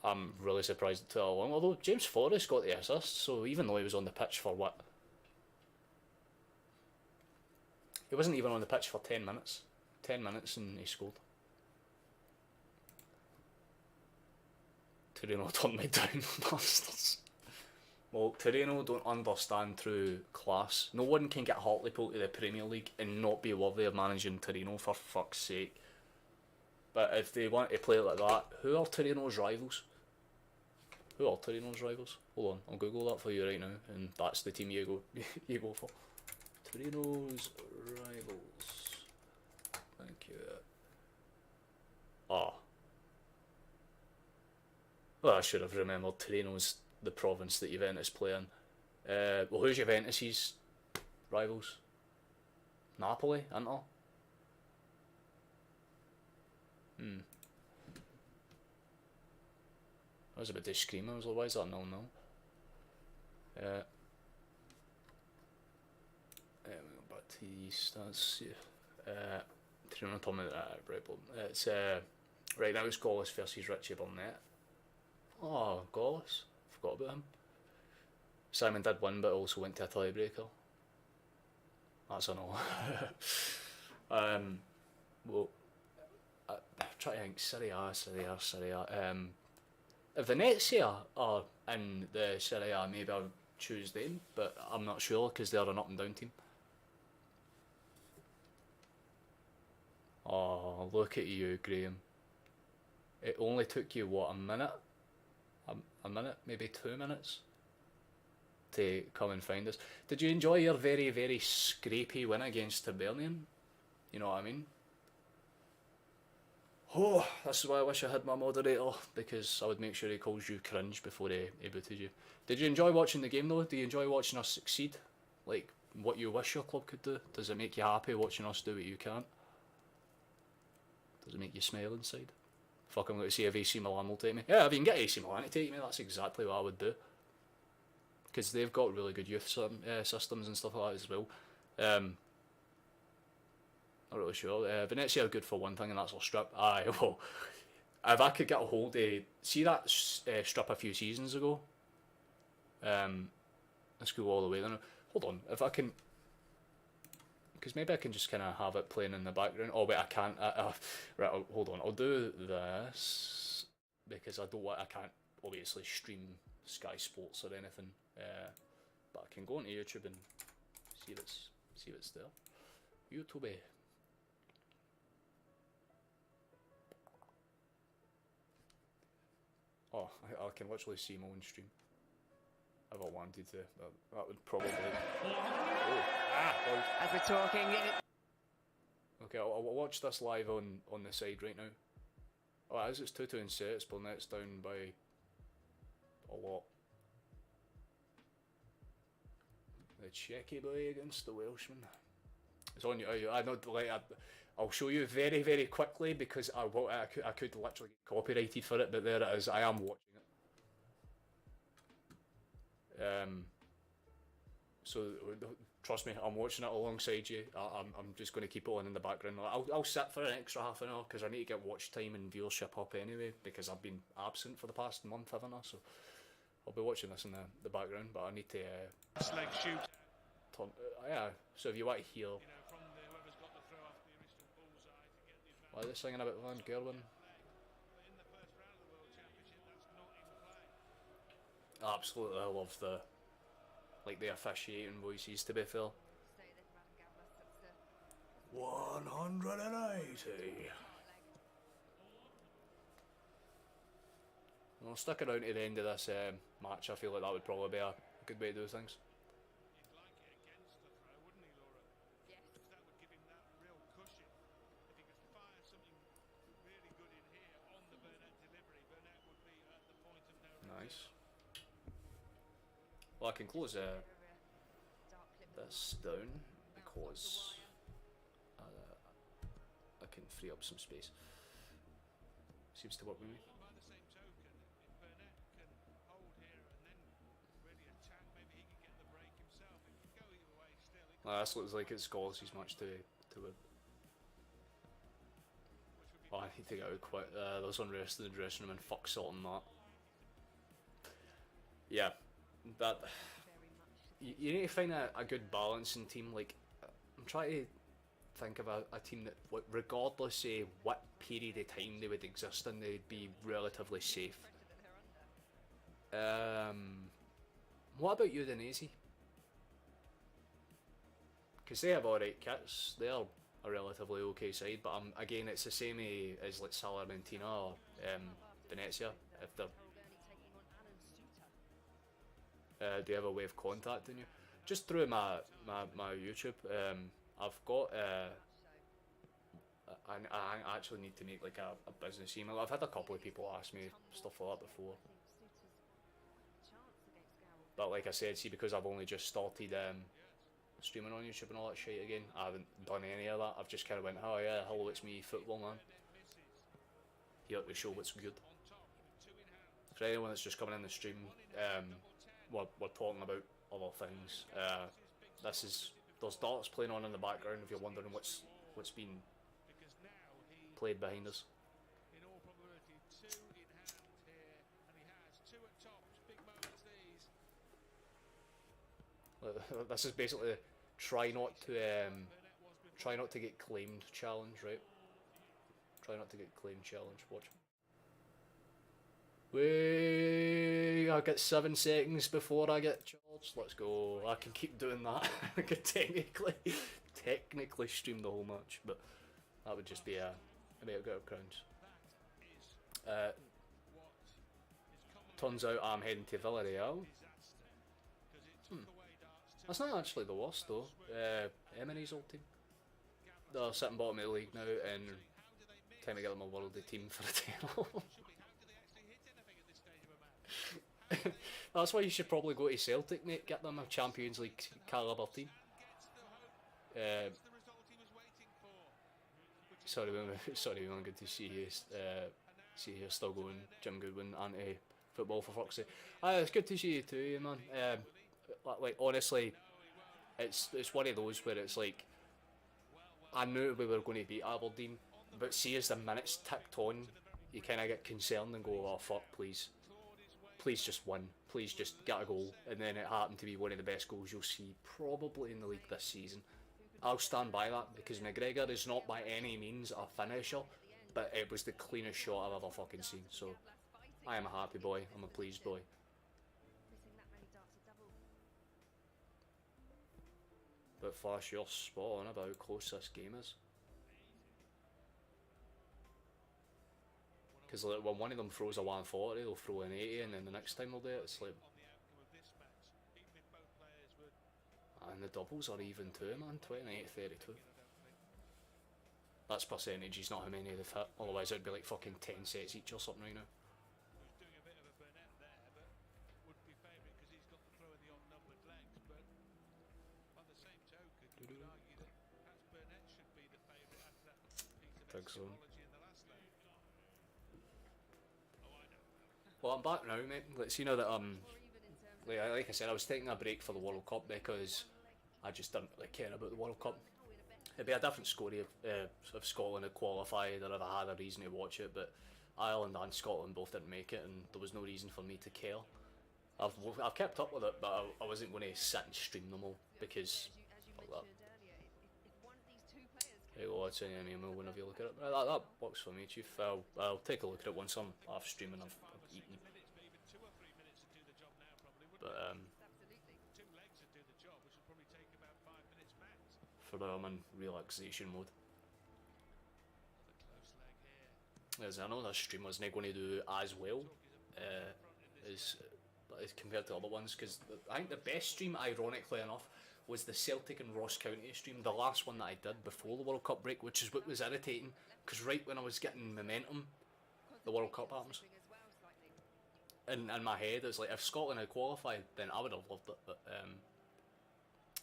I'm really surprised it took that long. Although James Forrest got the assist, so even though he was on the pitch for what? He wasn't even on the pitch for 10 minutes. 10 minutes and he scored. Torino turned me down, bastards. Well, Torino don't understand true class. No one can get Hartlepool to the Premier League and not be worthy of managing Torino, for fuck's sake. But if they want to play it like that, who are Torino's rivals? Who are Torino's rivals? Hold on, I'll Google that for you right now, and that's the team you go for. Torino's rivals. Thank you. Ah. Well, I should have remembered Torino's the province that Juventus play in. Well, who's Juventus's rivals? Napoli, Inter? I was about to scream, I was like, why is that no? We go back to the stats. Torino told me that, right, it's, right now it's Gaulis versus Richie Burnett. Oh, Gaulis. Forgot about him. Simon did win, but also went to a tiebreaker. That's a no. Well, I'm trying to think. Serie A. If Venezia are in the Serie A, maybe I would choose them, but I'm not sure because they're an up and down team. Oh, look at you, Graham. It only took you, what, a minute? A minute, maybe 2 minutes to come and find us. Did you enjoy your very, very scrapey win against Aberdeen? You know what I mean? Oh, this is why I wish I had my moderator, because I would make sure he calls you cringe before he booted you. Did you enjoy watching the game though? Do you enjoy watching us succeed? Like, what you wish your club could do? Does it make you happy watching us do what you can't? Does it make you smile inside? Fuck, I'm going to see if AC Milan will take me. Yeah, if you can get AC Milan to take me, that's exactly what I would do. Because they've got really good youth systems and stuff like that as well. Not really sure. Venezia are good for one thing, and that's our strip. Aye, well, if I could get a hold of... See that strip a few seasons ago? Let's go all the way then. Hold on, if I can... Because maybe I can just kind of have it playing in the background. Oh wait, I can't. Right, hold on. I'll do this because I can't obviously stream Sky Sports or anything. But I can go onto YouTube and see if it's there. YouTube. Oh, I can literally see my own stream. If I wanted to, that would probably. Oh, as we're talking. Okay, I'll watch this live on the side right now. Oh, as it's 2-2 in sets, Burnett's down by a lot. The cheeky boy against the Welshman. It's on you. I know, like, I'll show you very, very quickly because I could literally get copyrighted for it, but there it is. I am watching it. So trust me, I'm watching it alongside you. I'm just going to keep it on in the background. I'll sit for an extra half an hour because I need to get watch time and viewership up anyway because I've been absent for the past month, haven't I? So I'll be watching this in the background, but I need to leg shoot. Turn, yeah. So if you want to hear, why are they singing about Van Gerwen? Absolutely, I love the officiating voices. To be fair, 180. I'll stick around to the end of this match. I feel like that would probably be a good way to do things. Nice. Well, I can close this down because I can free up some space. Seems to work with me. This looks like it's Scholes' match to win. Oh, I need to get out quick. There's unrest in the dressing room and fuck sorting that. Yeah, that you need to find a good balancing team. Like, I'm trying to think of a team that, regardless of what period of time they would exist in, they'd be relatively safe. What about Udinese? Because they have alright kits. They're a relatively okay side, but again, it's the same as like Salernitana or Venezia. If they're do you have a way of contacting you? Just through my YouTube. I've got I actually need to make like a business email. I've had a couple of people ask me stuff like that before. But like I said, see, because I've only just started streaming on YouTube and all that shit again, I haven't done any of that. I've just kind of went, oh yeah, hello, it's me, Football Man, here to show what's good. For anyone that's just coming in the stream, we're talking about other things. There's darts playing on in the background if you're wondering what's been played behind us. This is basically try not to get claimed challenge, right? Try not to get claimed challenge. Watch. Wait, I get 7 seconds before I get charged. Let's go. I can keep doing that. I could technically stream the whole match, but that would just be a bit of crowns. Turns out I'm heading to Villarreal. That's not actually the worst though. Emery's old team. They're sitting bottom of the league now, and time to get them a worldly team for a title. That's why you should probably go to Celtic, mate. Get them a Champions League caliber team. Sorry, man. Good to see you. See you still going, Jim Goodwin, anti-football for fuck's sake. It's good to see you too, man. Like honestly, it's one of those where it's like, I knew we were going to beat Aberdeen, but see as the minutes ticked on, you kind of get concerned and go, oh fuck, please just win, please just get a goal, and then it happened to be one of the best goals you'll see probably in the league this season. I'll stand by that because McGregor is not by any means a finisher, but it was the cleanest shot I've ever fucking seen, so I am a happy boy, I'm a pleased boy. But Flash, you're spot on about how close this game is. Because like, when one of them throws a 140, they'll throw an 80, and then the next time they'll do it, it's like... And the doubles are even too, man, 28-32. That's percentages, not how many they've hit, otherwise it'd be like fucking 10 sets each or something right now. Big zone. Well, I'm back now, mate. Let's see now that like I said, I was taking a break for the World Cup because I just didn't really care about the World Cup. It'd be a different story if Scotland had qualified or if I had a reason to watch it, but Ireland and Scotland both didn't make it, and there was no reason for me to care. I've kept up with it, but I wasn't going to sit and stream them all because of that. There you go, that's an email whenever you look at it. That works for me, Chief. I'll take a look at it once I'm off streaming. I've eaten. But for now I'm in relaxation mode. As I know this stream wasn't going to do as well as compared to other ones, because I think the best stream, ironically enough, was the Celtic and Ross County stream, the last one that I did before the World Cup break, which is what was irritating, because right when I was getting momentum, the World Cup happens. In my head, it's like, if Scotland had qualified, then I would have loved it, but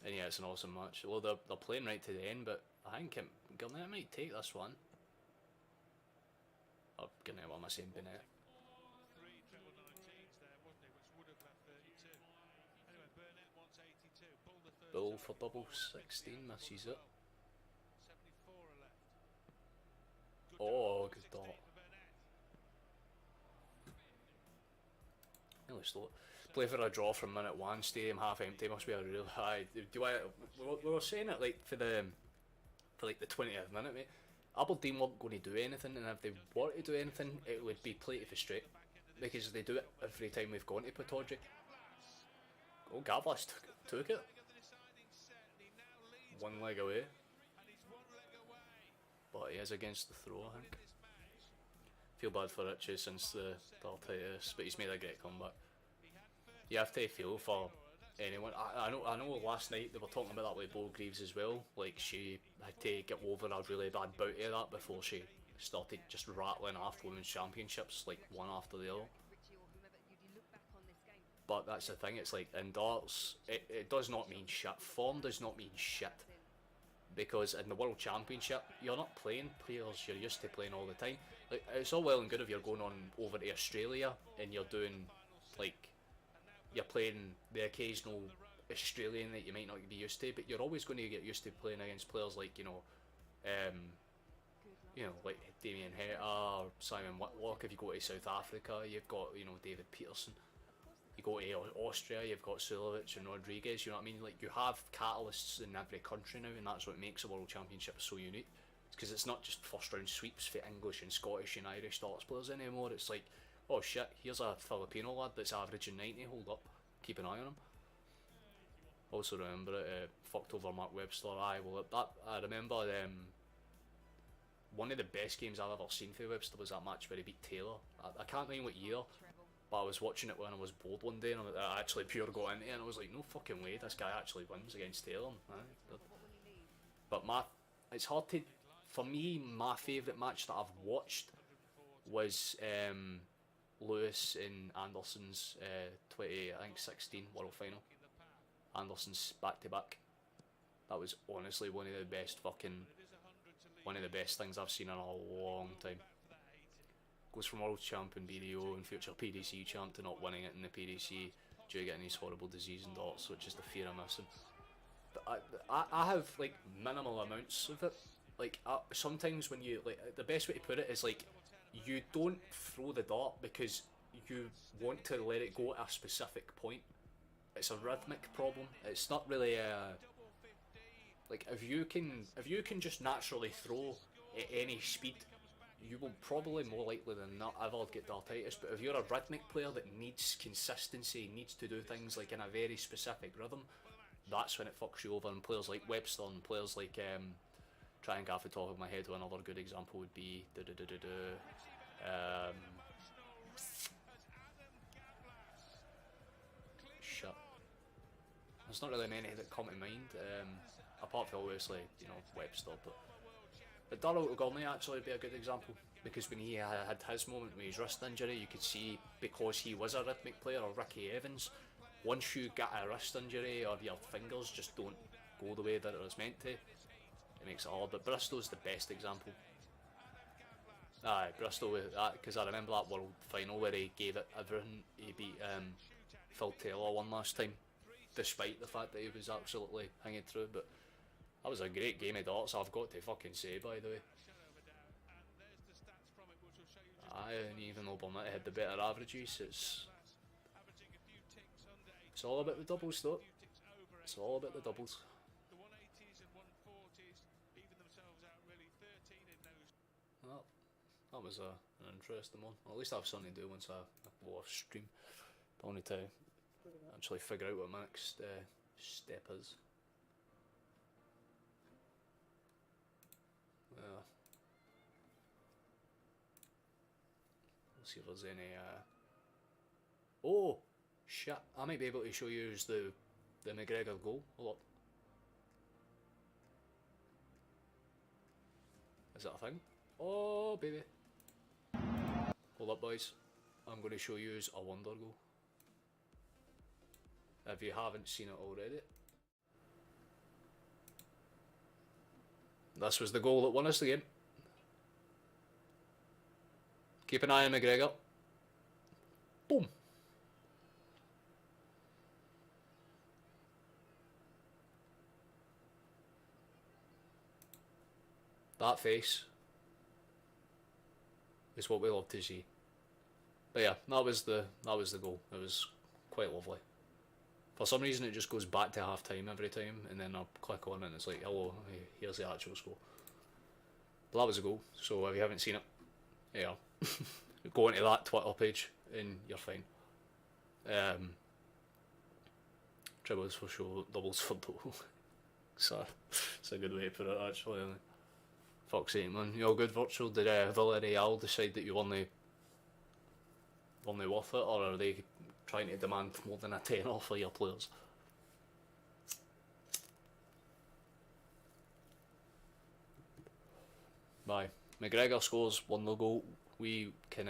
and yeah, it's an awesome match. Well, they're playing right to the end, but I think Gurnett might take this one. Oh, Gurnett, what am I saying, Bennett? Bull for double 16, misses it. Oh, good dot. Really slow. Play for a draw from minute 1, stadium half empty, must be a real high. We were saying it like for the 20th minute, mate. Aberdeen weren't going to do anything, and if they were to do anything, it would be play to frustrate, because they do it every time we've gone to Pittiodrie. Oh, Gavlas took it. One leg away. But he is against the throw, I think. Feel bad for Richie since the arthritis, but he's made a great comeback. You have to feel for anyone. I know last night they were talking about that with Bo Greaves as well. Like, she had to get over a really bad bout of that before she started just rattling off women's championships, like one after the other. But that's the thing, it's like in darts, it does not mean shit. Form does not mean shit. Because in the World Championship, you're not playing players you're used to playing all the time. Like, it's all well and good if you're going on over to Australia and you're doing, like, you're playing the occasional Australian that you might not be used to, but you're always going to get used to playing against players like, like Damien Heta or Simon Whitlock. If you go to South Africa, you've got, David Peterson. You go to Austria, you've got Sulovic and Rodriguez, you know what I mean? Like, you have catalysts in every country now, and that's what makes the World Championship so unique. It's because it's not just first round sweeps for English and Scottish and Irish darts players anymore. It's like, oh shit, here's a Filipino lad that's averaging 90, hold up, keep an eye on him. Also remember it, fucked over Mark Webster. I remember one of the best games I've ever seen for Webster was that match where he beat Taylor. I can't remember what year, but I was watching it when I was bored one day, and I actually pure got into it, and I was like, no fucking way, this guy actually wins against Taylor. But it's hard to, for me, my favourite match that I've watched was Lewis and Anderson's 2016 World Final. Anderson's back-to-back. That was honestly one of the best things I've seen in a long time. Goes from world champion BDO and future PDC champ to not winning it in the PDC due to getting these horrible disease and darts, which is the fear I'm missing. But I have like minimal amounts of it. Like sometimes when you the best way to put it is like, you don't throw the dart because you want to let it go at a specific point. It's a rhythmic problem. It's not really like if you can just naturally throw at any speed, you will probably more likely than not ever get dartitis. But if you're a rhythmic player that needs consistency, needs to do things like in a very specific rhythm, that's when it fucks you over. And players like Webster and players like try and get off the top of my head, another good example would be shit. There's not really many that come to mind, apart from obviously Webster, but Darrell O'Gormy actually would be a good example, because when he had his moment with his wrist injury, you could see, because he was a rhythmic player, or Ricky Evans, once you get a wrist injury or your fingers just don't go the way that it was meant to, it makes it hard. But Bristow's the best example. Aye, Bristol with that, because I remember that World Final where he gave it everything. He beat Phil Taylor one last time, despite the fact that he was absolutely hanging through. But that was a great game of darts, I've got to fucking say, by the way. Aye, and even though Burnett had the better averages, it's all about the doubles though. It's all about the doubles. Well, that was an interesting one. Well, at least I have something to do once I go off stream. But I need to actually figure out what my next step is. Let's see if there's any. Oh, shit! I might be able to show you the McGregor goal. Hold up. Is that a thing? Oh, baby. Hold up, boys. I'm going to show you a wonder goal. If you haven't seen it already. This was the goal that won us the game. Keep an eye on McGregor. Boom. That face is what we love to see. But yeah, that was the goal. It was quite lovely. For some reason, it just goes back to half time every time, and then I click on it and it's like, hello, here's the actual score. But that was a goal, so if you haven't seen it, yeah, go into that Twitter page and you're fine. Triples for show, doubles for double. So, it's a good way to put it, actually. Fuck's sake, man. You all good, Virtual? Did Villarreal decide that you weren't worth it, or are they trying to demand more than a tenner for your players? Bye. McGregor scores 1-0 goal. We can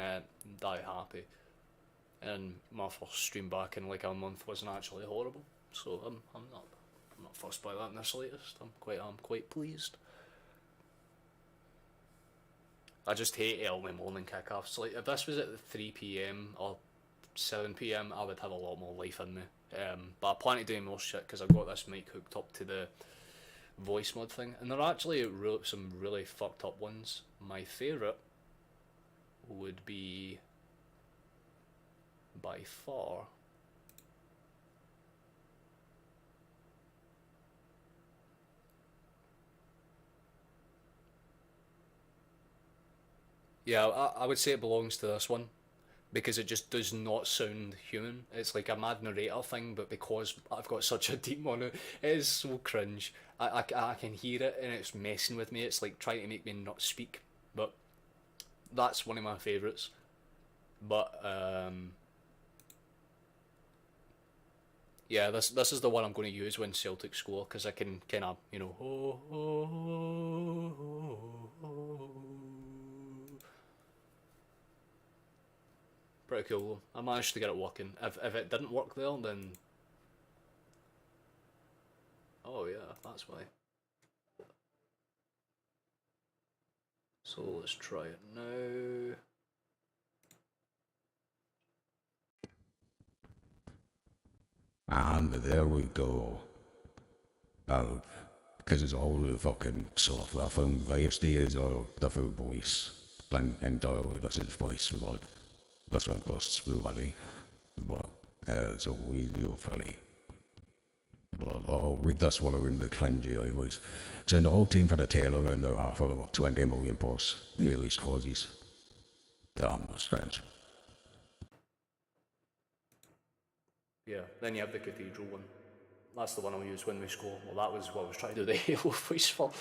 die happy. And my first stream back in like a month wasn't actually horrible, so I'm not fussed by that in the slightest. I'm quite pleased. I just hate early morning kickoffs. Like if this was at 3 PM or 7 PM, I would have a lot more life in me. But I plan to do more shit because I've got this mic hooked up to the voice mod thing, and there are actually some really fucked up ones. My favourite would be by far yeah, I would say it belongs to this one because it just does not sound human. It's like a mad narrator thing, but because I've got such a deep mono, it is so cringe. I can hear it and it's messing with me. It's like trying to make me not speak, but that's one of my favourites. But yeah, this is the one I'm going to use when Celtic score because I can kind of, you know, pretty cool. I managed to get it working. If it didn't work there, then oh yeah, that's why. So let's try it now. And there we go. Because it's all the fucking sort of laughing vibes or the full voice. And this is voice blood. That's what costs really. But so we do funny. But I'll read this one in the cringy was. So the whole team for the Taylor and they're half of 20 million plus. The least causes. Damn, that's strange. Yeah, then you have the Cathedral one. That's the one I'll use when we score. Well, that was what I was trying to do the Halo voice for.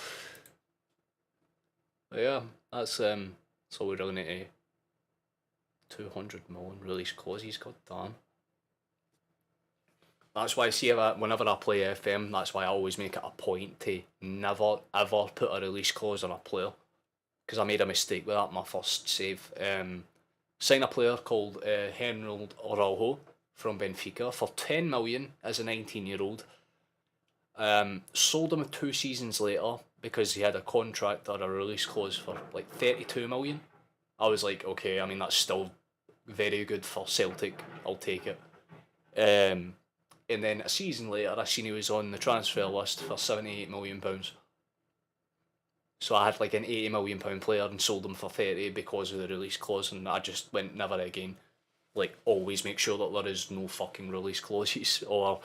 But yeah, that's so we're really need to 200 million release clauses, god damn. That's why I see whenever I play FM, that's why I always make it a point to never ever put a release clause on a player. Because I made a mistake with that my first save. Sign a player called Henry Araujo from Benfica for 10 million as a 19-year-old. Sold him 2 seasons later because he had a contract or a release clause for like 32 million. I was like, okay, I mean, that's still very good for Celtic. I'll take it. And then a season later, I seen he was on the transfer list for £78 million. So I had like an £80 million player and sold him for 30 because of the release clause, and I just went never again. Like, always make sure that there is no fucking release clauses or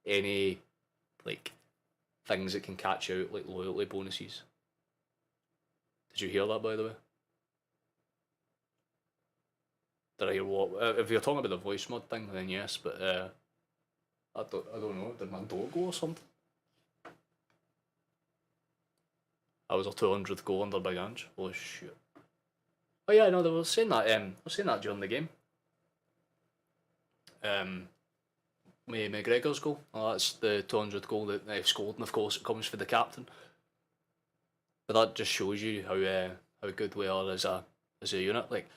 any like things that can catch out, like loyalty bonuses. Did you hear that, by the way? Did I hear what? If you're talking about the voice mod thing, then yes, but I don't know. Did my door go or something? I was a 200th goal under Big Ange. Holy shit! Oh yeah, no, they were saying that. I was saying that during the game. McGregor's goal. Oh, that's the 200th goal that they've scored, and of course it comes for the captain. But that just shows you how good we are as a unit. Like,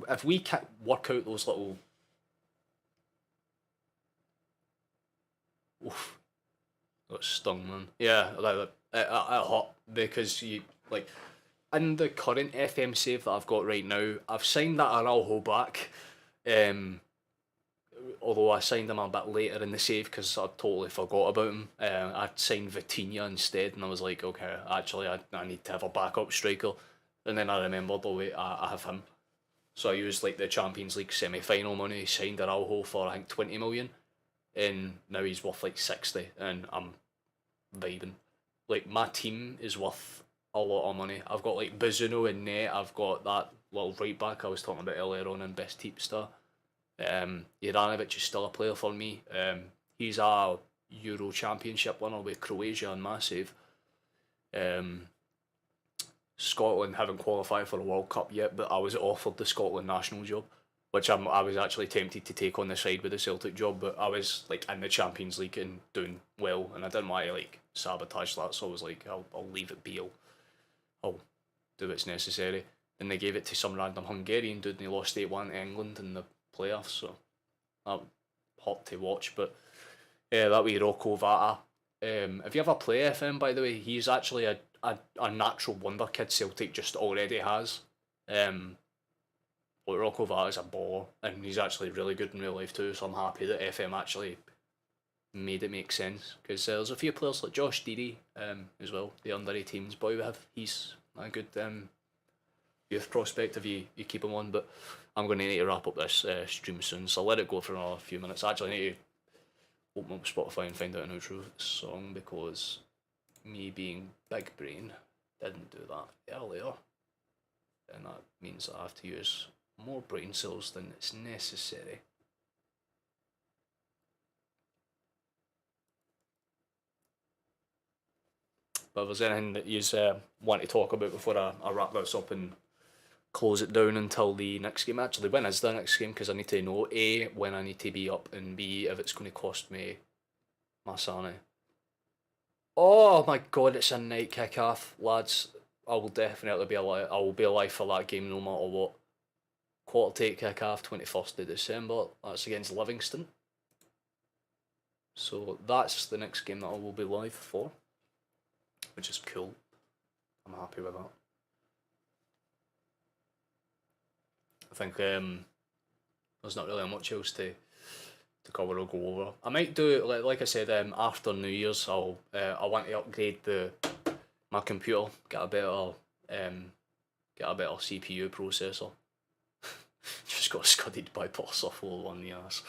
if we can't work out those little, oof, that stung, man. Yeah, it hot because you like in the current FM save that I've got right now. I've signed that Araujo back. Although I signed him a bit later in the save because I totally forgot about him. I signed Vitinha instead, and I was like, okay, actually, I need to have a backup striker. And then I remembered, oh wait, I have him. So I used like the Champions League semi-final money, signed Araujo for I think 20 million, and now he's worth like 60, and I'm vibing. Like, my team is worth a lot of money. I've got like Bizuno in net, I've got that little right back I was talking about earlier on in Best Teepstar. Juranovic is still a player for me. He's a Euro Championship winner with Croatia and massive. Scotland haven't qualified for a World Cup yet, but I was offered the Scotland national job, which I was actually tempted to take on the side with the Celtic job, but I was like in the Champions League and doing well, and I didn't want to like sabotage that, so I was like, I'll leave it be. I'll do what's necessary. And they gave it to some random Hungarian dude, and he lost 8-1 to England in the playoffs, so that hot to watch. But yeah, that wee Rocco Vata. If you ever play FM, by the way, he's actually a natural wonder kid Celtic just already has. But Rocco Vata is a baller, and he's actually really good in real life too, so I'm happy that FM actually made it make sense, because there's a few players like Josh Deary as well, the under 18s boy we have. He's a good youth prospect if you keep him on. But I'm going to need to wrap up this stream soon, so I'll let it go for another few minutes. I actually need to open up Spotify and find out an outro song, because me being big brain didn't do that earlier, and that means I have to use more brain cells than it's necessary. But if there's anything that you want to talk about before I wrap this up and close it down until the next game. Actually, when is the next game? Because I need to know A, when I need to be up, and B, if it's going to cost me my sanity. Oh my god, it's a night kick-off, lads. I will definitely be alive. I will be alive for that game no matter what. Quarter to 8 kick-off, 21st of December. That's against Livingston. So that's the next game that I will be live for, which is cool. I'm happy with that. I think there's not really much else to cover or go over. I might do it like I said, after New Year's. I want to upgrade my computer, get a better CPU processor. Just got scudded by Parsifal on the ass.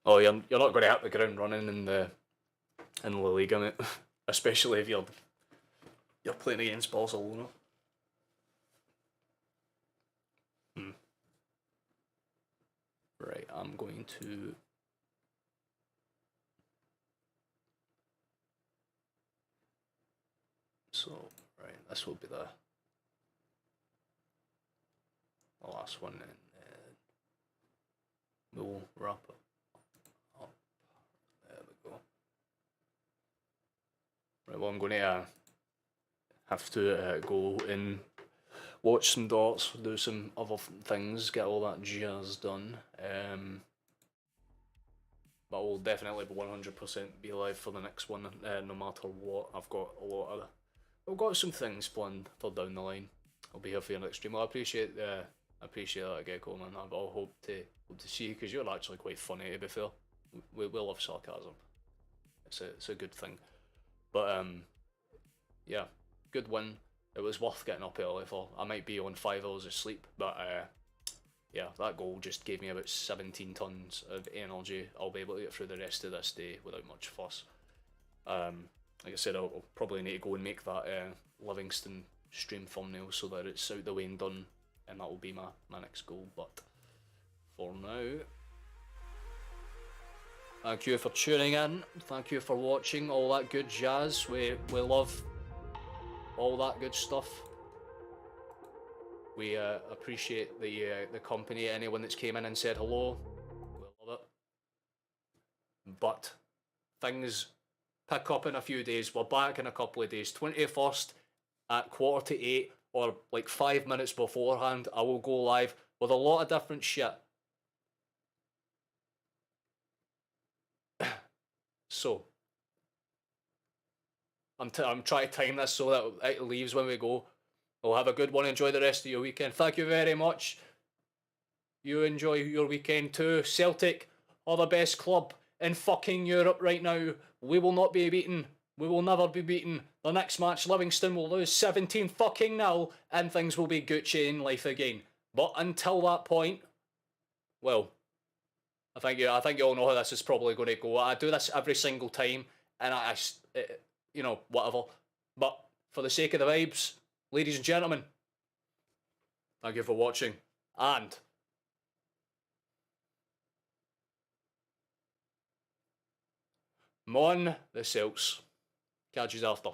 Oh, you're not going to hit the ground running in La Liga, mate. Especially if you're playing against Barcelona. Right, I'm going to this will be the last one, and we'll wrap it up. There we go. Right, well, I'm going to have to go and watch some darts, do some other things, get all that jazz done. But we'll definitely 100% be live for the next one, no matter what. I've got some things planned for down the line. I'll be here for your next stream. Well, I appreciate that, Gecko, man. I'll hope to see you, because you're actually quite funny, to be fair. We love sarcasm. It's a good thing. But yeah, good win. It was worth getting up early for. I might be on 5 hours of sleep, but yeah, that goal just gave me about 17 tons of energy. I'll be able to get through the rest of this day without much fuss. Like I said, I'll probably need to go and make that Livingston stream thumbnail so that it's out the way and done, and that will be my next goal. But for now, thank you for tuning in. Thank you for watching. All that good jazz. We love all that good stuff. We appreciate the company. Anyone that's came in and said hello, we love it. But things pick up in a few days. We're back in a couple of days. 21st at 7:45, or like 5 minutes beforehand, I will go live with a lot of different shit. So I'm trying to time this so that it leaves when we go. We'll have a good one. Enjoy the rest of your weekend. Thank you very much. You enjoy your weekend too. Celtic are the best club in fucking Europe right now. We will not be beaten. We will never be beaten. The next match, Livingston will lose 17 fucking 0, and things will be Gucci in life again. But until that point, well, I think you all know how this is probably going to go. I do this every single time, and you know, whatever. But for the sake of the vibes, ladies and gentlemen, thank you for watching, and Mon the Celts. Catch you after.